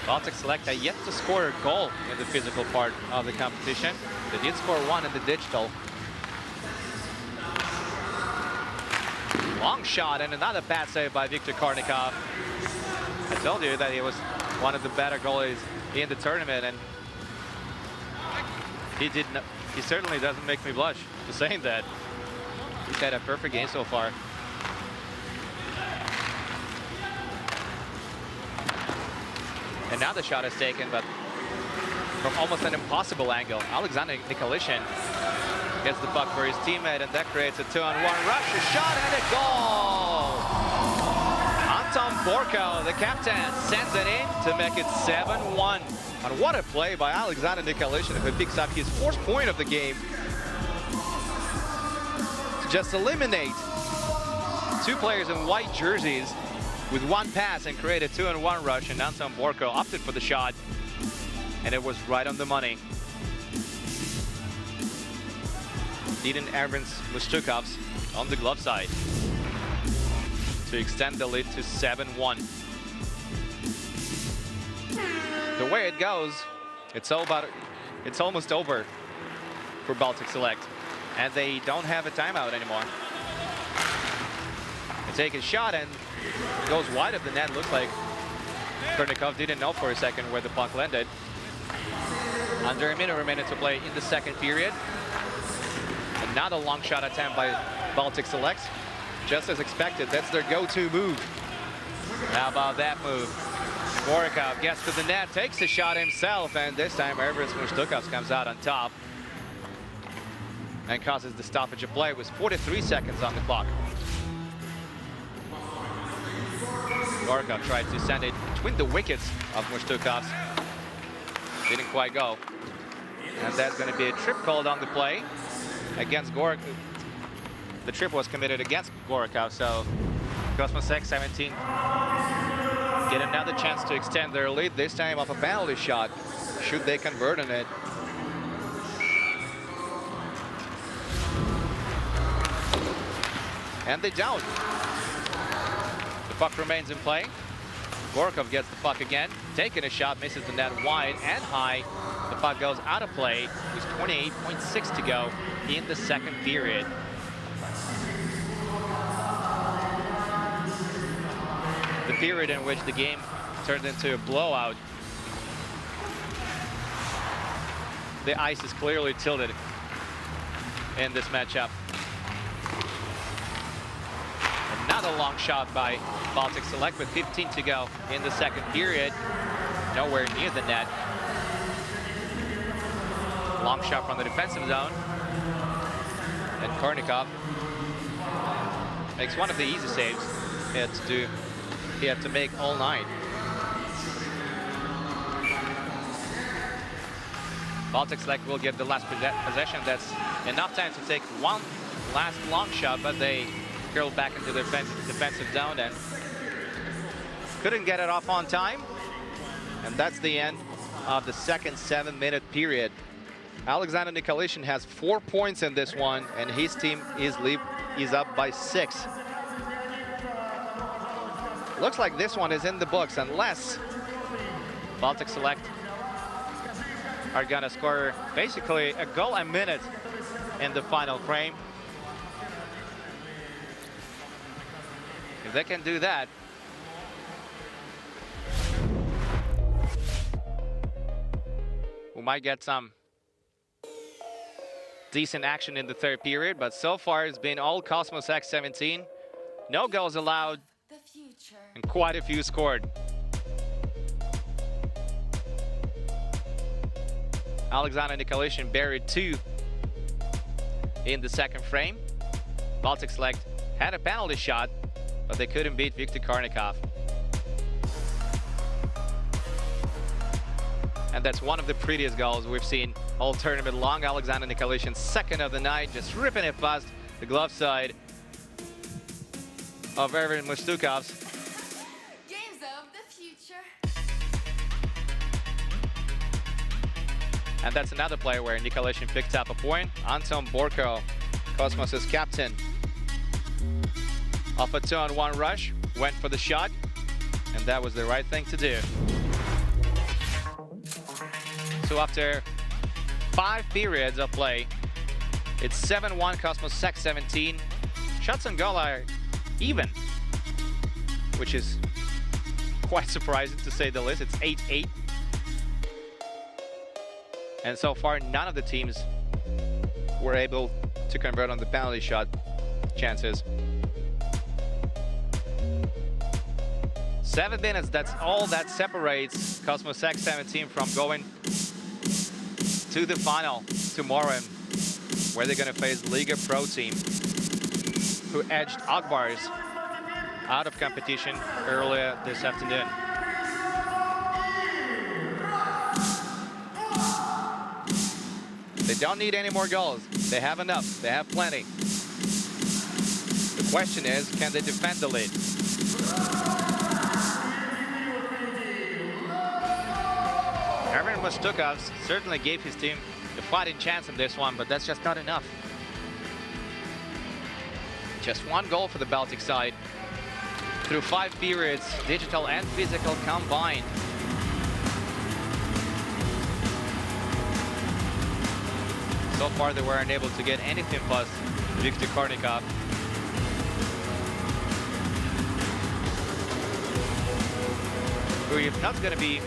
Baltic Select are yet to score a goal in the physical part of the competition. They did score 1 in the digital. Long shot and another bad save by Viktor Karnikov. I told you that he was one of the better goalies in the tournament, and he certainly doesn't make me blush for saying that. He's had a perfect game so far. And now the shot is taken, but from almost an impossible angle. Alexander Nikolic gets the puck for his teammate, and that creates a 2-on-1 rush, a shot, and a goal! Anton Borko, the captain, sends it in to make it 7-1. And what a play by Alexander Nikolic, who picks up his 4th point of the game to just eliminate 2 players in white jerseys with 1 pass and create a 2-on-1 rush, and Anton Borko opted for the shot, and it was right on the money. Eden Ervins Mushtukovs on the glove side. to extend the lead to 7-1. The way it goes, it's almost over for Baltic Select, and they don't have a timeout anymore. They take a shot and it goes wide of the net. Looks like Kornikov didn't know for a second where the puck landed. Under a minute remaining to play in the second period. Another long shot attempt by Baltic Select. Just as expected, that's their go-to move. How about that move? Kornikov gets to the net, takes the shot himself, and this time Everest Mushtukovs comes out on top and causes the stoppage of play with 43 seconds on the clock. Kornikov tried to send it between the wickets of Mushtukovs. Didn't quite go. And that's going to be a trip called on the play against Gorik. The trip was committed against Kornikov, so Cosmos X17 get another chance to extend their lead, this time off a penalty shot, should they convert on it. And they don't. The puck remains in play. Kornikov gets the puck again, taking a shot, misses the net wide and high. The puck goes out of play with 28.6 to go in the second period. The period in which the game turned into a blowout. The ice is clearly tilted in this matchup. Another long shot by Baltic Select with 15 to go in the second period. Nowhere near the net. Long shot from the defensive zone. And Kornikov makes one of the easy saves he had to make all night. Baltic Select will get the last possession. That's enough time to take one last long shot, but they curled back into the defensive zone and couldn't get it off on time. And that's the end of the second 7-minute period. Alexander Nikolitin has 4 points in this one, and his team is up by 6. Looks like this one is in the books, unless Baltic Select are gonna score basically a goal a minute in the final frame. If they can do that, we might get some decent action in the third period, but so far it's been all Cosmos X17. No goals allowed, and quite a few scored. Alexander Nikolitin buried 2 in the second frame. Baltic Select had a penalty shot, but they couldn't beat Viktor Kornikov. And that's one of the prettiest goals we've seen all tournament long. Alexander Nikolitin, second of the night, just ripping it past the glove side of Ervin Mushtukovs. Games of the future. And that's another play where Nikolitin picked up a point. Anton Borko, Cosmos' captain, off a 2-on-1 rush, went for the shot, and that was the right thing to do. So after 5 periods of play, it's 7-1 Cosmos X17. Shots on goal are even, which is quite surprising to say the least. It's 8-8. And so far, none of the teams were able to convert on the penalty shot chances. 7 minutes, that's all that separates Cosmos X17 from going to the final tomorrow, where they're going to face Liga Pro team, who edged Akbars out of competition earlier this afternoon. They don't need any more goals. They have enough. They have plenty. The question is, can they defend the lead? Ervin Mushtukovs certainly gave his team a fighting chance in this one, but that's just not enough. Just 1 goal for the Baltic side. through 5 periods, digital and physical combined. So far, they weren't able to get anything past Viktor Kornikov. Who is not going to be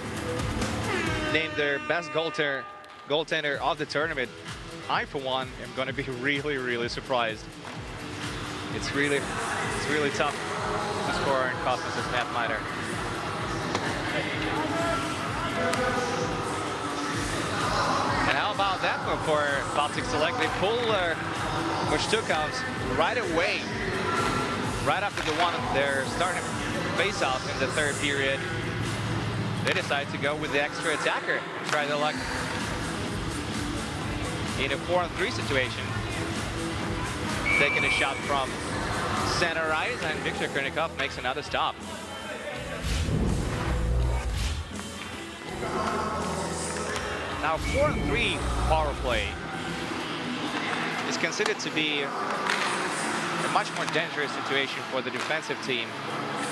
named their best goaltender of the tournament. I, for one, am going to be really, really surprised. It's really tough to score in Cosmos' net minor. And how about that one for Baltic Select? They pull Mushtukovs right away, right after the one they're starting face-off in the 3rd period. They decide to go with the extra attacker and try their luck in a 4-on-3 situation. Taking a shot from center ice, and Viktor Kornikov makes another stop. Now, 4-on-3 power play is considered to be a much more dangerous situation for the defensive team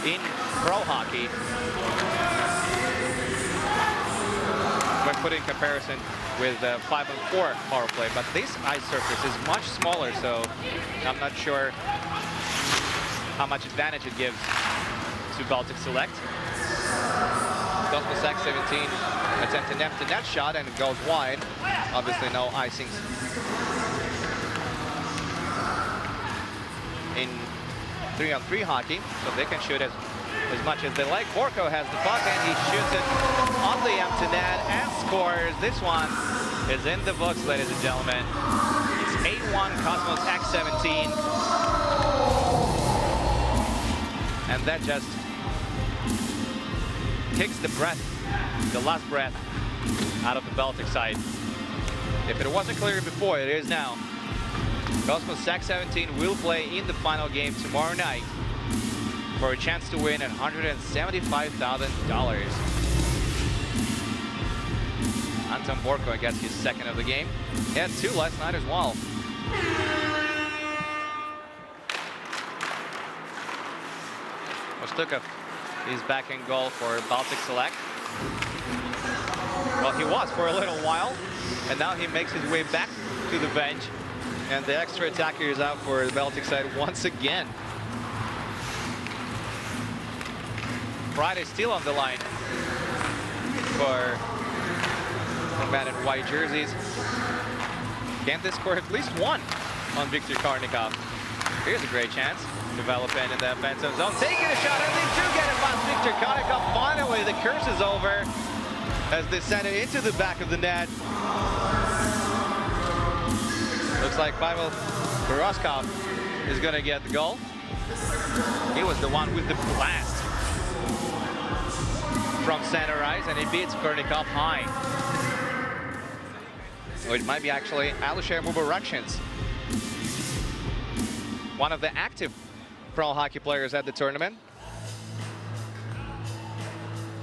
in pro hockey when put in comparison with 5-on-4 power play. But this ice surface is much smaller, so I'm not sure how much advantage it gives to Baltic Select. Cosmos X 17 attempt an empty net shot, and it goes wide. Obviously no icings in 3-on-3 hockey, so they can shoot as much as they like. Borko has the puck, and he shoots it on the empty net and scores. This one is in the books, ladies and gentlemen. It's 8-1 Cosmos X 17. And that just takes the last breath out of the Baltic side. If it wasn't clear before, it is now. Cosmos X 17 will play in the final game tomorrow night for a chance to win $175,000. Anton Borko gets his 2nd of the game. He had 2 last night as well. Mustukov is back in goal for Baltic Select. Well, he was for a little while, and now he makes his way back to the bench, and the extra attacker is out for the Baltic side once again. Pride is still on the line for the man in white jerseys. Can they score at least one on Viktor Kornikov? Here's a great chance. Developing in the offensive zone, taking a shot, and they do get it past Viktor Kornikov. Finally, the curse is over as they send it into the back of the net. Looks like Pavel Boroskov is going to get the goal. He was the one with the blast from center ice, and he beats Kornikov high. So it might be actually Alisher Mubarakshins, one of the active pro hockey players at the tournament.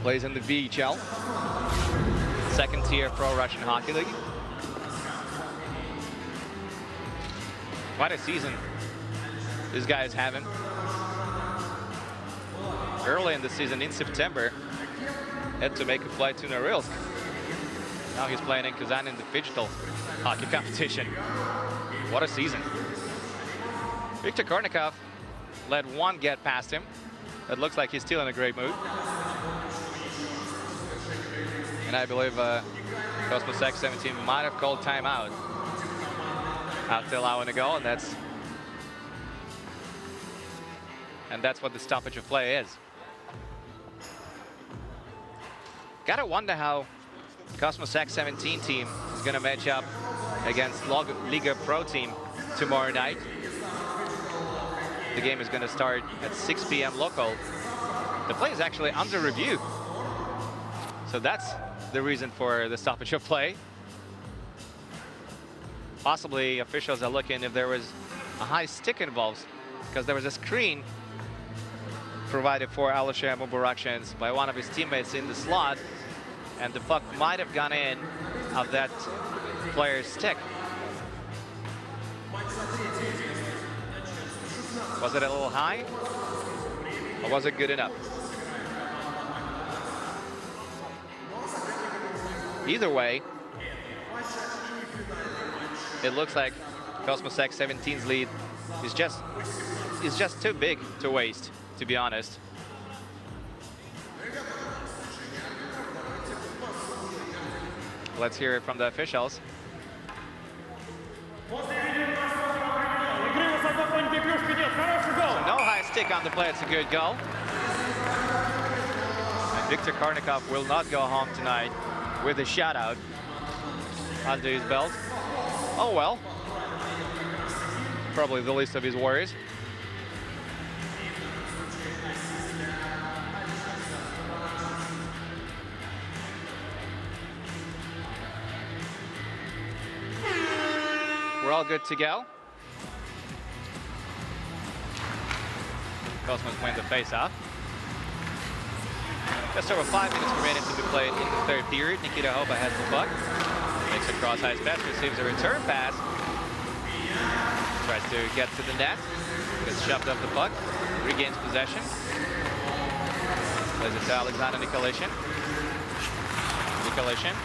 Plays in the VHL, 2nd tier pro Russian hockey league. Quite a season this guy is having. Early in the season, in September, had to make a flight to Norilsk. Now he's playing in Kazan in the digital hockey competition. What a season. Viktor Kornikov let one get past him. It looks like he's still in a great mood. And I believe Cosmos X 17 might have called timeout after allowing a goal, and that's what the stoppage of play is. Gotta wonder how Cosmos X 17 team is gonna match up against Liga Pro team tomorrow night. The game is going to start at 6 p.m. local. The play is actually under review. So that's the reason for the stoppage of play. Possibly officials are looking if there was a high stick involved, because there was a screen provided for Alisher Mubarakshins by one of his teammates in the slot, and the puck might have gone in of that player's stick. Was it a little high? Or was it good enough? Either way, it looks like Cosmos X17's lead is just too big to waste, to be honest. Let's hear it from the officials. So no high stick on the play, it's a good goal. And Viktor Karnikov will not go home tonight with a shutout under his belt. Oh well. Probably the least of his worries. We're all good to go. Cosmos playing the face-off. Just over 5 minutes remaining to be played in the third period. Nikita Hoba has the puck. Makes a cross-ice pass, receives a return pass. Tries to get to the net. Gets shoved off the puck. Regains possession. Plays it to Alexander Nikolishin. Nikolishin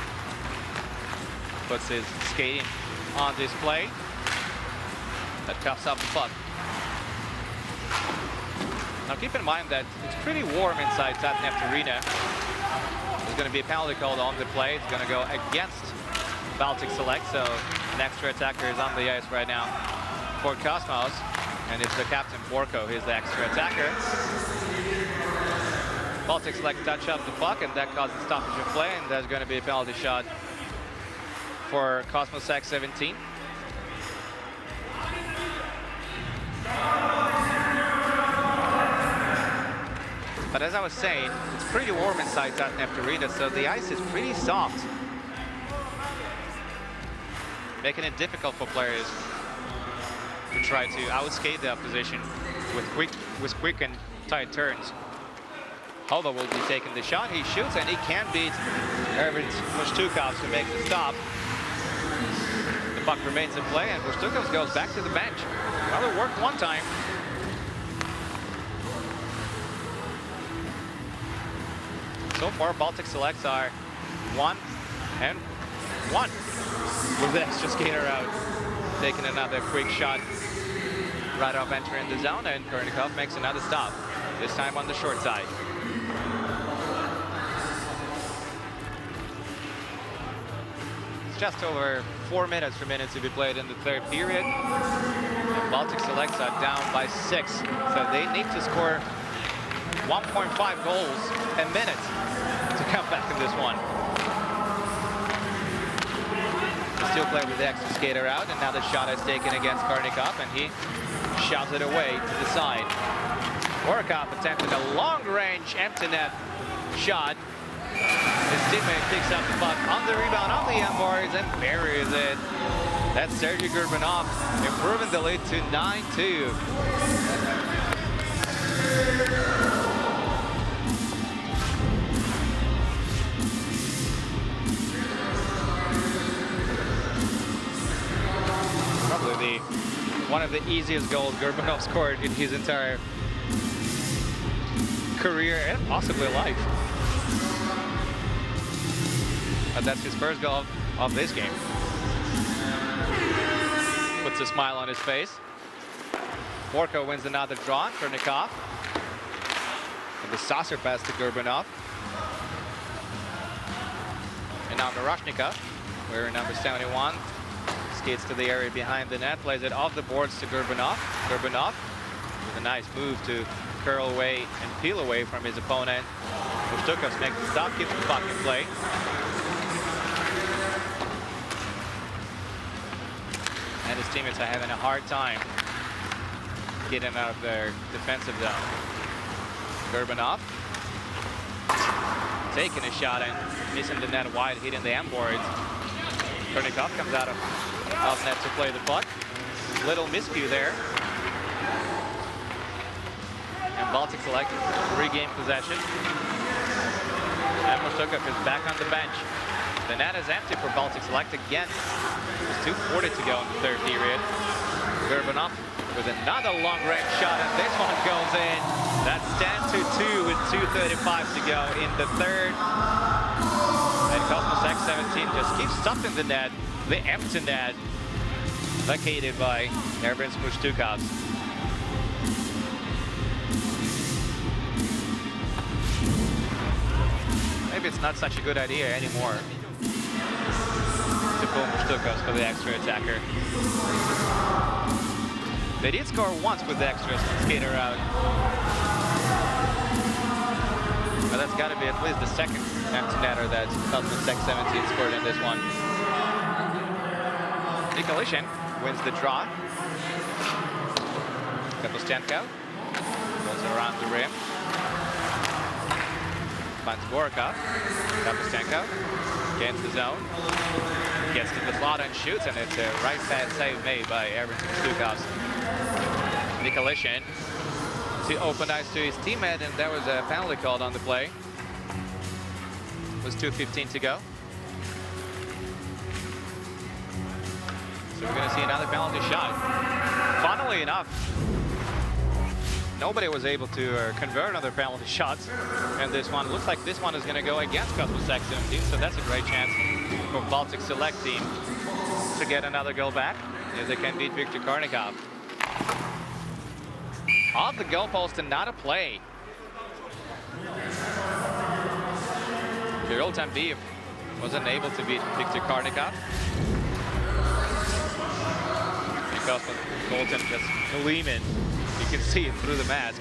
puts his skating on display. That cuffs up the puck. Now keep in mind that it's pretty warm inside Tatneft Arena. There's going to be a penalty called on the play. It's going to go against Baltic Select, so an extra attacker is on the ice right now for Cosmos, and it's the captain Borko who's the extra attacker. Baltic Select touch up the puck, and that causes stoppage of play, and there's going to be a penalty shot for Cosmos X17. But as I was saying, it's pretty warm inside Tatneft Arena, so the ice is pretty soft, making it difficult for players to try to outskate the opposition with quick and tight turns. Hoba will be taking the shot. He shoots, and he can beat Ervin Mushtukov to make the stop. The puck remains in play, and Mushtukov goes back to the bench. Well, it worked one time. So far, Baltic Selects are 1-1 with the extra skater out, taking another quick shot right off entering the zone, and Karnikov makes another stop, this time on the short side. It's just over 4 minutes remaining to be played in the third period. And Baltic Selects are down by 6, so they need to score 1.5 goals a minute to come back in this one. They still play with the extra skater out, and now the shot is taken against Karnikov, and he shoves it away to the side. Borkov attempted a long-range empty net shot. His teammate picks up the puck on the rebound on the end boards and buries it. That's Sergei Gurbanov improving the lead to 9-2. Probably one of the easiest goals Gurbanov scored in his entire career and possibly life. But that's his first goal of this game. Puts a smile on his face. Borko wins another draw. Karnikov. And the saucer pass to Gurbanov. And now Miroshnikov, wearing number 71. Skates to the area behind the net, plays it off the boards to Gurbanov. Gurbanov with a nice move to curl away and peel away from his opponent. Mushtukov makes the stop, keeps the puck in play. And his teammates are having a hard time getting out of their defensive zone. Gurbanov taking a shot and missing the net wide, hitting the end boards. Karnikov comes out of net to play the puck. Little miscue there. And Baltic Select regain possession. And Mushtukov is back on the bench. The net is empty for Baltic Select again. There's 2:40 to go in the third period. Gurbanov with another long-range shot, and this one goes in. That's 10-2 with 2:35 to go in the third. And Cosmos X17 just keeps stuffing the net, the empty net, vacated by Ervin Smushtukovs. Maybe it's not such a good idea anymore to pull Smushtukovs for the extra attacker. They did score once with the extra skater out. But that's got to be at least the second empty netter that Cosmos X17 scored in this one. Nikolishin wins the draw. Kapustenko goes around the rim. Finds Gorakov. Kapustenko gains the zone. Gets to the slot and shoots, and it's a right side save made by Ervin Smushtukovs. Nikolishin to open eyes to his teammate, and there was a penalty called on the play. It was 2:15 to go. So we're going to see another penalty shot. Funnily enough, nobody was able to convert another penalty shots, and this one looks like this one is going to go against Cosmos X17, so that's a great chance for Baltic Select team to get another goal back if they can beat Viktor Karnikov. Off the goalpost and not a play. Kirill Tambiv wasn't able to beat Viktor Karnikov. Because the goaltender just gleaming. You can see it through the mask.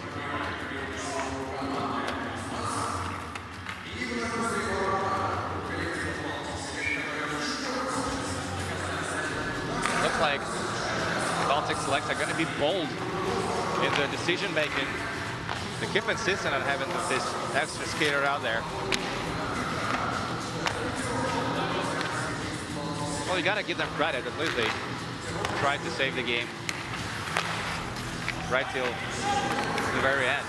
Looks like Baltic Select are going to be bold in their decision making. They keep insisting on having this extra skater out there. Well, you gotta give them credit. At least they tried to save the game right till the very end.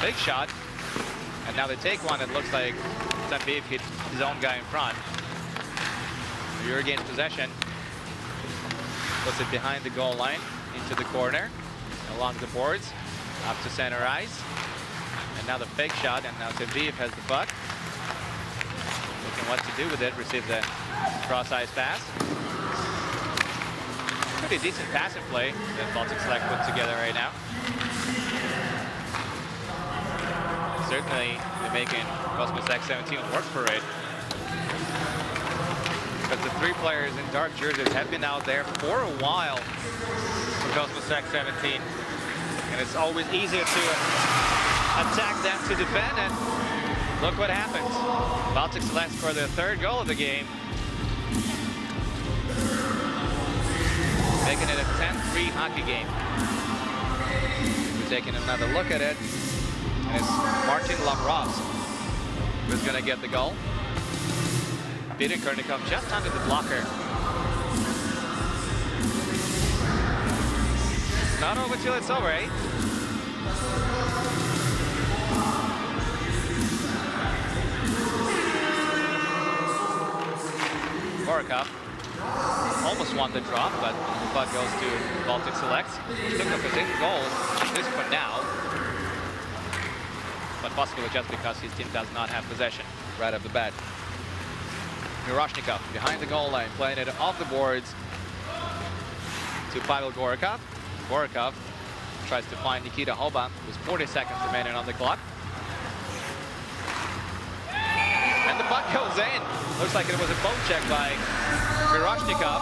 Big shot, and now they take one. It looks like Tambiv hit his own guy in front. You're again possession. Puts it behind the goal line, into the corner, along the boards, up to center ice. And now the fake shot, and now Tambiv has the puck. Looking what to do with it, receives a cross-ice pass. Pretty decent passing play that Baltic Select put together right now. Certainly, they're making Cosmos X17 work for it. Because the three players in dark jerseys have been out there for a while for Cosmos X17. And it's always easier to attack than to defend, and look what happens. Baltic Select scored their third goal of the game, making it a 10-3 hockey game. We're taking another look at it, and it's Martin Lavros who's going to get the goal. Beating Karnikov just under the blocker. Not over till it's over, eh? Gorakov almost won the drop, but the puck goes to Baltic Select. Stukov is in goal, at least for now. But possibly just because his team does not have possession right off the bat. Miroshnikov behind the goal line, playing it off the boards to Pavel Gorakov. Gorakov tries to find Nikita Hoban, with 40 seconds remaining on the clock. And the puck goes in. Looks like it was a poke check by Miroshnikov.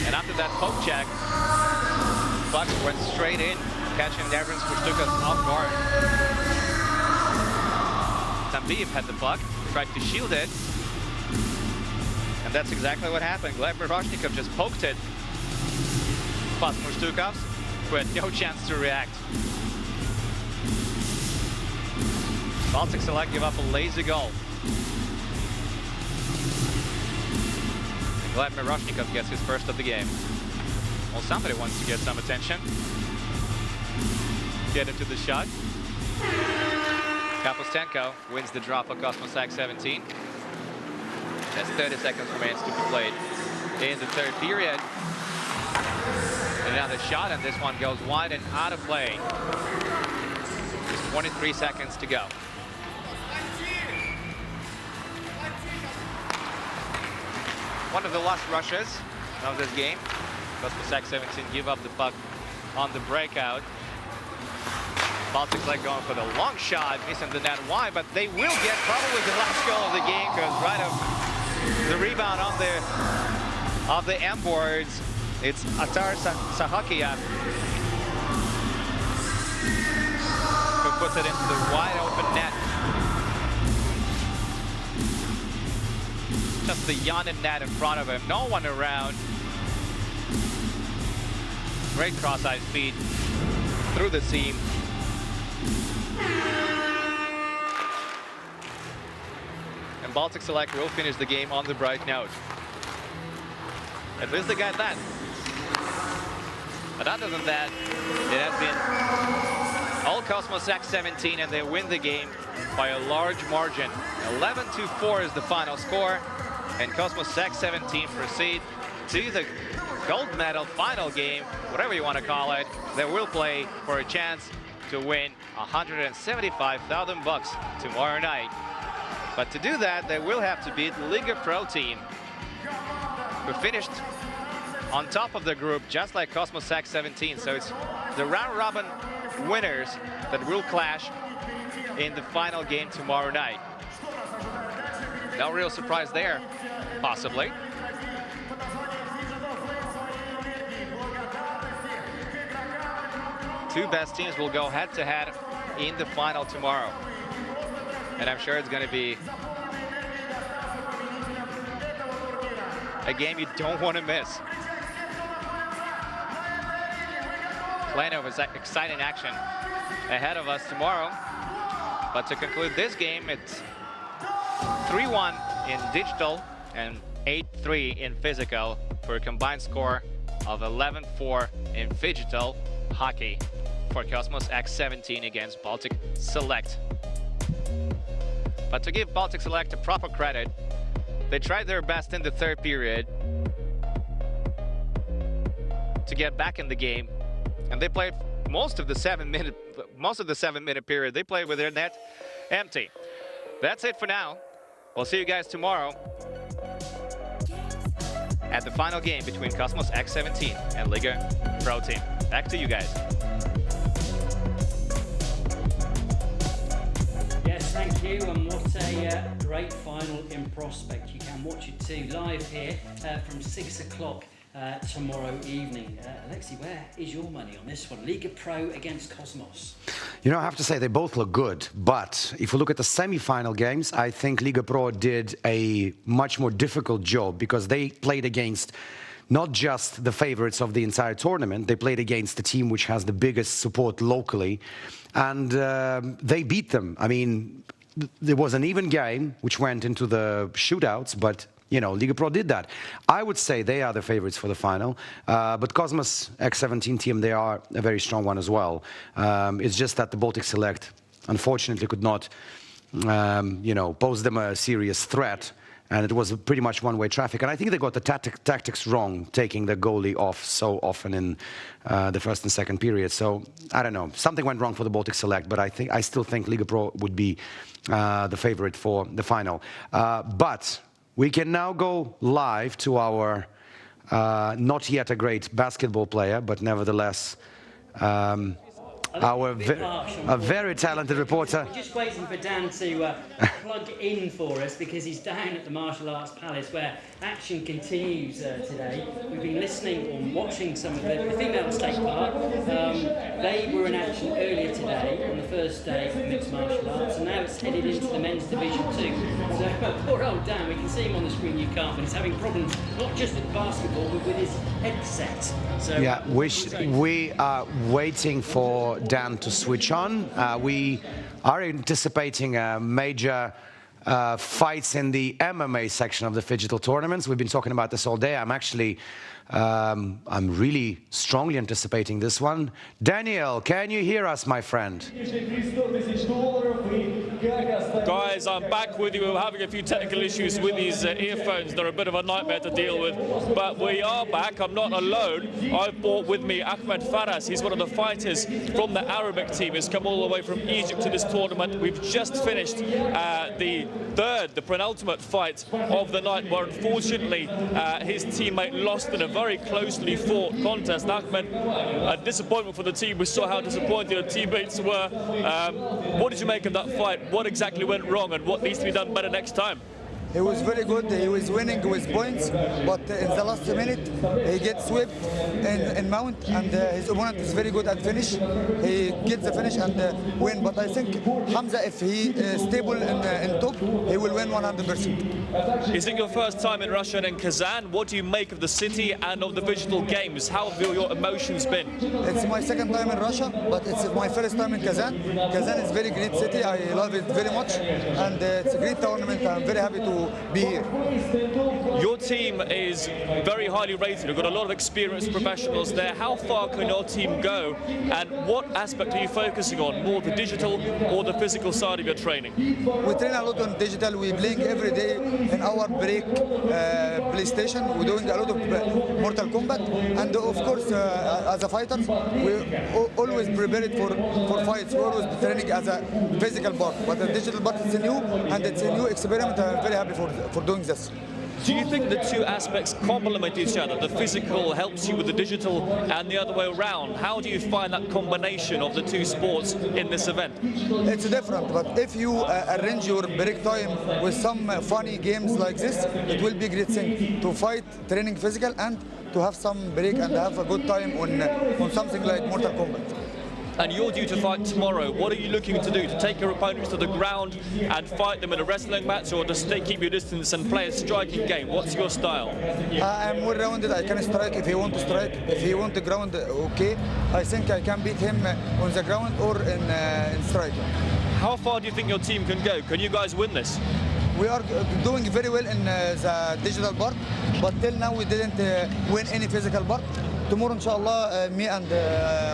And after that poke check, puck went straight in, catching Ervin Smushtukovs off guard. Tambiv had the puck, tried to shield it, and that's exactly what happened. Gleb Miroshnikov just poked it past Smushtukovs, who had no chance to react. Baltic Select give up a lazy goal. And Gleb Miroshnikov gets his first of the game. Well, somebody wants to get some attention. Get into the shot. Kapustenko wins the drop of Cosmos X17. There's 30 seconds remains to be played in the third period. Another shot, and this one goes wide and out of play. Just 23 seconds to go. One of the last rushes of this game. Cosmos X17 give up the puck on the breakout. Baltic Select going for the long shot, missing the net wide, but they will get probably the last goal of the game, because right off the rebound on the M boards, it's Atar Sahakia who puts it into the wide open net. Just the Yanin net in front of him, no one around. Great cross-eye speed through the seam. And Baltic Select will finish the game on the bright note. At least they got that. But other than that, it has been all Cosmos X17, and they win the game by a large margin. 11-4 is the final score, and Cosmos X17 proceed to the gold medal final game, whatever you want to call it. They will play for a chance to win $175,000 tomorrow night. But to do that, they will have to beat the Liga Pro team, who finished on top of the group, just like Cosmos X17. So it's the round-robin winners that will clash in the final game tomorrow night. No real surprise there, possibly. Two best teams will go head-to-head in the final tomorrow. And I'm sure it's going to be a game you don't want to miss. Plenty of exciting action ahead of us tomorrow. But to conclude this game, it's 3-1 in digital and 8-3 in physical for a combined score of 11-4 in phygital hockey for Cosmos X17 against Baltic Select. But to give Baltic Select a proper credit, they tried their best in the third period to get back in the game, and they played most of the 7-minute period. They played with their net empty. That's it for now. We'll see you guys tomorrow at the final game between Cosmos X17 and Liga Pro team. Back to you guys. Yes, thank you, and what a great final in prospect. You can watch it too live here from 6 o'clock tomorrow evening. Alexi, where is your money on this one? Liga Pro against Cosmos. You know, I have to say they both look good, but if you look at the semi-final games, I think Liga Pro did a much more difficult job, because they played against not just the favorites of the entire tournament, they played against the team which has the biggest support locally, and they beat them. I mean, there was an even game which went into the shootouts, but you know, Liga Pro did that. I would say they are the favorites for the final, but Cosmos X17 team, they are a very strong one as well. It's just that the Baltic Select, unfortunately, could not, you know, pose them a serious threat, and it was pretty much one-way traffic. And I think they got the tactics wrong, taking the goalie off so often in the first and second period. So I don't know, something went wrong for the Baltic Select, but I still think Liga Pro would be the favorite for the final. But we can now go live to our not yet a great basketball player, but nevertheless a very talented reporter. We're just waiting for Dan to plug in for us, because he's down at the Martial Arts Palace where action continues today. We've been listening or watching some of the females take part. They were in action earlier today on the first day of mixed martial arts, and now it's headed into the men's division too. So poor old Dan, we can see him on the screen, you can't, but he's having problems not just with basketball but with his headset. So yeah, we are waiting for Dan to switch on. We are anticipating a major fights in the MMA section of the phygital tournaments. We've been talking about this all day. I'm really strongly anticipating this one. Daniel, can you hear us, my friend? Guys, I'm back with you. We're having a few technical issues with these earphones. They're a bit of a nightmare to deal with. But we are back. I'm not alone. I've brought with me Ahmed Faras. He's one of the fighters from the Arabic team. He's come all the way from Egypt to this tournament. We've just finished the penultimate fight of the night, where unfortunately his teammate lost in a very closely fought contest. Ahmed, a disappointment for the team. We saw how disappointed your teammates were. What did you make of that fight? What exactly went wrong and what needs to be done better next time? He was very good. He was winning with points, but in the last minute he gets swept in mount, and his opponent is very good at finish. He gets the finish and win. But I think Hamza, if he is stable in top, he will win 100%. Is it your first time in Russia and in Kazan? What do you make of the city and of the digital games? How have your emotions been? It's my second time in Russia, but it's my first time in Kazan. Kazan is a very great city. I love it very much, and it's a great tournament. I'm very happy to be here. Your team is very highly rated. You've got a lot of experienced professionals there. How far can your team go, and what aspect are you focusing on? More the digital or the physical side of your training? We train a lot on digital. We're playing every day in our break PlayStation. We're doing a lot of Mortal Kombat, and of course, as a fighter, we always prepare it for fights. We're always training as a physical part, but the digital part is new, and it's a new experiment. I'm very happy for doing this. Do you think the two aspects complement each other? The physical helps you with the digital and the other way around. How do you find that combination of the two sports in this event? It's different, but if you arrange your break time with some funny games like this, it will be a great thing to fight, training physical, and to have some break and have a good time on something like Mortal Kombat. And you're due to fight tomorrow. What are you looking to do? To take your opponents to the ground and fight them in a wrestling match, or to keep your distance and play a striking game? What's your style? I'm well rounded. I can strike if he wants to strike. If he wants the ground, okay. I think I can beat him on the ground or in striking. How far do you think your team can go? Can you guys win this? We are doing very well in the digital part, but till now we didn't win any physical part. Tomorrow, inshallah, me and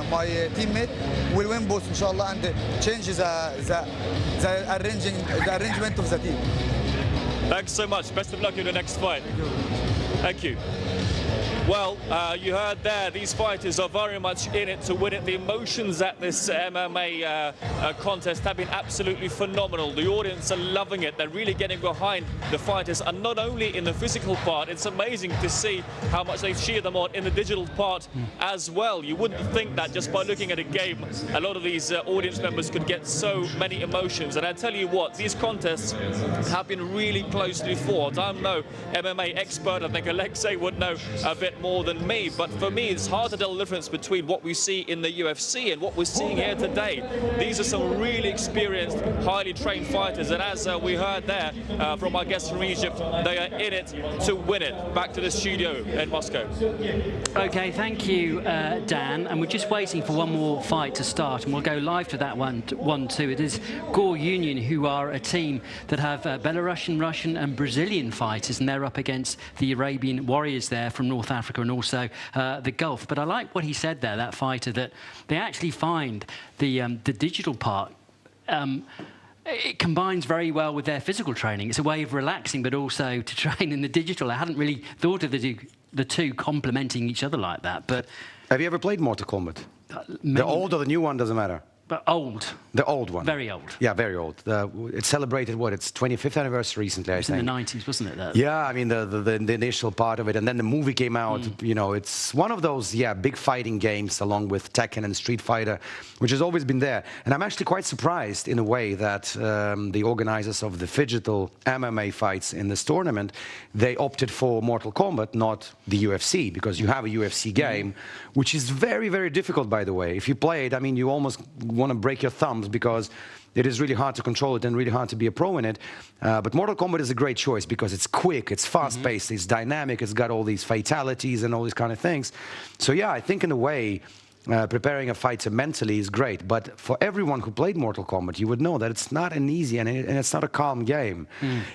my teammate will win both, inshallah, and change the arrangement of the team. Thanks so much. Best of luck in the next fight. Thank you. Well, you heard there, these fighters are very much in it to win it. The emotions at this MMA contest have been absolutely phenomenal. The audience are loving it. They're really getting behind the fighters, and not only in the physical part. It's amazing to see how much they cheer them on in the digital part as well. You wouldn't think that just by looking at a game, a lot of these audience members could get so many emotions. And I tell you what, these contests have been really closely fought. I'm no MMA expert. I think Alexei would know a bit more than me, but for me it's hard to tell the difference between what we see in the UFC and what we're seeing here today. These are some really experienced, highly trained fighters, and as we heard there from our guests from Egypt, they are in it to win it. Back to the studio in Moscow. Okay, thank you, Dan, and we're just waiting for one more fight to start, and we'll go live to that one too. It is Gore Union, who are a team that have Belarusian, Russian and Brazilian fighters, and they're up against the Arabian Warriors there from North Africa and also the Gulf. But I like what he said there, that fighter, that they actually find the digital part it combines very well with their physical training. It's a way of relaxing, but also to train in the digital. I hadn't really thought of the two complementing each other like that. But have you ever played Mortal Kombat? The old or the new one, doesn't matter. But old. The old one. Very old. Yeah, very old. It celebrated, what, its 25th anniversary recently, I think. It was in the 90s, wasn't it? Yeah, I mean, the initial part of it. And then the movie came out. You know, it's one of those, big fighting games along with Tekken and Street Fighter, which has always been there. And I'm actually quite surprised in a way that the organizers of the digital MMA fights in this tournament, they opted for Mortal Kombat, not the UFC, because you have a UFC game, which is very, very difficult, by the way. If you play it, I mean, you almost want to break your thumbs because it is really hard to control it and really hard to be a pro in it. But Mortal Kombat is a great choice because it's quick, it's fast-paced, it's dynamic, it's got all these fatalities and all these kind of things. So yeah, I think in a way, preparing a fighter mentally is great. But for everyone who played Mortal Kombat, you would know that it's not an easy and it's not a calm game.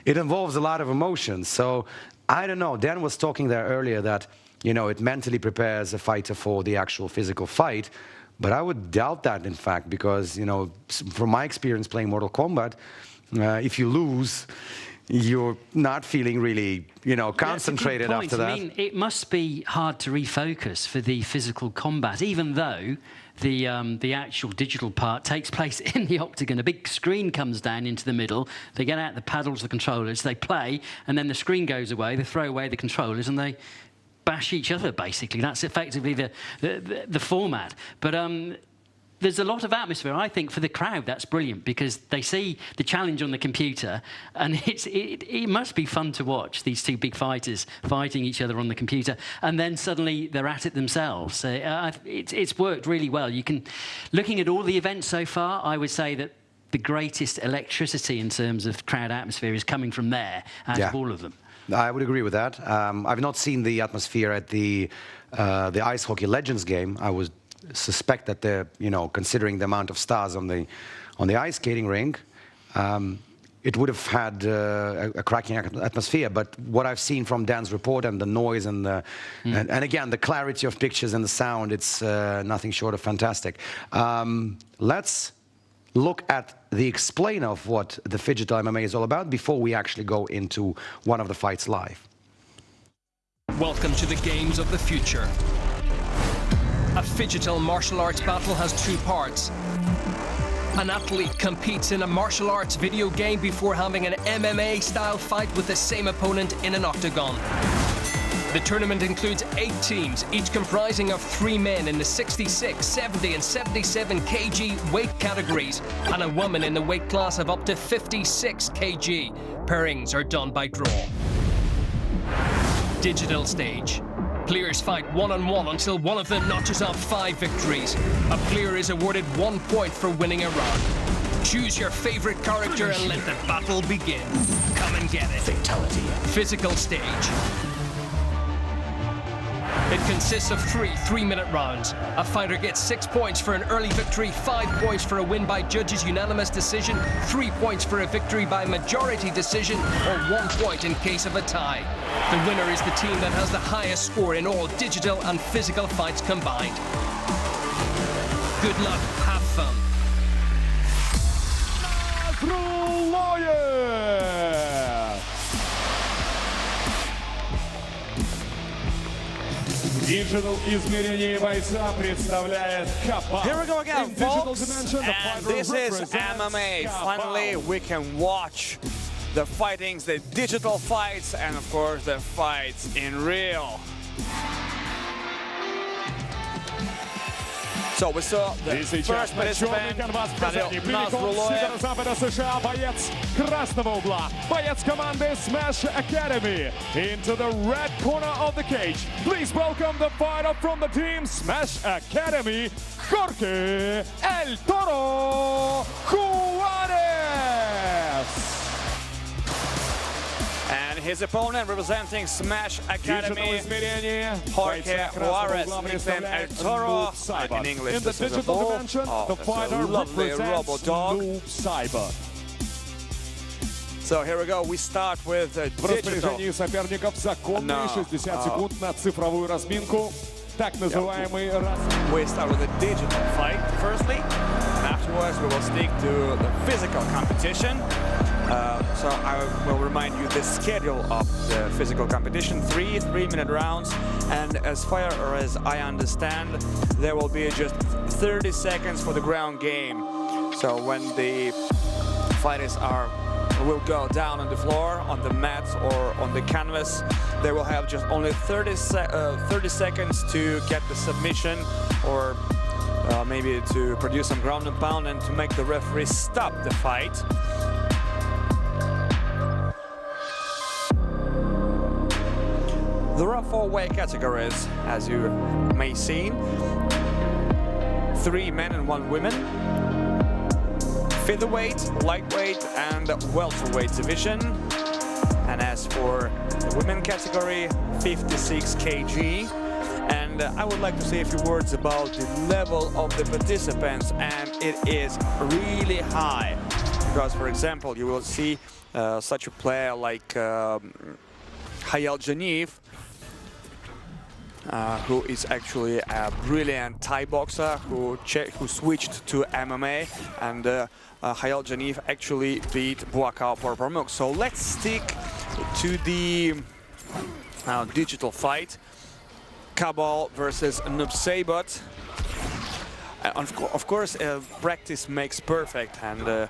It involves a lot of emotions. So I don't know, Dan was talking there earlier that, you know, it mentally prepares a fighter for the actual physical fight. But I would doubt that, in fact, because, you know, from my experience playing Mortal Kombat, if you lose, you're not feeling really, you know, concentrated after that. I mean, it must be hard to refocus for the physical combat, even though the actual digital part takes place in the octagon. A big screen comes down into the middle. They get out the paddles, the controllers, they play, and then the screen goes away. They throw away the controllers and they bash each other, basically. That's effectively the format. But there's a lot of atmosphere. I think for the crowd, that's brilliant because they see the challenge on the computer, and it must be fun to watch these two big fighters fighting each other on the computer, and then suddenly they're at it themselves. It's worked really well. You can, looking at all the events so far, I would say that the greatest electricity in terms of crowd atmosphere is coming from there out of all of them. I would agree with that. I've not seen the atmosphere at the Ice Hockey Legends game. I would suspect that they're, you know, considering the amount of stars on the ice skating rink, it would have had a cracking atmosphere. But what I've seen from Dan's report and the noise and and again the clarity of pictures and the sound, it's nothing short of fantastic. Let's look at the explain of what the Phygital MMA is all about before we actually go into one of the fights live. Welcome to the games of the future. A Phygital martial arts battle has two parts. An athlete competes in a martial arts video game before having an MMA-style fight with the same opponent in an octagon. The tournament includes 8 teams, each comprising of 3 men in the 66, 70 and 77 kg weight categories, and a woman in the weight class of up to 56 kg. Pairings are done by draw. Digital stage. Players fight one-on-one until one of them notches up 5 victories. A player is awarded 1 point for winning a round. Choose your favorite character and let the battle begin. Come and get it. Fatality. Physical stage. It consists of 3 3-minute rounds. A fighter gets 6 points for an early victory, 5 points for a win by judges' unanimous decision, 3 points for a victory by majority decision, or 1 point in case of a tie. The winner is the team that has the highest score in all digital and physical fights combined. Good luck, have fun. Digital измерение бойца представляет Капа. Here we go again, folks, and this is MMA. Finally, we can watch the fightings, the digital fights, and of course the fights in real. So we saw the first participant, Северо-запада США, боец красного угла, боец команды Smash Academy. Into the red corner of the cage, please welcome the fighter from the team Smash Academy, Jorge El Toro Juarez. And his opponent representing Smash Academy, Jorge Juarez, nicknamed El Toro, in English in the digital dimension, the fighter represents Noob Cyber. So here we go, we start with В распоряжении соперников законные 60 секунд на цифровую разминку. Так называемый We start with a digital fight, firstly, and afterwards we will stick to the physical competition. So I will remind you the schedule of the physical competition, 3 3-minute rounds, and as far as I understand, there will be just 30 seconds for the ground game. So when the fighters will go down on the floor, on the mat or on the canvas, they will have just only 30 seconds to get the submission or maybe to produce some ground and pound and to make the referee stop the fight. There are 4 weight categories, as you may see. 3 men and 1 woman. Featherweight, lightweight, and welterweight division. And as for the women category, 56 kg. And I would like to say a few words about the level of the participants, and it is really high. Because, for example, you will see such a player like Hayal Janiv, who is actually a brilliant Thai boxer who switched to MMA, and Hayal Janif actually beat Buakaw Porpamuk. So let's stick to the digital fight. Cabal versus Nubsabot. Of course, practice makes perfect, and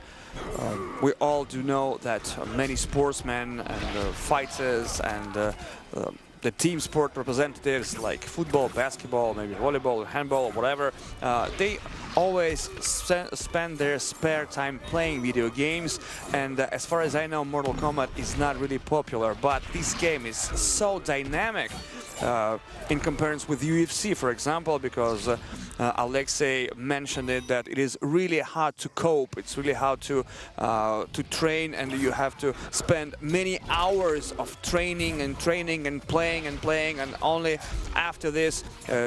we all do know that many sportsmen and fighters and the team sport representatives like football, basketball, maybe volleyball, handball, whatever, they always spend their spare time playing video games, and as far as I know, Mortal Kombat is not really popular, but this game is so dynamic in comparison with UFC, for example, because Alexei mentioned it, that it is really hard to cope, it's really hard to train, and you have to spend many hours of training and playing, and only after this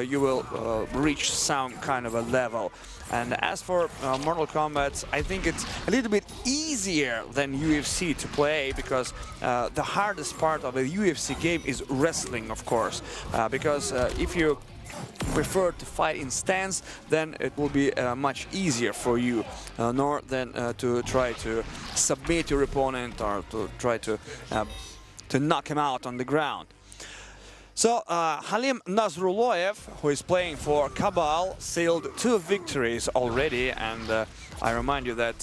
you will reach some kind of a level. And as for Mortal Kombat, I think it's a little bit easier than UFC to play, because the hardest part of a UFC game is wrestling, of course, because if you prefer to fight in stance, then it will be much easier for you, nor than to try to submit your opponent or to try to knock him out on the ground. So Halim Nazrullayev, who is playing for Cabal, sealed 2 victories already, and I remind you that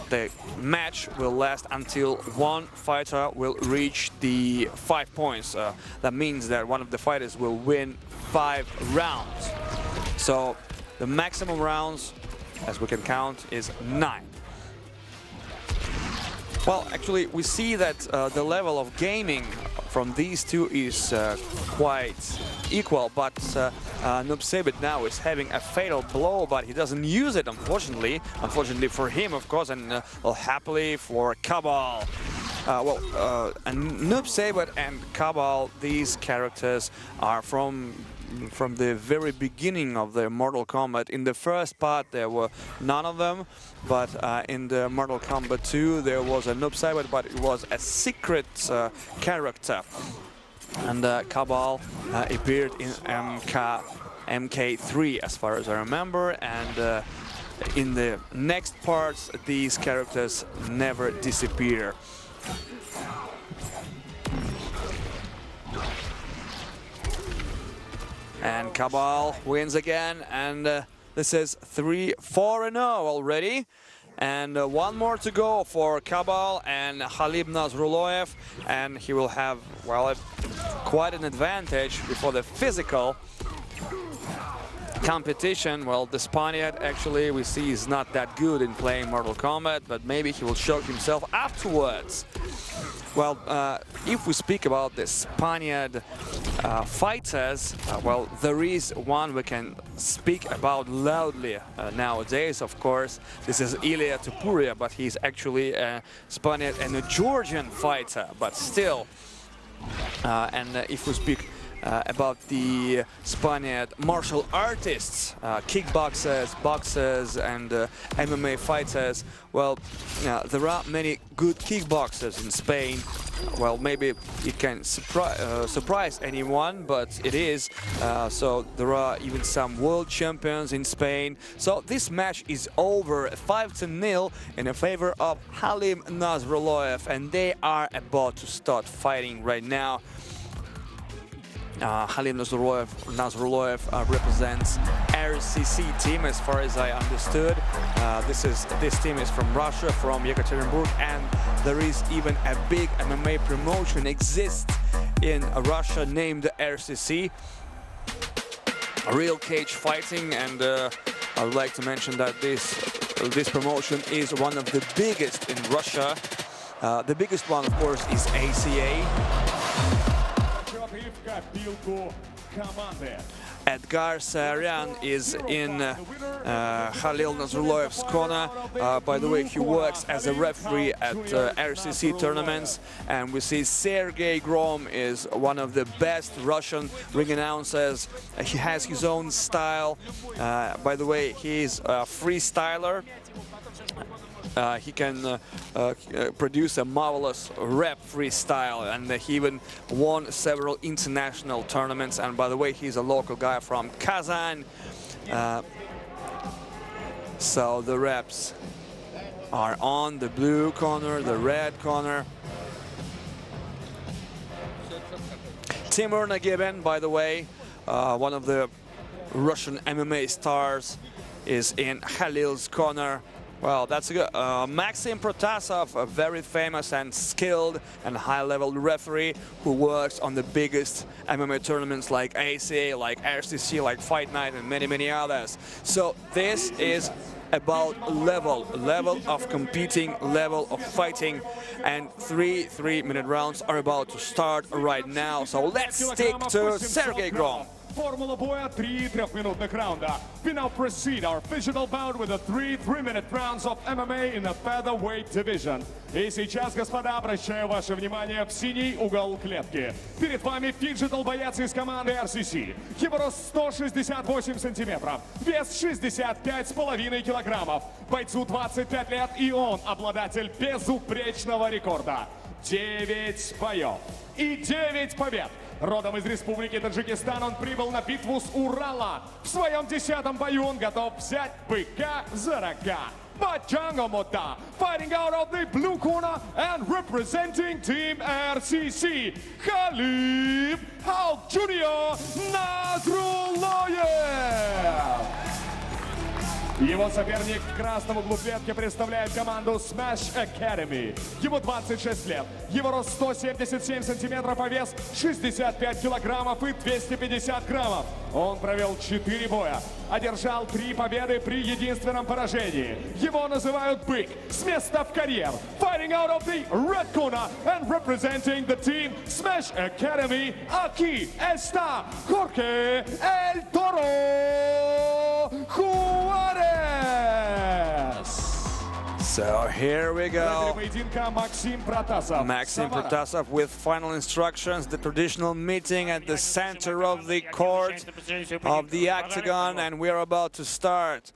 the match will last until one fighter will reach the 5 points. That means that one of the fighters will win 5 rounds. So the maximum rounds, as we can count, is 9. Well, actually, we see that the level of gaming from these two is quite equal, but Nubsabot now is having a fatal blow, but he doesn't use it, unfortunately. Unfortunately for him, of course, and well, happily for Cabal. And Nubsabot and Cabal, these characters are from the very beginning of the Mortal Kombat. In the first part there were none of them, but in the Mortal Kombat 2 there was a Nubsabot, but it was a secret character. And Cabal appeared in MK3 as far as I remember, and in the next parts these characters never disappear. And Cabal wins again, and this is 3-4-0 already. And one more to go for Cabal and Halim Nazrullayev, and he will have, well, quite an advantage before the physical competition. Well, the Spaniard, actually, we see is not that good in playing Mortal Kombat, but maybe he will show himself afterwards. Well, if we speak about the Spaniard fighters, well, there is one we can speak about loudly nowadays, of course. This is Ilya Tupuria, but he's actually a Spaniard and a Georgian fighter, but still. And if we speak about the Spaniard martial artists, kickboxers, boxers, and MMA fighters, well, there are many good kickboxers in Spain. Well, maybe it can surprise anyone, but it is. So there are even some world champions in Spain. So this match is over, 5-0 in favor of Halim Nazrullayev, and they are about to start fighting right now. Halim Nazrullayev represents RCC team, as far as I understood. This team is from Russia, from Yekaterinburg, and there is even a big MMA promotion exists in Russia named RCC, Real Cage Fighting, and I would like to mention that this promotion is one of the biggest in Russia. The biggest one, of course, is ACA. Edgar Sarian is in Halil Nazrullayev's corner. By the way, he works as a referee at RCC tournaments, and we see Sergey Grom is one of the best Russian ring announcers. He has his own style. By the way, he is a freestyler. he can produce a marvelous rep freestyle, and he even won several international tournaments. And by the way, he's a local guy from Kazan. So the reps are on the blue corner, the red corner. Timur Nagiben, by the way, one of the Russian MMA stars, is in Khalil's corner. Well, that's good. Maxim Protasov, a very famous and skilled and high-level referee who works on the biggest MMA tournaments like ACA, like RCC, like Fight Night, and many, many others. So this is about level of competing, level of fighting, and 3 3-minute rounds are about to start right now. So let's stick to Sergey Grom. Формула боя 3 трехминутных раунда. We now proceed our physical bout with the 3 3-minute rounds of MMA in the featherweight division. И сейчас, господа, обращаю ваше внимание в синий угол клетки. Перед вами фиджитал боец из команды RCC. Его рост 168 сантиметров, вес 65,5 килограммов. Бойцу 25 лет, и он обладатель безупречного рекорда. 9 боев и 9 побед. Родом из Республики Таджикистан, он прибыл на битву с Урала. В своем 10-м бою он готов взять быка за рога. Bajangomota, fighting out of the blue corner and representing Team RCC, Khalib Halk Jr. Nazrullayev. Его соперник в красном углу клетки представляет команду Smash Academy. Ему 26 лет. Его рост 177 сантиметров, а вес 65 килограммов и 250 граммов. Он провел 4 боя, одержал 3 победы при единственном поражении. Его называют «Бык» с места в карьер. Fighting out of the red corner and representing the team Smash Academy, aquí está Jorge El Toro Juarez. So here we go. Maxim Protasov with final instructions, the traditional meeting at the center of the court of the octagon, and we're about to start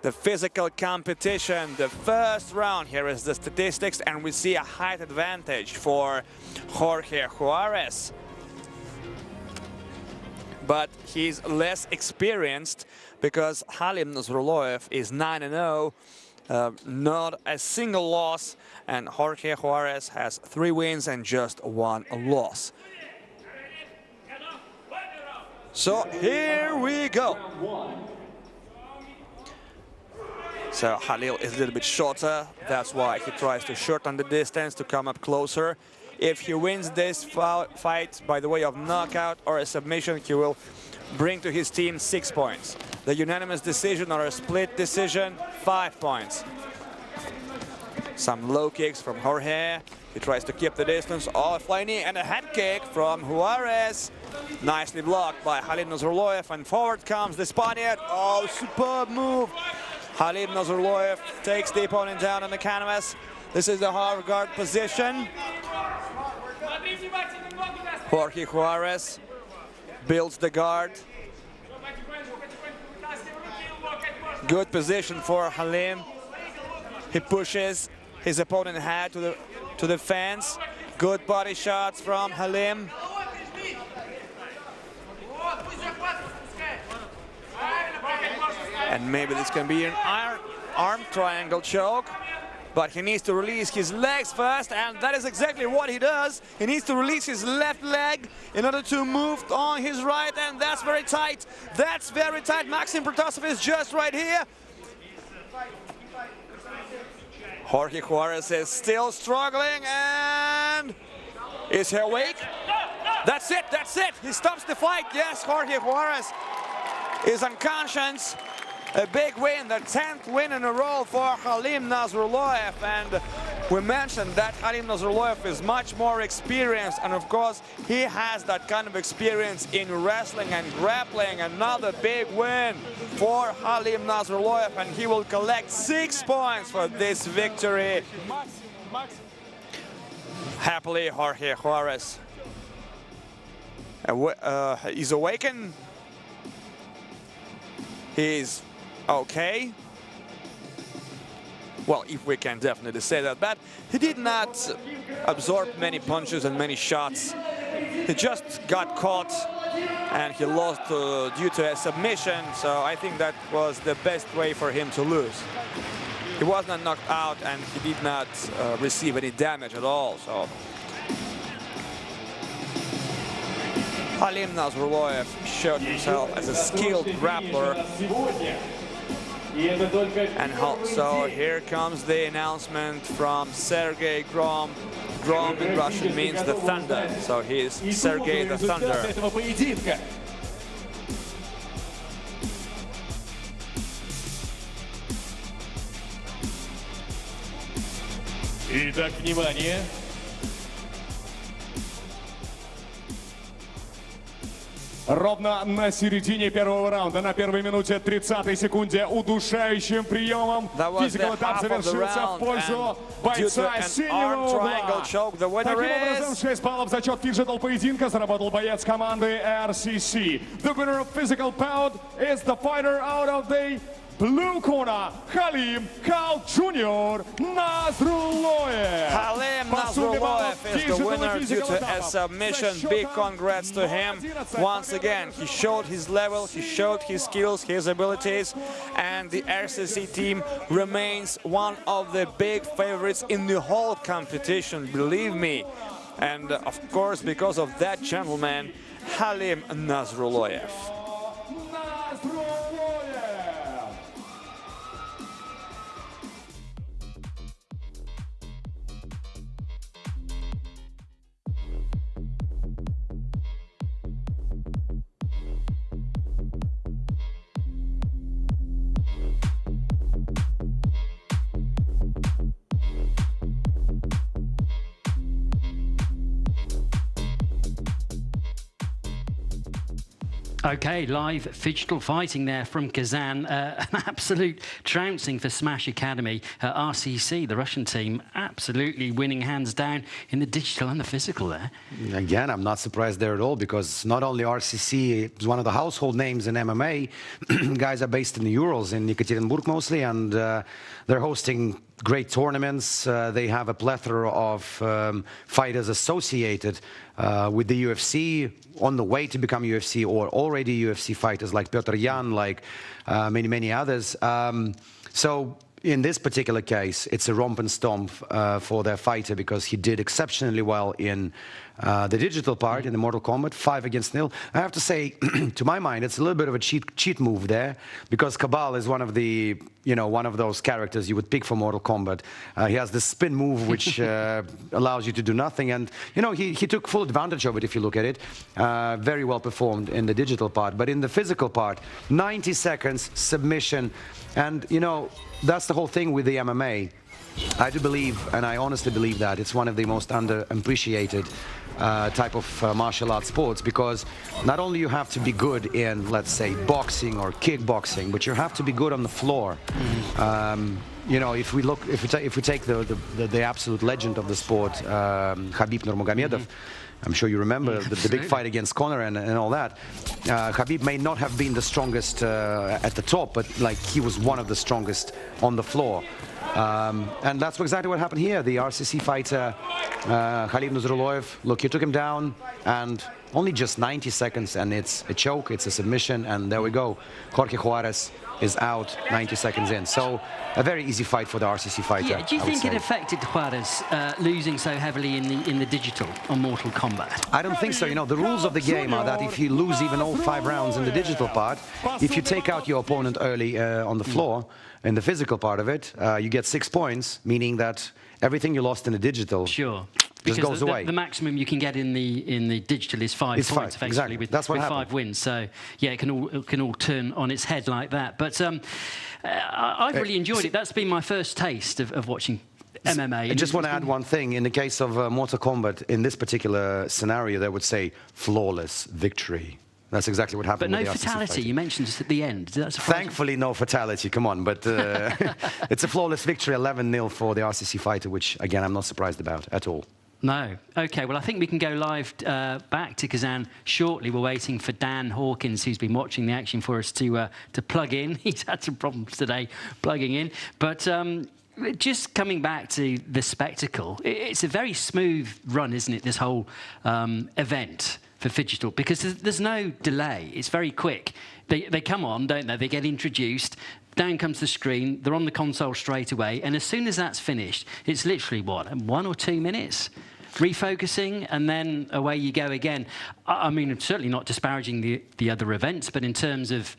the physical competition. The first round, here is the statistics, and we see a height advantage for Jorge Juarez. But he's less experienced because Halim Nazrullayev is 9-0. Not a single loss, and Jorge Juarez has 3 wins and just 1 loss. So here we go. So Khalil is a little bit shorter, that's why he tries to shorten the distance to come up closer. If he wins this fight by the way of knockout or a submission, he will bring to his team 6 points. The unanimous decision or a split decision, 5 points. Some low kicks from Jorge. He tries to keep the distance. Oh, a flying knee and a head kick from Juarez. Nicely blocked by Khalid Nazrullayev, and forward comes the Spaniard. Oh, superb move. Khalid Nazrullayev takes the opponent down on the canvas. This is the hard guard position. Jorge Juarez builds the guard. Good position for Halim. He pushes his opponent head to the fence. Good body shots from Halim. And maybe this can be an arm triangle choke. But he needs to release his legs first, and that is exactly what he does. He needs to release his left leg in order to move on his right, and that's very tight. That's very tight. Maxim Protasov is just right here. Jorge Juarez is still struggling, and is he awake? That's it, that's it. He stops the fight. Yes, Jorge Juarez is unconscious. A big win, the 10th win in a row for Halim Nazrullayev, and we mentioned that Halim Nazrullayev is much more experienced, and of course he has that kind of experience in wrestling and grappling. Another big win for Halim Nazrullayev, and he will collect 6 points for this victory. Happily, Jorge Juarez is awakened. He's okay. Well, if we can definitely say that, but he did not absorb many punches and many shots. He just got caught and he lost due to a submission, so I think that was the best way for him to lose. He was not knocked out and he did not receive any damage at all. So Halim Nazrulloyev showed himself as a skilled grappler. And so here comes the announcement from Sergei Grom. Grom in Russian means the thunder, so he is Sergei the Thunder. Итак, внимание. Ровно на середине первого раунда, на первой минуте 30-й секунде, удушающим приемом физический этап завершился в пользу бойца синего угла. Таким образом, 6 баллов за счет фиджитал-поединка заработал боец команды RCC. The winner of physical bout is the fighter out of the blue corner, Halim Jr. Nazrulloyev. Halim Nazrulloyev is the winner due to a submission. Big congrats to him. Once again, he showed his level, he showed his skills, his abilities, and the RCC team remains one of the big favorites in the whole competition, believe me. And of course, because of that gentleman, Halim Nazrulloyev. Okay, live digital fighting there from Kazan. An absolute trouncing for Smash Academy. RCC, the Russian team, absolutely winning hands down in the digital and the physical there. Again, I'm not surprised there at all, because not only RCC is one of the household names in MMA, guys are based in the Urals, in Yekaterinburg mostly, and they're hosting great tournaments. They have a plethora of fighters associated with the UFC, on the way to become UFC or already UFC fighters like Petr Yan, like many others. So in this particular case, it's a romp and stomp for their fighter, because he did exceptionally well in the digital part, in the Mortal Kombat, 5-0. I have to say, to my mind, it's a little bit of a cheat move there, because Cabal is one of the, one of those characters you would pick for Mortal Kombat. He has this spin move, which allows you to do nothing, and he took full advantage of it. If you look at it, very well performed in the digital part, but in the physical part, 90 seconds submission, and that's the whole thing with the MMA. I do believe, and I honestly believe, that it's one of the most underappreciated type of martial arts sports, because not only you have to be good in, let's say, boxing or kickboxing, but you have to be good on the floor. If we take the absolute legend of the sport, Khabib Nurmagomedov, I'm sure you remember the big fight against Conor and all that. Khabib may not have been the strongest at the top, but he was one of the strongest on the floor. And that's exactly what happened here. The RCC fighter, Halim Nazrulloyev, look, he took him down, and only just 90 seconds, and it's a choke, it's a submission, and there we go. Jorge Juarez is out 90 seconds in. So a very easy fight for the RCC fighter. Yeah, do you think it affected Juarez losing so heavily in the digital on Mortal Kombat? I don't think so. The rules of the game are that if you lose even all 5 rounds in the digital part, if you take out your opponent early on the floor, in the physical part of it, you get 6 points, meaning that everything you lost in the digital just goes away. The maximum you can get in the digital is 5 points, effectively, exactly. with 5 wins. So yeah, it can all turn on its head like that. But I've really enjoyed it. That's been my first taste of watching MMA. I just want to add one thing. In the case of Mortal Kombat, in this particular scenario, they would say flawless victory. That's exactly what happened. But no fatality. You mentioned it at the end. That's thankfully no fatality. Come on, but it's a flawless victory, 11-0 for the RCC fighter, which again I'm not surprised about at all. No. Okay, well, I think we can go live back to Kazan shortly. We're waiting for Dan Hawkins, who's been watching the action for us, to plug in. He's had some problems today plugging in. But just coming back to the spectacle, it's a very smooth run, isn't it, this whole event for Phygital, because there's no delay. It's very quick. They come on, don't they? They get introduced. Down comes the screen. They're on the console straight away. And as soon as that's finished, it's literally, what, 1 or 2 minutes? Refocusing, and then away you go again. I mean, I'm certainly not disparaging the other events, but in terms of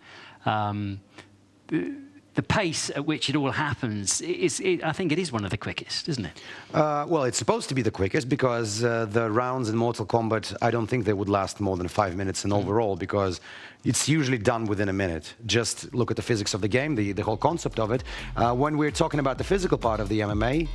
the pace at which it all happens, I think it is one of the quickest, isn't it? Well, it's supposed to be the quickest because the rounds in Mortal Kombat, I don't think they would last more than 5 minutes in overall, because it's usually done within a minute. Just look at the physics of the game, the whole concept of it. When we're talking about the physical part of the MMA,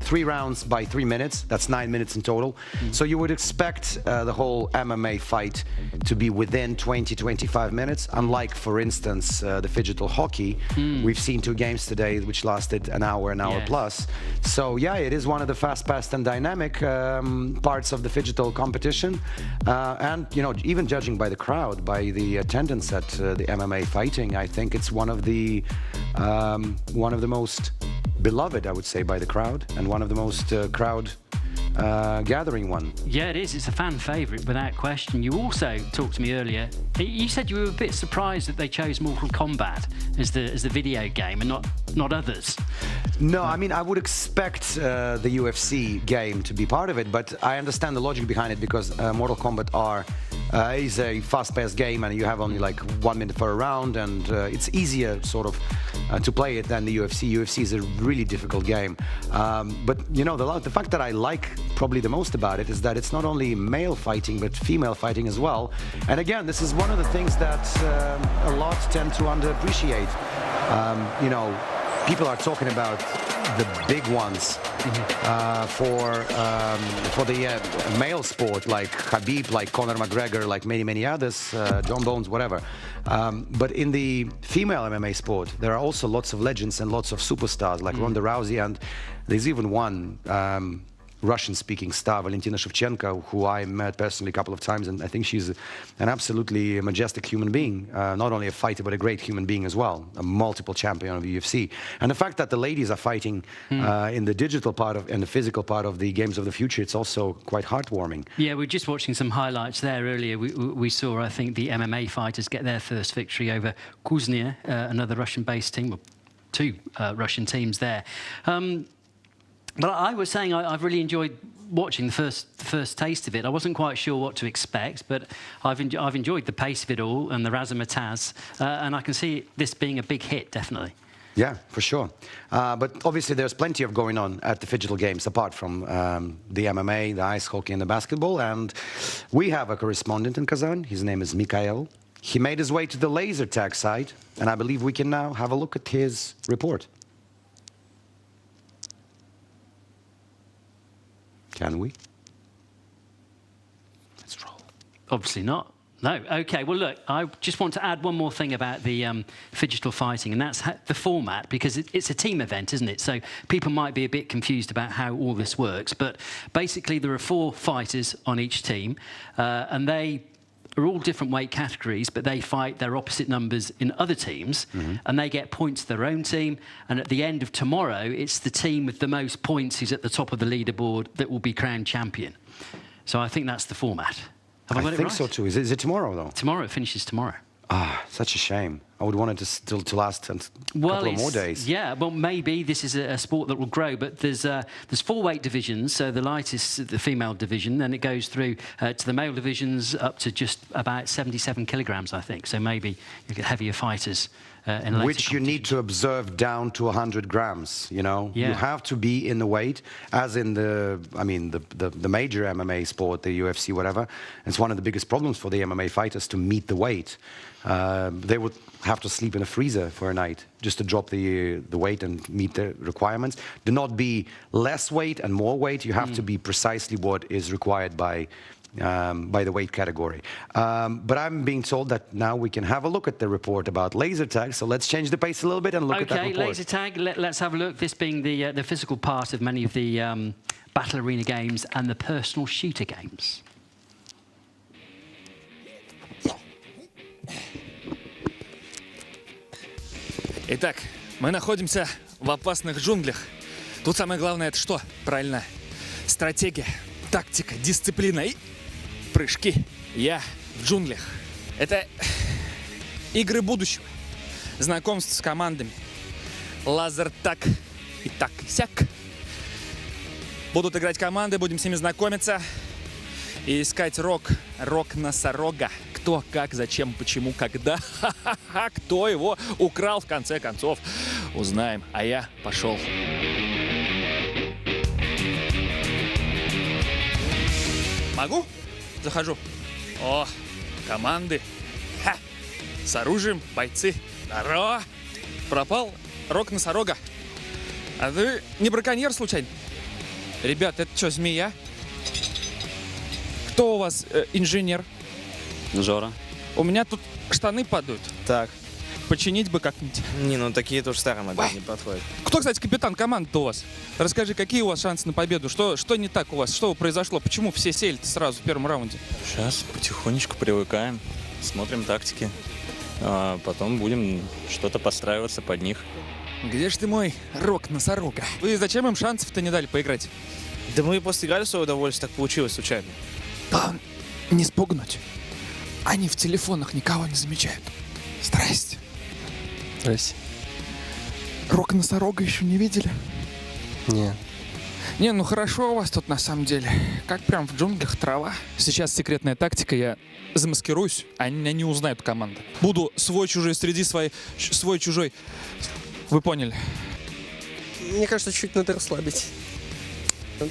3 rounds by 3 minutes, that's 9 minutes in total. So you would expect the whole MMA fight to be within 20-25 minutes, unlike, for instance, the Phygital hockey. We've seen 2 games today which lasted an hour plus. So yeah, it is one of the fast-paced and dynamic parts of the Phygital competition. And, you know, even judging by the crowd, by the attendance at the MMA fighting, I think it's one of the most beloved, I would say, by the crowd, and one of the most crowd gathering one. Yeah, it is. It's a fan favourite without question. You also talked to me earlier. You said you were a bit surprised that they chose Mortal Kombat as the video game and not others. No, I mean, I would expect the UFC game to be part of it, but I understand the logic behind it, because Mortal Kombat is a fast-paced game, and you have only like 1 minute for a round, and it's easier sort of to play it than the UFC. UFC is a really difficult game. But, you know, the fact that I like probably the most about it is that it's not only male fighting, but female fighting as well. And again, this is one of the things that a lot tend to underappreciate. You know, people are talking about the big ones for the male sport, like Khabib, like Conor McGregor, like many others, John Bones, whatever. But in the female MMA sport, there are also lots of legends and lots of superstars, like Ronda Rousey, and there's even one Russian-speaking star, Valentina Shevchenko, who I met personally a couple of times, and I think she's an absolutely majestic human being. Not only a fighter, but a great human being as well, a multiple champion of the UFC. And the fact that the ladies are fighting in the digital part and the physical part of the Games of the Future, it's also quite heartwarming. Yeah, we're just watching some highlights there earlier. We saw, I think, the MMA fighters get their first victory over Kuznia, another Russian-based team, well, 2 Russian teams there. But I was saying I've really enjoyed watching the first taste of it. I wasn't quite sure what to expect, but I've enjoyed the pace of it all and the razzmatazz, and I can see this being a big hit, definitely. Yeah, for sure. But obviously there's plenty of going on at the Phygital Games, apart from the MMA, the ice hockey and the basketball. And we have a correspondent in Kazan. His name is Mikhail. He made his way to the laser tag site, and I believe we can now have a look at his report. Can we? Let's roll. Obviously not. No. OK, well, look, I just want to add one more thing about the Phygital fighting, and that's the format, because it's a team event, isn't it? So people might be a bit confused about how all this works. But basically, there are 4 fighters on each team, and they are all different weight categories, but they fight their opposite numbers in other teams, and they get points to their own team. And at the end of tomorrow, it's the team with the most points who's at the top of the leaderboard that will be crowned champion. So I think that's the format. Have I got it right? I think so too. Is it tomorrow, though? Tomorrow. It finishes tomorrow. Ah, such a shame. I would want it to still to last a couple of more days. Yeah, well, maybe this is a sport that will grow, but there's 4 weight divisions. So the lightest, the female division, then it goes through to the male divisions up to just about 77 kilograms, I think. So maybe you get heavier fighters in later which you need to observe down to 100 grams, you know? Yeah. You have to be in the weight, as in the major MMA sport, the UFC, whatever. It's one of the biggest problems for the MMA fighters to meet the weight. They would have to sleep in a freezer for a night just to drop the weight and meet the requirements. Do not be less weight and more weight. You have to be precisely what is required by the weight category. But I'm being told that now we can have a look at the report about laser tag. So let's change the pace a little bit and look at that report. Okay, laser tag. Let's have a look. This being the physical part of many of the battle arena games and the personal shooter games. Итак, мы находимся в опасных джунглях Тут самое главное это что? Правильно. Стратегия, тактика, дисциплина и прыжки. Я в джунглях. Это игры будущего. Знакомство с командами. Лазертаг и так-сяк. Будут играть команды, будем с ними знакомиться и искать рок-носорога. Кто, как, зачем, почему, когда, кто его украл в конце концов. Узнаем. А я пошел. Могу? Захожу. О, команды. Ха. С оружием, бойцы. Здорово. Пропал рок-носорога. А ты не браконьер случайно? Ребят, это что, змея? Кто у вас инженер? Жора. У меня тут штаны падают. Так. Починить бы как-нибудь. Не, ну такие тоже старые модели не подходят. Кто, кстати, капитан команды-то у вас? Расскажи, какие у вас шансы на победу? Что не так у вас? Что произошло? Почему все сели-то сразу в первом раунде? Сейчас потихонечку привыкаем, смотрим тактики. А потом будем что-то подстраиваться под них. Где ж ты мой рок-носорога? Вы зачем им шансов-то не дали поиграть? Да мы просто играли в свое удовольствие, так получилось случайно. Да, не спугнуть. Они в телефонах никого не замечают. Здрасте. Здрасте. Рок-носорога еще не видели? Нет. Не, ну хорошо у вас тут на самом деле. Как прям в джунглях трава. Сейчас секретная тактика, я замаскируюсь, они не узнают команду. Буду свой-чужой среди свой-чужой. Вы поняли? Мне кажется, чуть надо расслабить.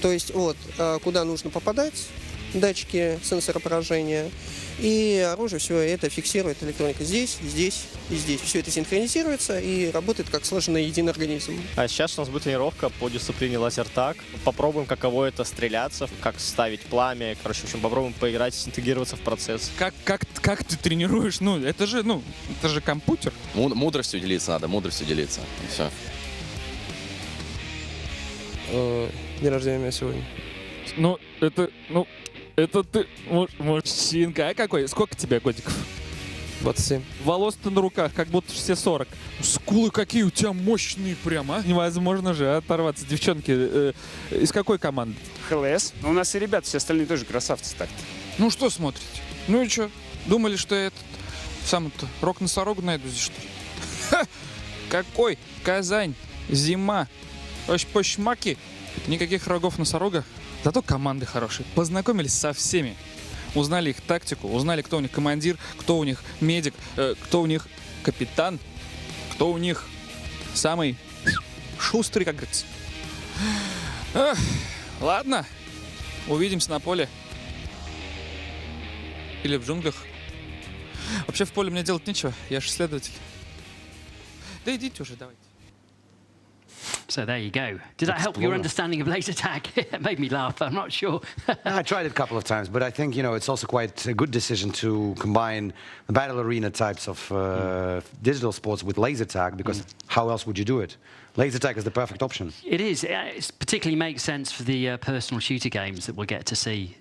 То есть вот, куда нужно попадать, датчики, сенсоры поражения, и оружие все это фиксирует электроника здесь, здесь и здесь. Все это синхронизируется и работает как сложенный единый организм. А сейчас у нас будет тренировка по дисциплине лазертаг. Попробуем, каково это стреляться, как ставить пламя. Короче, в общем, попробуем поиграть, интегрироваться в процесс. Как ты тренируешь? Это же компьютер. Мудростью делиться надо, мудростью делиться. И все. День рождения у меня сегодня. Это ты, мужчинка. А какой? Сколько тебе годиков? 27. Волос-то на руках, как будто все 40. Скулы какие у тебя мощные прям, а? Невозможно же оторваться. Девчонки, из какой команды? ХЛС. У нас и ребята, все остальные тоже красавцы так-то. Ну что смотрите? Ну и что? Думали, что я самый-то рок-носорогу найду здесь, что ли? Ха! Какой? Казань, зима. По-шмаки. Никаких рогов носорога. Зато команды хорошие. Познакомились со всеми. Узнали их тактику, узнали, кто у них командир, кто у них медик, кто у них капитан, кто у них самый шустрый, как говорится. Ладно, увидимся на поле. Или в джунглях. Вообще в поле мне делать нечего, я же исследователь. Да идите уже, давайте. So there you go. Did that help your understanding of laser tag? It made me laugh, I'm not sure. I tried it a couple of times, but I think, it's also quite a good decision to combine the battle arena types of digital sports with laser tag, because how else would you do it? Laser tag is the perfect option. It is. It particularly makes sense for the personal shooter games that we'll get to see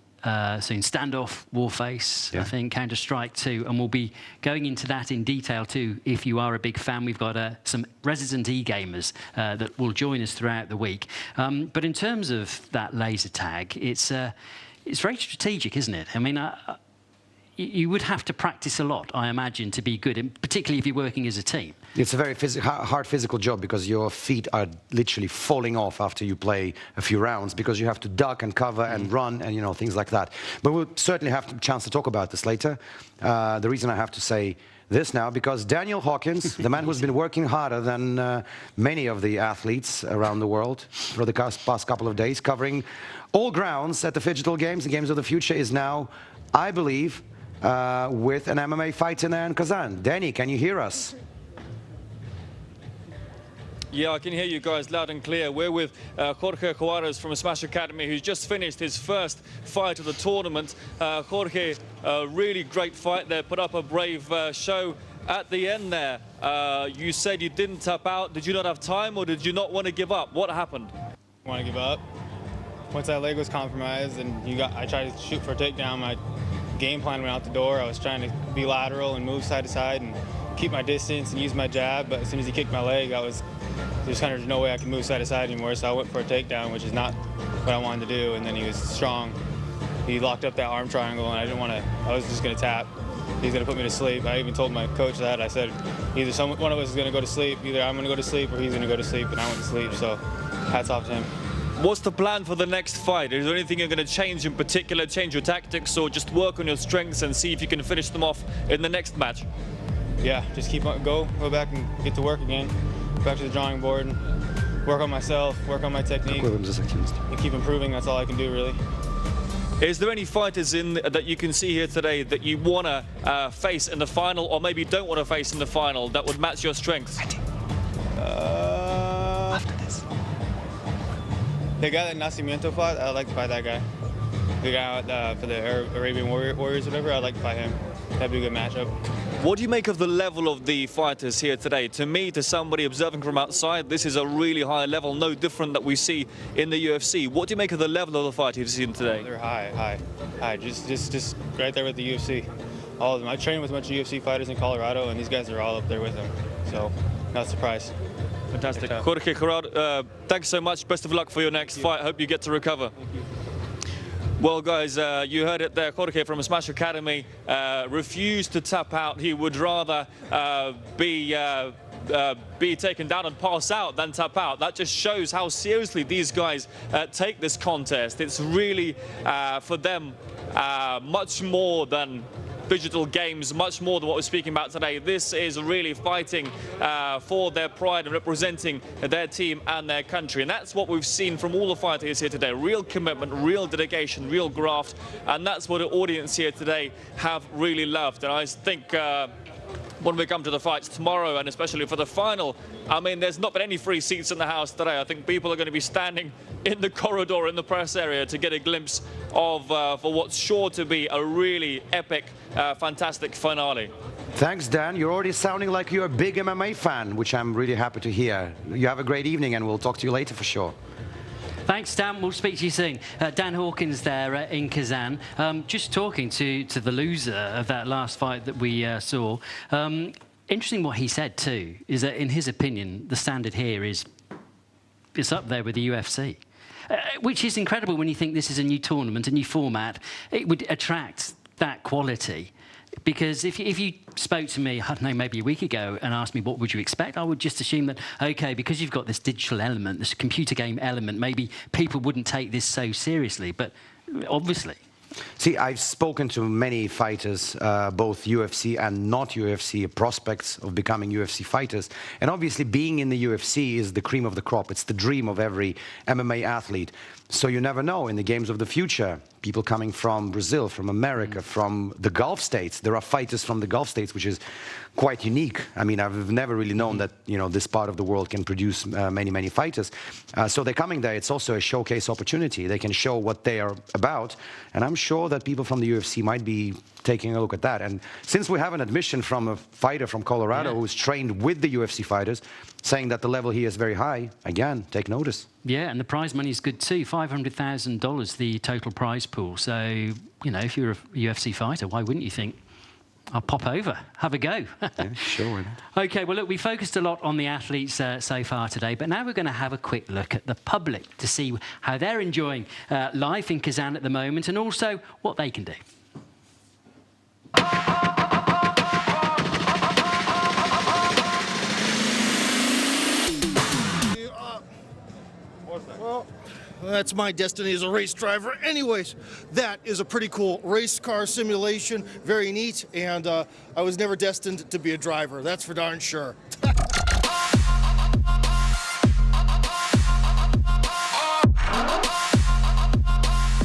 soon. Standoff, Warface, I think, Counter-Strike 2, and we'll be going into that in detail too. If you are a big fan, we've got some resident e-gamers that will join us throughout the week. But in terms of that laser tag, it's very strategic, isn't it? I mean, you would have to practice a lot, I imagine, to be good, and particularly if you're working as a team. It's a very hard physical job, because your feet are literally falling off after you play a few rounds, because you have to duck and cover and run and, things like that. But we'll certainly have a chance to talk about this later. The reason I have to say this now, because Daniel Hawkins, the man who's been working harder than many of the athletes around the world for the past couple of days, covering all grounds at the Phygital Games, the Games of the Future, is now, I believe, with an MMA fight in there in Kazan. Danny, can you hear us? Yeah, I can hear you guys loud and clear. We're with Jorge Juarez from Smash Academy, who's just finished his first fight of the tournament. Jorge, really great fight there, put up a brave show at the end there. You said you didn't tap out. Did you not have time, or did you not want to give up? What happened? Want to give up. Once that leg was compromised and I tried to shoot for a takedown, my game plan went out the door. I was trying to be lateral and move side to side and keep my distance and use my jab, but as soon as he kicked my leg, there's kind of no way I can move side to side anymore, so I went for a takedown, which is not what I wanted to do, and then he was strong. He locked up that arm triangle, and I was just going to tap. He's going to put me to sleep. I even told my coach that. I said, either one of us is going to go to sleep, either I'm going to go to sleep or he's going to go to sleep, and I went to sleep, so hats off to him. What's the plan for the next fight? Is there anything you're going to change in particular, change your tactics, or just work on your strengths and see if you can finish them off in the next match? Yeah, just go back and get to work again, back to the drawing board, and work on myself, work on my technique, and keep improving. That's all I can do, really. Is there any fighters that you can see here today that you want to face in the final, or maybe don't want to face in the final, that would match your strengths? After this. The guy that Nascimento fought, I'd like to fight that guy. The guy for the Arabian Warriors, whatever, I'd like to fight him. That'd be a good matchup. What do you make of the level of the fighters here today? To me, to somebody observing from outside, this is a really high level, no different that we see in the UFC. What do you make of the level of the fight you've seen today? They're high. Just right there with the UFC. All of them. I train with a bunch of UFC fighters in Colorado, and these guys are all up there with them. So, not surprised. Fantastic. Jorge Corral, thanks so much. Best of luck for your next fight. Hope you get to recover. Thank you. Well, guys, you heard it there. Jorge from Smash Academy refused to tap out. He would rather be taken down and pass out than tap out. That just shows how seriously these guys take this contest. It's really, for them, much more than digital games, much more than what we're speaking about today. This is really fighting for their pride and representing their team and their country. And that's what we've seen from all the fighters here today. Real commitment, real dedication, real graft. And that's what the audience here today have really loved. And I think when we come to the fights tomorrow, and especially for the final, I mean, there's not been any free seats in the house today. I think people are going to be standing in the corridor in the press area to get a glimpse of for what's sure to be a really epic, fantastic finale. Thanks, Dan. You're already sounding like you're a big MMA fan, which I'm really happy to hear. You have a great evening, and we'll talk to you later for sure. Thanks, Dan. We'll speak to you soon. Dan Hawkins there in Kazan. Just talking to the loser of that last fight that we saw. Interesting what he said, too, is that in his opinion, the standard here is up there with the UFC. Which is incredible when you think this is a new tournament, a new format. It would attract that quality. Because if you spoke to me, I don't know, maybe a week ago and asked me what would you expect, I would just assume that, OK, because you've got this digital element, this computer game element, maybe people wouldn't take this so seriously. But obviously. See, I've spoken to many fighters, both UFC and not UFC prospects of becoming UFC fighters. And obviously being in the UFC is the cream of the crop. It's the dream of every MMA athlete. So you never know, in the games of the future, people coming from Brazil, from America, from the Gulf states. There are fighters from the Gulf states, which is quite unique. I mean, I've never really known that, you know, this part of the world can produce many fighters. So they're coming there. It's also a showcase opportunity. They can show what they are about. And I'm sure that people from the UFC might be taking a look at that. And since we have an admission from a fighter from Colorado who's trained with the UFC fighters, saying that the level here is very high, again, take notice. Yeah, and the prize money is good too, $500,000, the total prize pool. So, you know, if you're a UFC fighter, why wouldn't you think, I'll pop over, have a go? Yeah, sure. OK, well, look, we focused a lot on the athletes so far today, but now we're going to have a quick look at the public to see how they're enjoying life in Kazan at the moment and also what they can do. Well, that's my destiny as a race driver. Anyways, that is a pretty cool race car simulation. Very neat, and I was never destined to be a driver. That's for darn sure.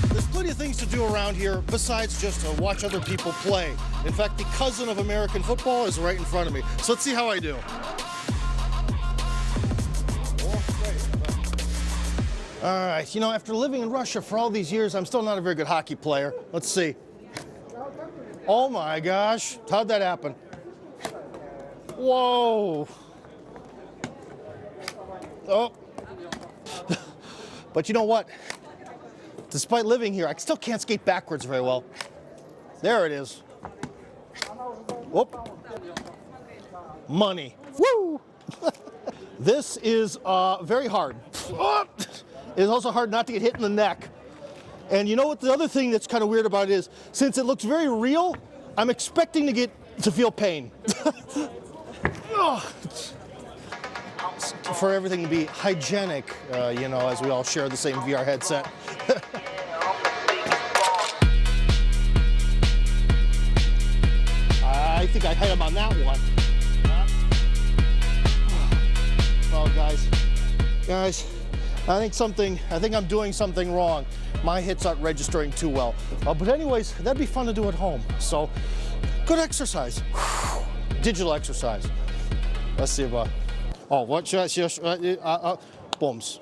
There's plenty of things to do around here besides just watch other people play. In fact, the cousin of American football is right in front of me. So let's see how I do. All right, you know, after living in Russia for all these years, I'm still not a very good hockey player. Let's see. Oh my gosh, how'd that happen? Whoa. Oh. But you know what? Despite living here, I still can't skate backwards very well. There it is. Whoop. money. Woo! This is very hard. It's also hard not to get hit in the neck. And you know what? The other thing that's kind of weird about it is, since it looks very real, I'm expecting to feel pain. For everything to be hygienic, you know, as we all share the same VR headset. I think I hit him on that one. Oh, guys, I think I'm doing something wrong. My hits aren't registering too well. But anyways, that'd be fun to do at home. So, good exercise. Digital exercise. Let's see about. Oh, what should I? Booms.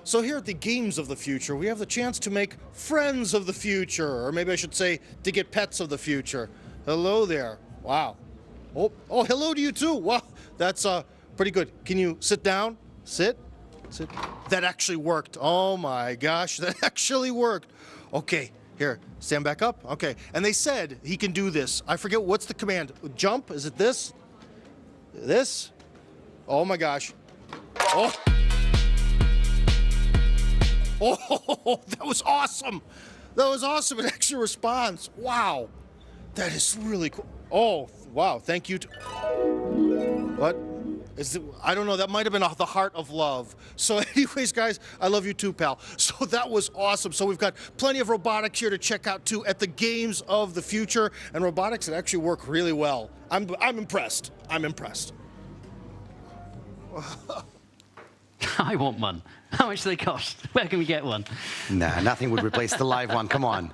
So here at the Games of the Future, we have the chance to make friends of the future, or maybe I should say, to get pets of the future. Hello there. Wow. Oh, hello to you too. Wow, that's pretty good. Can you sit down? Sit. That actually worked. Oh my gosh, that actually worked. Okay, here, stand back up. Okay, and they said he can do this. I forget, what's the command? Jump? Is it this? This? Oh my gosh. Oh, that was awesome. That was awesome. It actually responds. Wow. That is really cool. Oh, wow. Thank you. What? I don't know. That might have been the heart of love. So anyways, guys, I love you too, pal. So that was awesome. So we've got plenty of robotics here to check out too at the Games of the Future, and robotics that actually work really well. I'm impressed. I'm impressed. I want one. How much do they cost? Where can we get one? Nah, nothing would replace the live one. Come on.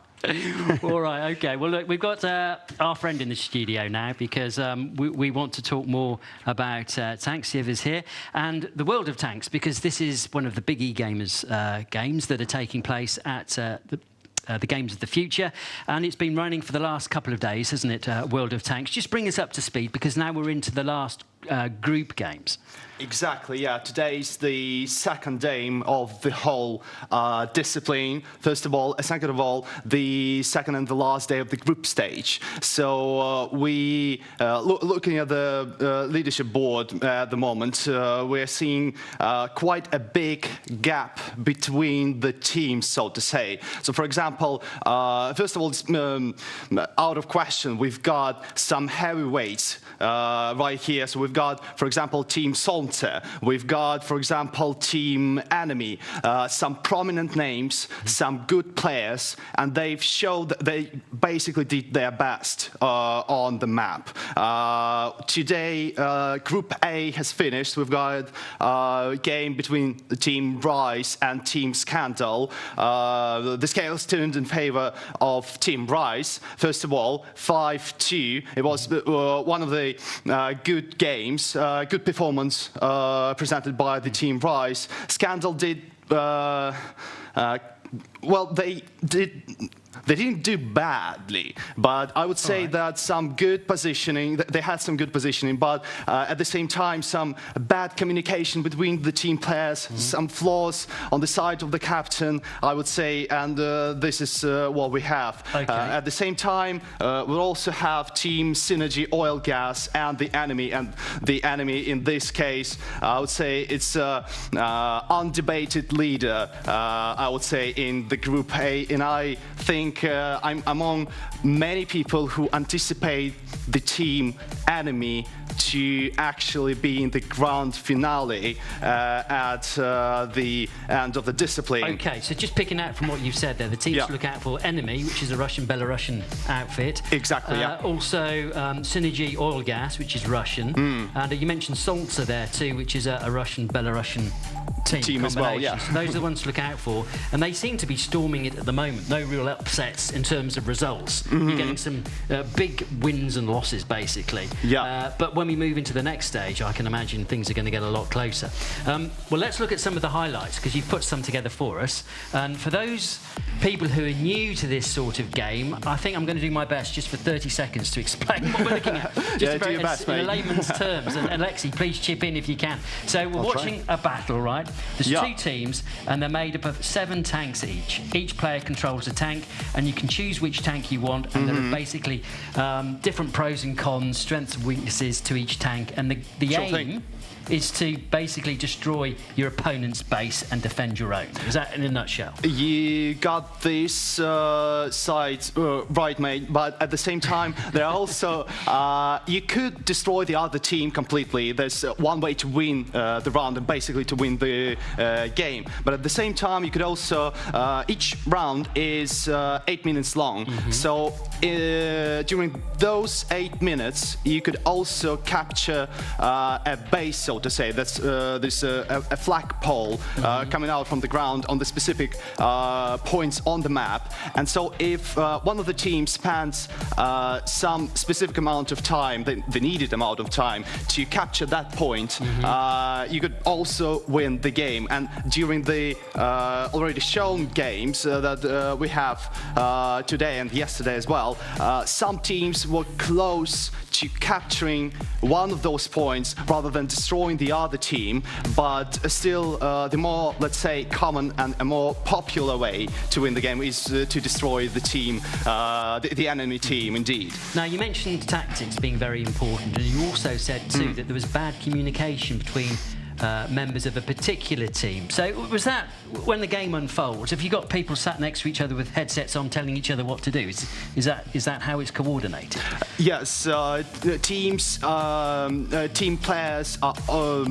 All right, okay. Well, look, we've got our friend in the studio now because we want to talk more about tanks. Siv is here. And the world of tanks, because this is one of the big e-gamers games that are taking place at the Games of the Future. And it's been running for the last couple of days, hasn't it, World of Tanks? Just bring us up to speed, because now we're into the last group games. Exactly, yeah. Today's the second game of the whole discipline. First of all, second of all, the second and the last day of the group stage. So we, looking at the leadership board at the moment, we're seeing quite a big gap between the teams, so to say. So, for example, first of all, it's, out of question, we've got some heavyweights right here. So we've got, for example, Team Solnce. We've got, for example, Team Enemy. Some prominent names, some good players, and they've showed that they basically did their best on the map. Today, Group A has finished. We've got a game between the Team Rise and Team Scandal. The scales turned in favor of Team Rise. First of all, 5-2. It was one of the good games, good performance presented by the Team Rise. Scandal did, well, they didn't do badly, but I would say that some good positioning, they had some good positioning, but at the same time, some bad communication between the team players, some flaws on the side of the captain, I would say, and this is what we have. Okay. At the same time, we'll also have Team Synergy Oil Gas and the enemy in this case, I would say it's undebated leader, I would say, in the Group A, and I think I'm among many people who anticipate the Team Enemy to actually be in the grand finale at the end of the discipline. Okay, so just picking out from what you've said there, the teams to look out for: Enemy, which is a Russian-Belarusian outfit. Exactly, yeah. Also, Synergy Oil Gas, which is Russian. And you mentioned Solnce there too, which is a Russian-Belarusian team as well, yeah. So those are the ones to look out for. And they seem to be storming it at the moment. No real upsets in terms of results. You're getting some big wins and losses, basically. Yeah. But when we move into the next stage, I can imagine things are going to get a lot closer. Well, let's look at some of the highlights, because you've put some together for us. And for those people who are new to this sort of game, I think I'm going to do my best just for 30 seconds to explain what we're looking at. Just do your best, mate. In layman's terms. And Alexei, please chip in if you can. So we're watching a battle, right? There's two teams, and they're made up of 7 tanks each. Each player controls a tank, and you can choose which tank you want, and there are basically different pros and cons, strengths and weaknesses to each tank, and the aim is to basically destroy your opponent's base and defend your own. Is that in a nutshell? You got this sides right, mate, but at the same time, there are also, you could destroy the other team completely. There's one way to win the round and basically to win the game. But at the same time, you could also, each round is 8 minutes long. So during those 8 minutes, you could also capture a base, so to say. That's there's a flagpole coming out from the ground on the specific points on the map. And so if one of the teams spends some specific amount of time, the needed amount of time, to capture that point, you could also win the game. And during the already shown games that we have today and yesterday as well, some teams were close to capturing one of those points rather than destroying the other team, but still the more, let's say, common and a more popular way to win the game is to destroy the team, the enemy team, indeed. Now, you mentioned tactics being very important, and you also said too that there was bad communication between members of a particular team. So was that when the game unfolds? Have you got people sat next to each other with headsets on, telling each other what to do? Is that how it's coordinated? Yes, teams, team players are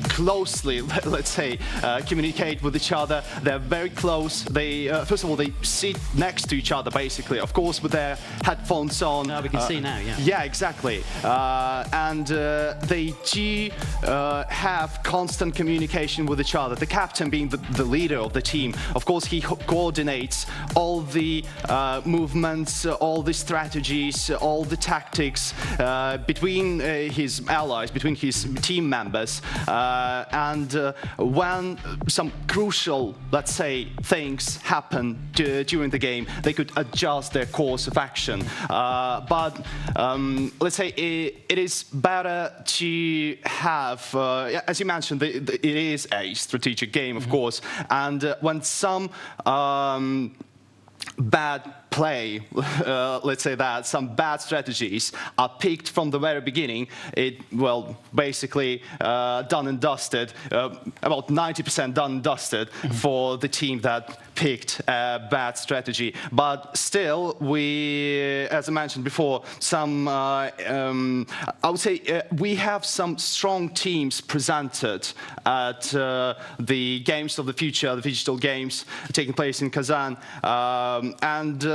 closely, let's say, communicate with each other. They're very close. They first of all, they sit next to each other, basically, of course, with their headphones on. No, we can see now, yeah. Yeah, exactly. And they do have constant communication with each other. The captain being the leader of the team, of course, he coordinates all the movements, all the strategies, all the tactics between his allies, between his team members. And when some crucial, let's say, things happen during the game, they could adjust their course of action. But let's say it is better to have, as you mentioned, it is a strategic game, of course, and when some bad play, let's say that, some bad strategies are picked from the very beginning, well, basically done and dusted, about 90% done and dusted for the team that picked a bad strategy. But still, we, as I mentioned before, some, I would say, we have some strong teams presented at the Games of the Future, the digital games taking place in Kazan, and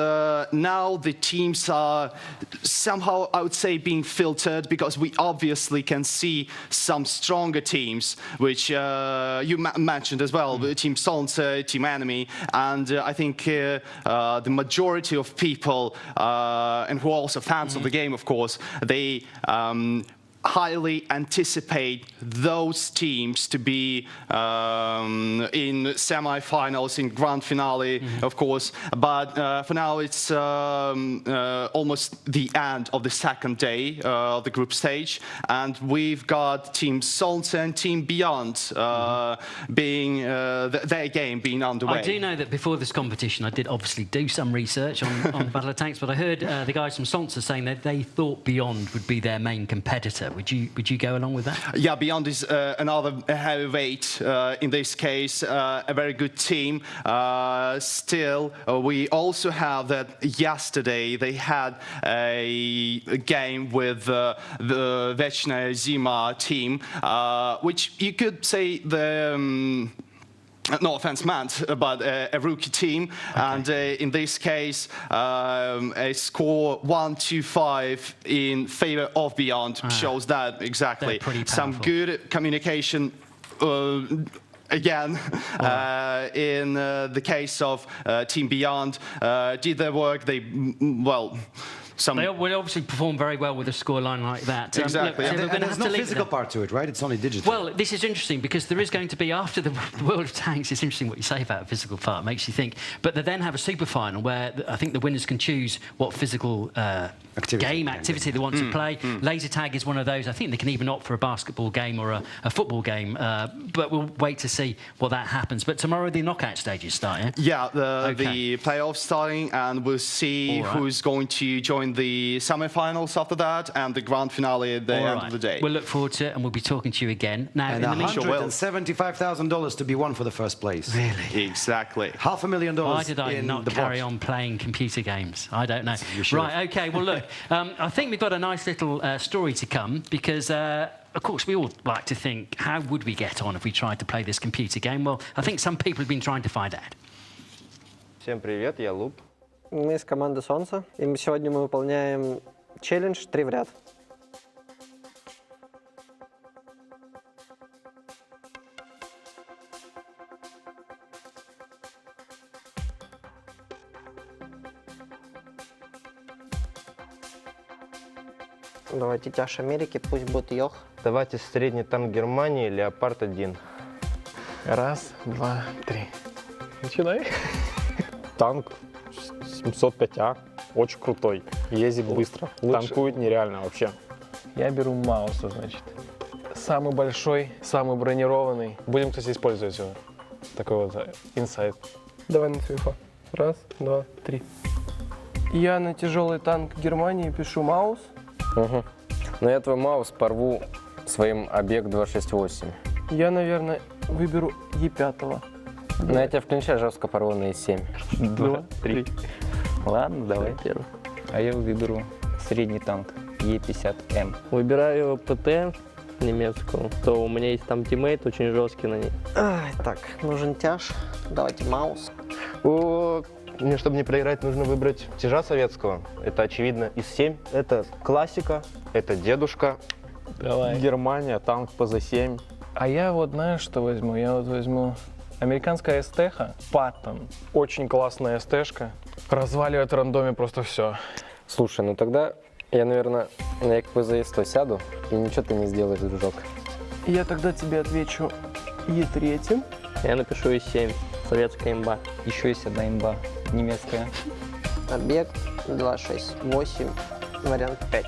now the teams are somehow, I would say, being filtered, because we obviously can see some stronger teams, which you mentioned as well, Team Solnce, Team Enemy, and I think the majority of people, and who are also fans of the game, of course, they highly anticipate those teams to be in semi-finals, in grand finale, of course. But for now, it's almost the end of the second day of the group stage, and we've got Team Solnce and Team Beyond being their game being underway. I do know that before this competition, I did obviously do some research on Battle of Tanks, but I heard the guys from Solnce saying that they thought Beyond would be their main competitor. Would you go along with that? Yeah, Beyond is another heavyweight in this case, a very good team. Still, we also have that yesterday they had a game with the Vechная Zima team, which you could say the no offense meant, but a rookie team, and in this case, a score 1-5 in favor of Beyond shows that exactly. Some good communication. Again, in the case of Team Beyond, did their work. They, well, They will obviously perform very well with a scoreline like that. Exactly. Look, and there's no physical part to it, right? It's only digital. Well, this is interesting because there is going to be, after the World of Tanks, it's interesting what you say about a physical part, it makes you think. But they then have a super final where I think the winners can choose what physical activity they want to play. Laser tag is one of those. I think they can even opt for a basketball game or a football game. But we'll wait to see what that happens. But tomorrow the knockout stages start, yeah? Yeah, the playoffs starting, and we'll see who's going to join the semi-finals after that, and the grand finale at the end of the day. We'll look forward to it, and we'll be talking to you again. Now, and $175,000 to be won for the first place. Really? Exactly. $500,000. Why did I not carry on playing computer games? I don't know. Right, OK, well, look, I think we've got a nice little story to come because, of course, we all like to think, how would we get on if we tried to play this computer game? Well, I think some people have been trying to find out. Всем привет, я Луп. Мы из команды Солнца, и сегодня мы выполняем челлендж 3 в ряд. Давайте тяж Америки, пусть будет Йох. Давайте средний танк Германии, Леопард 1. Раз, два, три. Начинай. Танк 705А, очень крутой, ездит быстро, танкует нереально вообще. Я беру Мауса, значит. Самый большой, самый бронированный. Будем, кстати, использовать его. Такой вот инсайт. Давай на цвифа. Раз, два, три. Я на тяжелый танк Германии пишу Маус. Угу. Но я твой Маус порву своим объект 268. Я, наверное, выберу Е5. Но я тебя включаю жестко порву на Е7. 2, 3. Ладно, давай. А я выберу средний танк Е50М. Выбираю ПТ немецкую, то у меня есть там тиммейт очень жесткий на ней. Так, нужен тяж. Давайте Маус. Мне, чтобы не проиграть, нужно выбрать тяжа советского. Это, очевидно, ИС-7. Это классика, это дедушка. Давай. Германия, танк ПЗ-7. А я вот, знаешь, что возьму? Я вот возьму американская СТ-ха, Паттон. Очень классная СТ-шка. Разваливает в рандоме просто все. Слушай, ну тогда я, наверное, на ПЗ-100 сяду, и ничего ты не сделаешь, дружок. Я тогда тебе отвечу Е3. Я напишу Е7, советская имба. Еще есть одна имба, немецкая. Объект 268, вариант 5.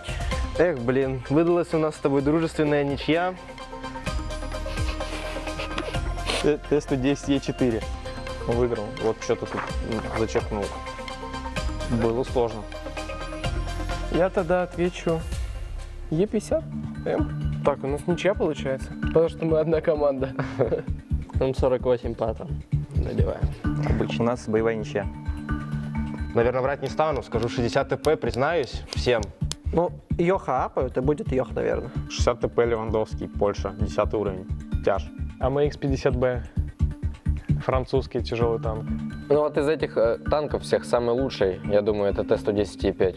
Эх, блин, выдалась у нас с тобой дружественная ничья. Т-110 Е4. Выиграл. Вот что-то тут зачеркнул. Было сложно. Я тогда отвечу Е50М. Так, у нас ничья получается, потому что мы одна команда. М48 Паттон. Надеваем. Обычно у нас боевая ничья. Наверное, врать не стану, скажу 60 ТП, признаюсь всем. Ну, Йоха апают, и будет Йох, наверное. 60 ТП Левандовский, Польша, 10 уровень. Тяж. АМХ-50Б. Французский тяжелый танк. Ну вот из этих танков всех самый лучший, я думаю, это Т-110 Е5.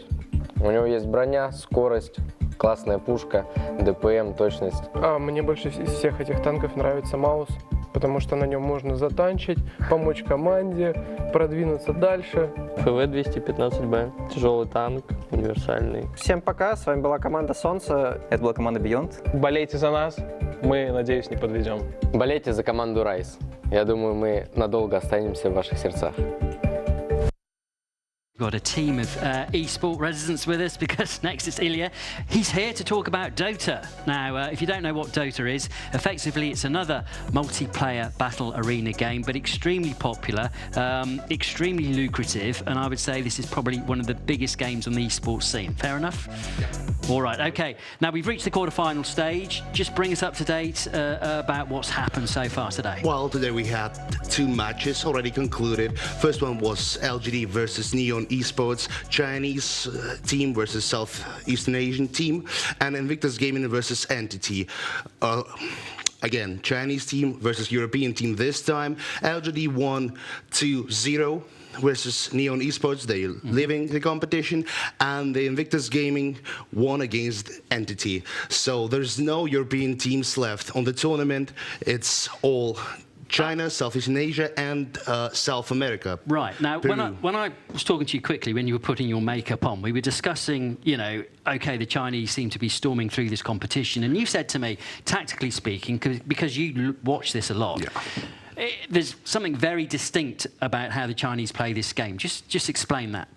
У него есть броня, скорость, классная пушка, ДПМ, точность. Мне больше из всех этих танков нравится Маус, потому что на нем можно затанчить, помочь команде, продвинуться дальше. ФВ-215Б. Тяжелый танк, универсальный. Всем пока, с вами была команда Солнце. Это была команда Beyond. Болейте за нас, мы, надеюсь, не подведем. Болейте за команду Rise. Я думаю, мы надолго останемся в ваших сердцах. Got a team of esport residents with us because next is Ilya. He's here to talk about Dota. Now, if you don't know what Dota is, effectively it's another multiplayer battle arena game, but extremely popular, extremely lucrative, and I would say this is probably one of the biggest games on the esports scene. Fair enough? All right, okay. Now, we've reached the quarterfinal stage. Just bring us up to date about what's happened so far today. Well, today we had 2 matches already concluded. First one was LGD versus Neon Esports, Chinese team versus Southeastern Asian team, and Invictus Gaming versus Entity. Again, Chinese team versus European team this time. LGD won 2-0 versus Neon Esports. They're leaving the competition, and the Invictus Gaming won against Entity. So there's no European teams left on the tournament. It's all China, Southeastern Asia, and South America. Right. Now, Peru. when I was talking to you quickly, when you were putting your makeup on, we were discussing, you know, OK, the Chinese seem to be storming through this competition. And you said to me, tactically speaking, because you watch this a lot, there's something very distinct about how the Chinese play this game. Just explain that.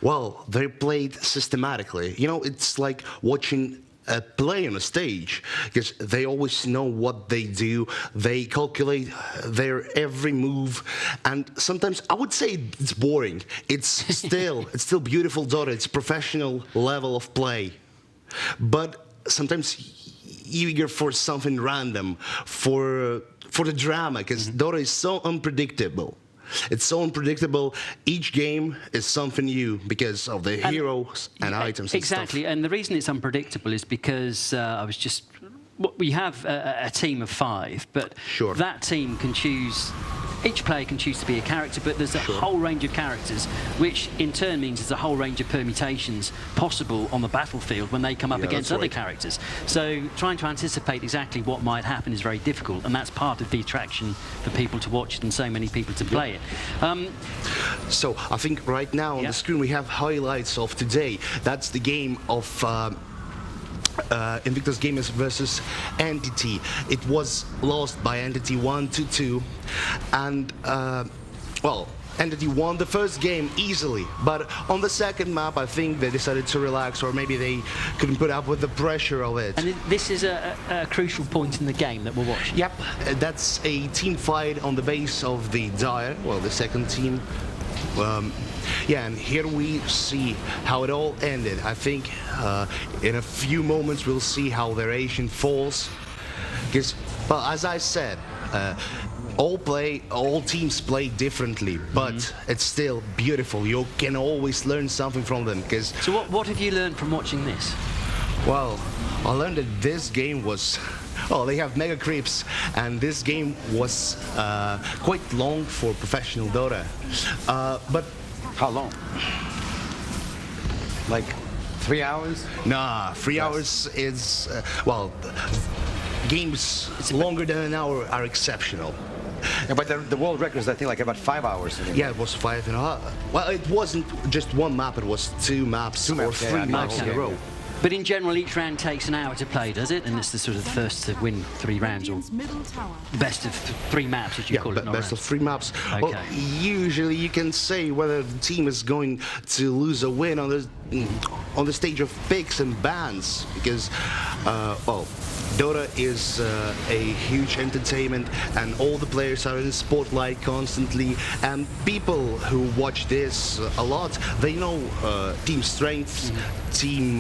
Well, they played systematically. You know, it's like watching a play on a stage, because they always know what they do. They calculate their every move, and sometimes I would say it's boring. It's still beautiful Dota. It's professional level of play, but sometimes eager for something random, for the drama, because Dota is so unpredictable. It's so unpredictable. Each game is something new because of the heroes and items and exactly. stuff. And the reason it's unpredictable is because we have a team of 5, but that team can choose. Each player can choose to be a character, but there's a whole range of characters, which in turn means there's a whole range of permutations possible on the battlefield when they come up against other characters. So trying to anticipate exactly what might happen is very difficult, and that's part of the attraction for people to watch it and so many people to play it. So I think right now on the screen we have highlights of today. That's the game of Invictus Gamers versus Entity. It was lost by Entity 1-2, and well, Entity won the first game easily, but on the second map I think they decided to relax, or maybe they couldn't put up with the pressure of it. And this is a crucial point in the game that we're watching. Yep, that's a team fight on the base of the Dire, well, the second team. Yeah, and here we see how it all ended. I think in a few moments we'll see how their Asian falls. Because, well, as I said, all teams play differently, but it's still beautiful. You can always learn something from them. So what have you learned from watching this? Well, I learned that this game was... Oh, they have mega creeps, and this game was quite long for professional Dota. But how long? Like 3 hours? Nah, 3 hours is well. Games longer than an hour are exceptional. Yeah, but the world record is, I think, like about 5 hours. Yeah, it was 5.5. Well, it wasn't just one map; it was 2 maps or 3 maps in a row. But in general, each round takes an hour to play, does it? And it's the sort of first to win 3 rounds, or best of 3 maps, as you call it. Best of 3 maps. Okay. Well, usually you can say whether the team is going to lose or win on the stage of picks and bans, because, well, Dota is a huge entertainment, and all the players are in the spotlight constantly, and people who watch this a lot, they know team strengths, team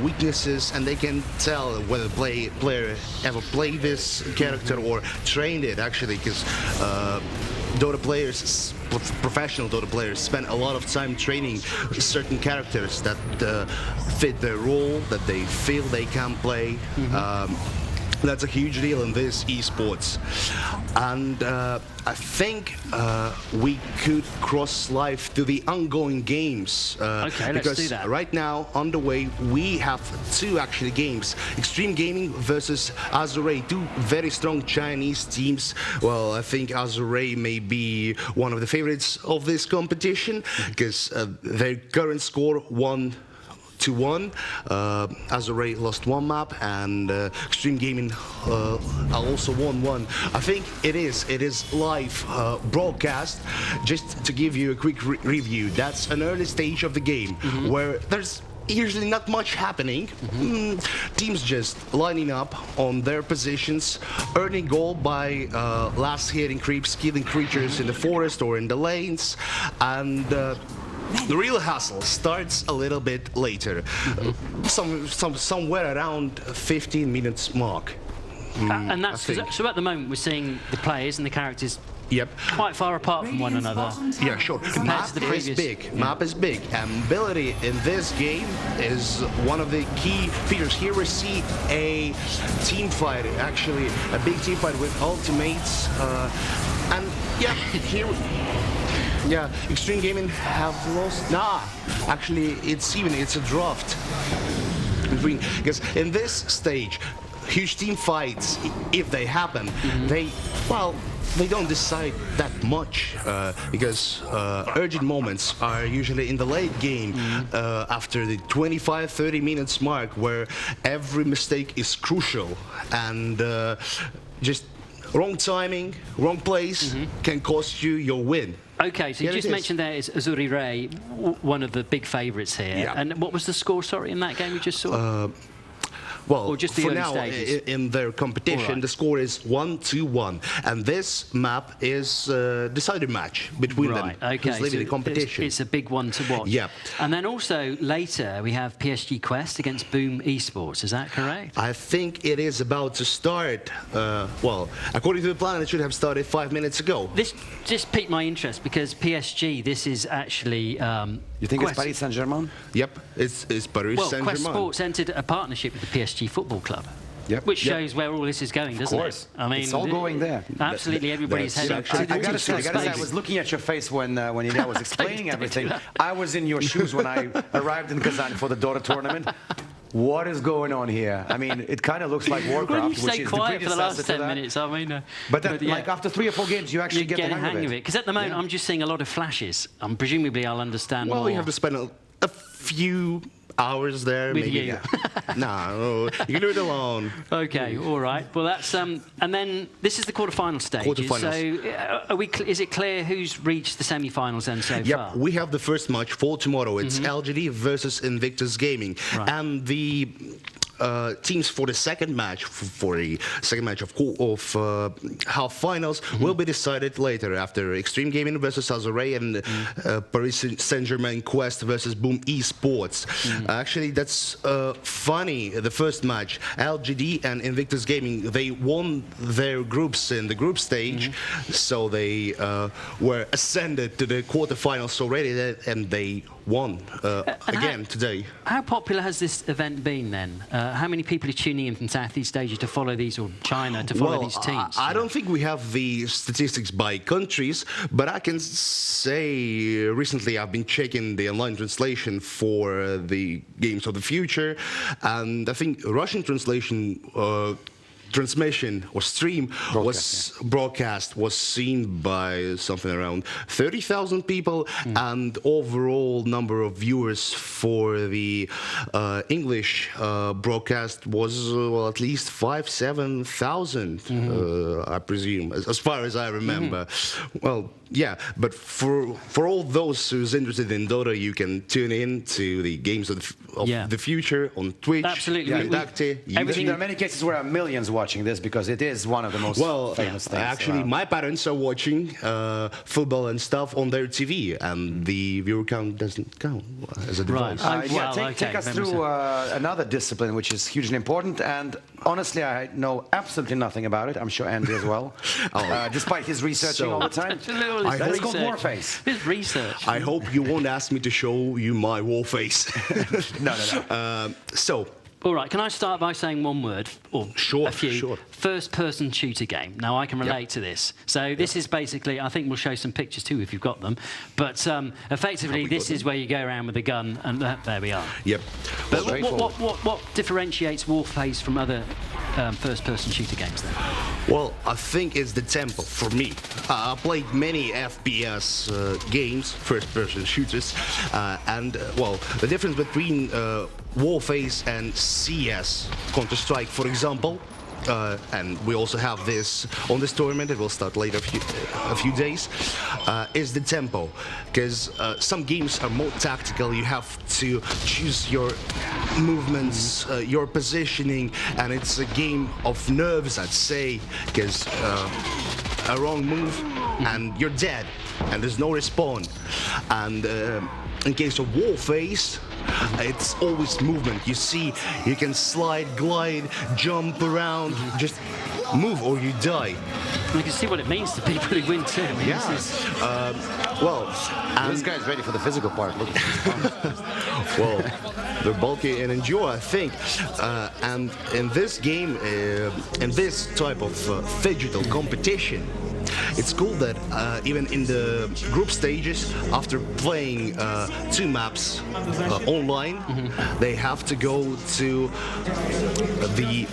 weaknesses, and they can tell whether player ever played this character or trained it, actually, because Dota players, professional Dota players, spend a lot of time training certain characters that fit their role, that they feel they can play. That's a huge deal in this esports. And I think we could cross live to the ongoing games. Okay, because let's do that. Right now, on the way, we have 2 actually games. Extreme Gaming versus Azure, 2 very strong Chinese teams. Well, I think Azure may be one of the favorites of this competition, because their current score 1-1. Azure lost 1 map, and Extreme Gaming also won 1. I think it is live broadcast. Just to give you a quick review, that's an early stage of the game where there's usually not much happening. Teams just lining up on their positions, earning gold by last hitting creeps, killing creatures in the forest or in the lanes, and the real hustle starts a little bit later, somewhere around 15 minutes mark. And that's so at the moment we're seeing the players and the characters quite far apart from one another. Yeah, sure. Compared to the previous. Map is big. Ability in this game is one of the key features. Here we see a team fight, actually a big team fight with ultimates, and yeah, here. Yeah, Extreme Gaming have lost. Nah, actually, it's a draft. Because in this stage, huge team fights, if they happen, they don't decide that much because urgent moments are usually in the late game after the 25-30 minutes mark, where every mistake is crucial, and just wrong timing, wrong place can cost you your win. Okay, so you just mentioned there is Azuri Ray, one of the big favourites here. Yeah. And what was the score, sorry, in that game we just saw? Well, or just the for early now, stages? in their competition, the score is 1-1, and this map is a decided match between them. Okay, who's leading so the competition. it's a big one to watch. Yeah. And then also later we have PSG Quest against Boom Esports. Is that correct? I think it is about to start. Well, according to the plan, it should have started 5 minutes ago. This just piqued my interest because PSG. This is actually. You think it's Paris Saint-Germain? Yep, it's Paris Saint-Germain. Quest Sports entered a partnership with the PSG Football Club. Yep. Which shows where all this is going, doesn't it? I mean, it's all going there. Absolutely, everybody's heading. I gotta say, I was looking at your face when Ilya was explaining everything. I was in your shoes when I arrived in Kazan for the Dota tournament. What is going on here? I mean, it kind of looks like Warcraft, which is the quiet for the last 10 to minutes. I mean, but like after 3 or 4 games, you actually get the hang of it. Because at the moment, I'm just seeing a lot of flashes. Presumably, I'll understand more. Well, you have to spend a few hours there. With maybe. you. No, you can do it alone. Okay, all right. Well, that's and then this is the quarterfinal stage. Quarterfinals. So, is it clear who's reached the semi-finals then so far? We have the first match for tomorrow. It's LGD versus Invictus Gaming, and the teams for the second match, of half finals, will be decided later after Extreme Gaming versus Azure and Paris Saint-Germain Quest versus Boom Esports. Actually, that's funny. The first match, LGD and Invictus Gaming, they won their groups in the group stage, so they were ascended to the quarterfinals already, and they won again today. How popular has this event been then? How many people are tuning in from Southeast Asia to follow these, or China to follow these teams? I don't think we have the statistics by countries, but I can say recently I've been checking the online translation for the Games of the Future, and I think Russian transmission or stream broadcast was seen by something around 30,000 people, and overall number of viewers for the English broadcast was at least 5,000-7,000, I presume, as far as I remember. Well, yeah, but for all those who's interested in Dota, you can tune in to the Games of the Future on Twitch. Absolutely. There are many cases where millions watching this because it is one of the most famous things. Actually, my parents are watching football and stuff on their TV, and the viewer count doesn't count as a device. Take us through another discipline which is hugely important, and honestly, I know absolutely nothing about it. I'm sure Andy as well, despite his researching all the time. It's called Warface. It's research. I hope you won't ask me to show you my Warface. No. All right, can I start by saying one word, or a few? Sure. First-person shooter game. Now, I can relate to this. So this is basically, I think we'll show some pictures too if you've got them, but effectively this is where you go around with a gun, and there we are. Yep. But what differentiates Warface from other first-person shooter games then? Well, I think it's the tempo for me. I played many FPS games, first-person shooters, and well, the difference between Warface and CS, Counter-Strike, for example, and we also have this on this tournament, it will start later a few days, is the tempo. Because some games are more tactical, you have to choose your movements, your positioning, and it's a game of nerves, I'd say, because a wrong move and you're dead, and there's no respawn. And in case of Warface, it's always movement. You see, you can slide, glide, jump around, just move or you die. You can see what it means to people who win too. This guy's ready for the physical part. Look. Well, they're bulky and endure, I think. And in this game, in this type of digital competition, it's cool that even in the group stages, after playing 2 maps online, they have to go to the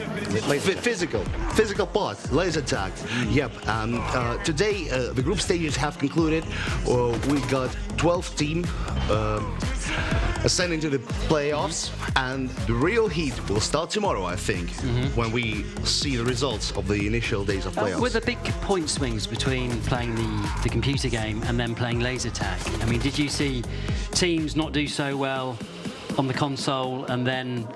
physical part, laser tag. Yep. And today the group stages have concluded. We got 12 teams ascending to the playoffs, and the real heat will start tomorrow, I think, when we see the results of the initial days of playoffs. Were there big point swings between playing the computer game and then playing laser tag? I mean, did you see teams not do so well on the console and then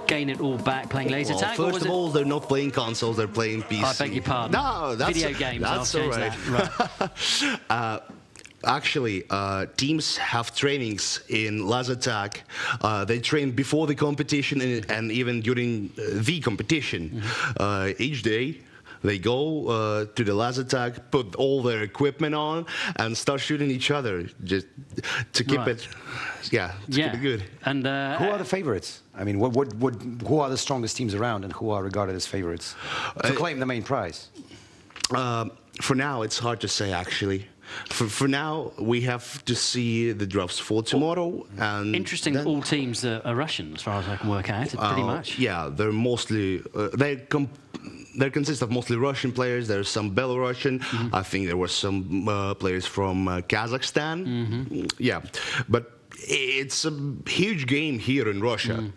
gain it all back playing laser tag? First of all, they're not playing consoles, they're playing PC. I beg your pardon. No, that's video games. That's all right. Right. Actually, teams have trainings in laser tag. They train before the competition and even during the competition. Each day, they go to the laser tag, put all their equipment on, and start shooting each other just to keep it, keep it good. And who are the favorites? I mean, who are the strongest teams around, and who are regarded as favorites to claim the main prize? For now, it's hard to say, actually. For now, we have to see the drafts for tomorrow. And interesting that all teams are Russian, as far as I can work out, pretty much. Yeah, they're mostly, they consist of mostly Russian players. There's some Belarusian. I think there were some players from Kazakhstan. Yeah, but it's a huge game here in Russia.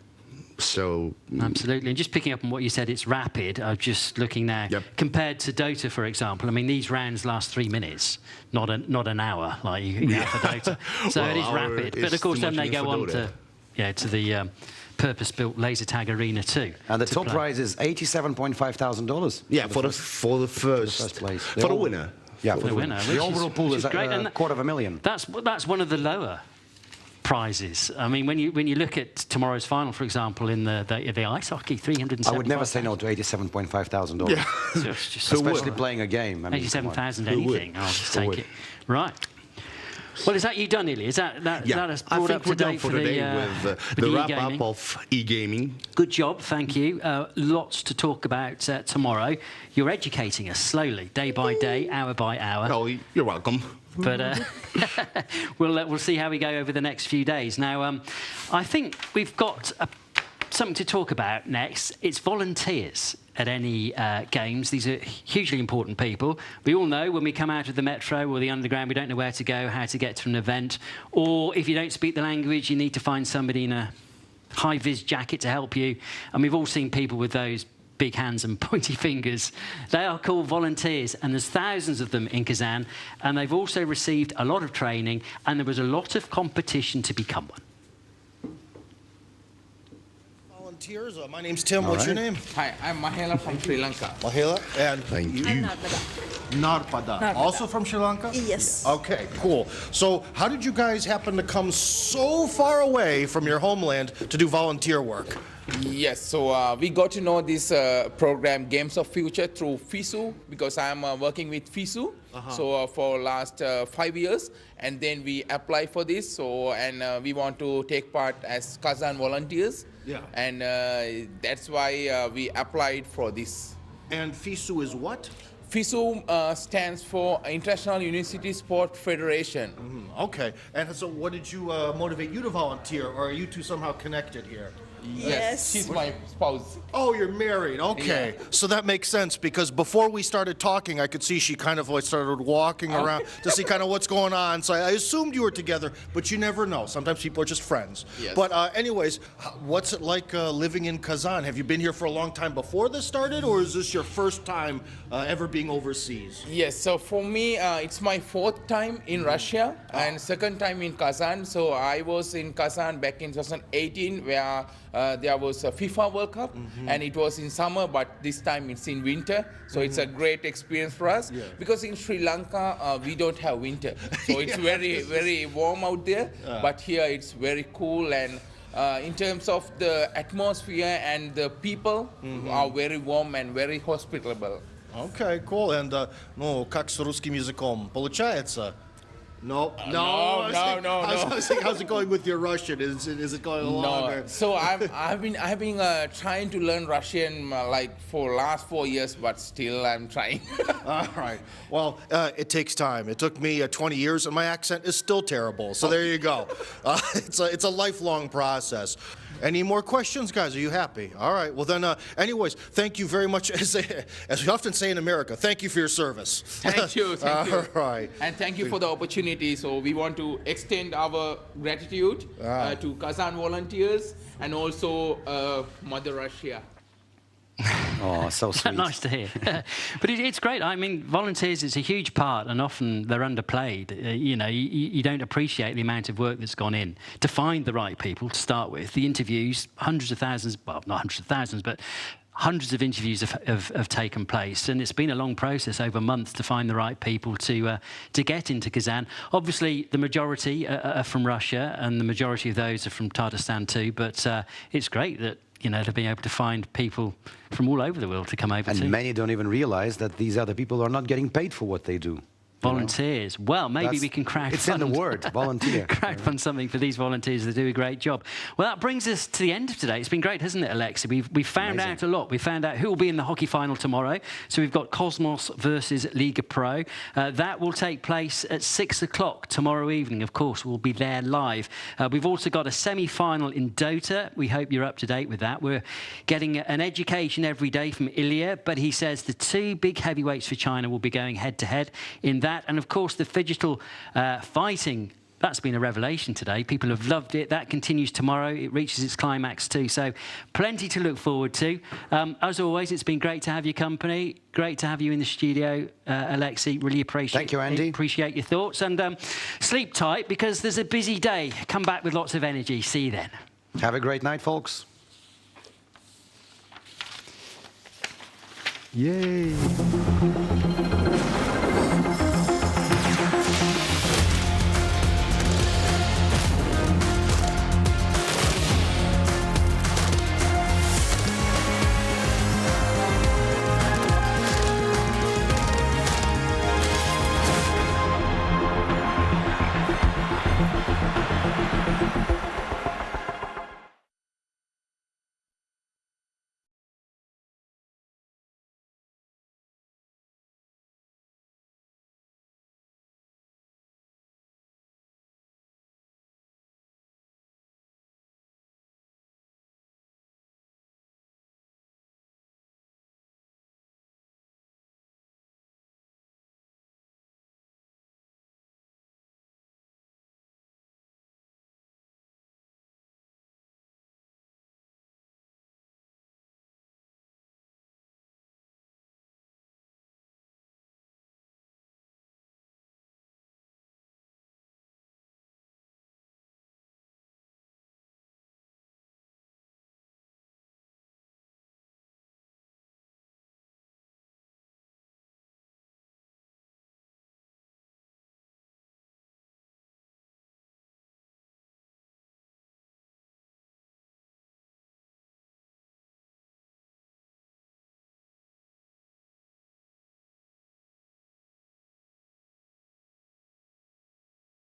So absolutely, and just picking up on what you said, it's rapid. I'm just looking now. Compared to Dota, for example, I mean, these rounds last 3 minutes, not an hour like you have for Dota. So it is rapid. But of course, then they go on to the purpose-built laser tag arena too. And the top prize is $87,500. Yeah, for the first place, for the winner. Yeah, for the winner. The overall pool is great. $250,000. That's one of the lower prizes. I mean, when you look at tomorrow's final, for example, in the ice hockey, $375,000. I would never say no to $87,500. Yeah. Especially playing a game. I mean, 87,000 anything. I'll just take it. Right. Well, is that you done, Ilya? Is that us brought up to date for today with the wrap-up of e-gaming? Good job, thank you. Lots to talk about tomorrow. You're educating us slowly, day by day, hour by hour. Oh, you're welcome. But we'll see how we go over the next few days. Now, I think we've got something to talk about next. It's volunteers at any games. These are hugely important people. We all know when we come out of the metro or the underground, we don't know where to go, how to get to an event. Or if you don't speak the language, you need to find somebody in a high-vis jacket to help you. And we've all seen people with those big hands and pointy fingers. They are called volunteers, and there's thousands of them in Kazan, and they've also received a lot of training, and there was a lot of competition to become one. Volunteers, my name's Tim. What's your name? Hi, I'm Mahela from Sri Lanka. Mahela, and thank you. Narpada. Also from Sri Lanka? Yes. Okay, cool. So how did you guys happen to come so far away from your homeland to do volunteer work? Yes, so we got to know this program Games of Future through FISU, because I'm working with FISU so for last 5 years, and then we apply for this, so and we want to take part as Kazan volunteers, and that's why we applied for this. And FISU is what? FISU stands for International University Sport Federation. Okay, and so what did you motivate you to volunteer, or are you two somehow connected here? Yes, she's my spouse. Oh, you're married. Okay. Yeah. So that makes sense, because before we started talking, I could see she kind of like started walking around to see kind of what's going on. So I assumed you were together, but you never know. Sometimes people are just friends. Yes. But anyways, what's it like living in Kazan? Have you been here for a long time before this started, or is this your first time ever being overseas? Yes, so for me, it's my 4th time in Russia and 2nd time in Kazan. So I was in Kazan back in 2018, where there was a FIFA World Cup, and it was in summer, but this time it's in winter. So it's a great experience for us, because in Sri Lanka, we don't have winter. So it's very, very warm out there, but here it's very cool. And in terms of the atmosphere and the people are very warm and very hospitable. Okay, cool. And, ну, как с русским языком? Получается? No. No. How's it going with your Russian? Is it going along? No. So I've been trying to learn Russian like for last 4 years, but still I'm trying. All right. Well, it takes time. It took me 20 years, and my accent is still terrible. So there you go. It's a lifelong process. Any more questions, guys? Are you happy? All right. Well, then, anyways, thank you very much. As we often say in America, thank you for your service. Thank you. Thank you. All right. And thank you for the opportunity. So we want to extend our gratitude to Kazan volunteers and also Mother Russia. Oh, so sweet. Nice to hear. But it's great. I mean, volunteers, it's a huge part, and often they're underplayed. You know, you don't appreciate the amount of work that's gone in to find the right people to start with. The interviews, hundreds of thousands, well, not hundreds of thousands, but hundreds of interviews have taken place, and it's been a long process over months to find the right people to get into Kazan. Obviously, the majority are from Russia, and the majority of those are from Tatarstan too, but it's great that, you know, to be able to find people from all over the world to come over. And many don't even realize that these other people are not getting paid for what they do. Volunteers. You know? Well, maybe we can crowdfund. It's in the word, volunteer. Crowdfund something for these volunteers that do a great job. Well, that brings us to the end of today. It's been great, hasn't it, Alexei? We've found out a lot. We found out who will be in the hockey final tomorrow. So we've got Cosmos versus Liga Pro. That will take place at 6 o'clock tomorrow evening. Of course, we'll be there live. We've also got a semi-final in Dota. We hope you're up to date with that. We're getting an education every day from Ilya, but he says the two big heavyweights for China will be going head-to-head in that. And, of course, the digital fighting, that's been a revelation today. People have loved it. That continues tomorrow. It reaches its climax too. So plenty to look forward to. As always, it's been great to have your company. Great to have you in the studio, Alexei. Really appreciate it. Thank you, Andy. Appreciate your thoughts. And sleep tight, because there's a busy day. Come back with lots of energy. See you then. Have a great night, folks. Yay.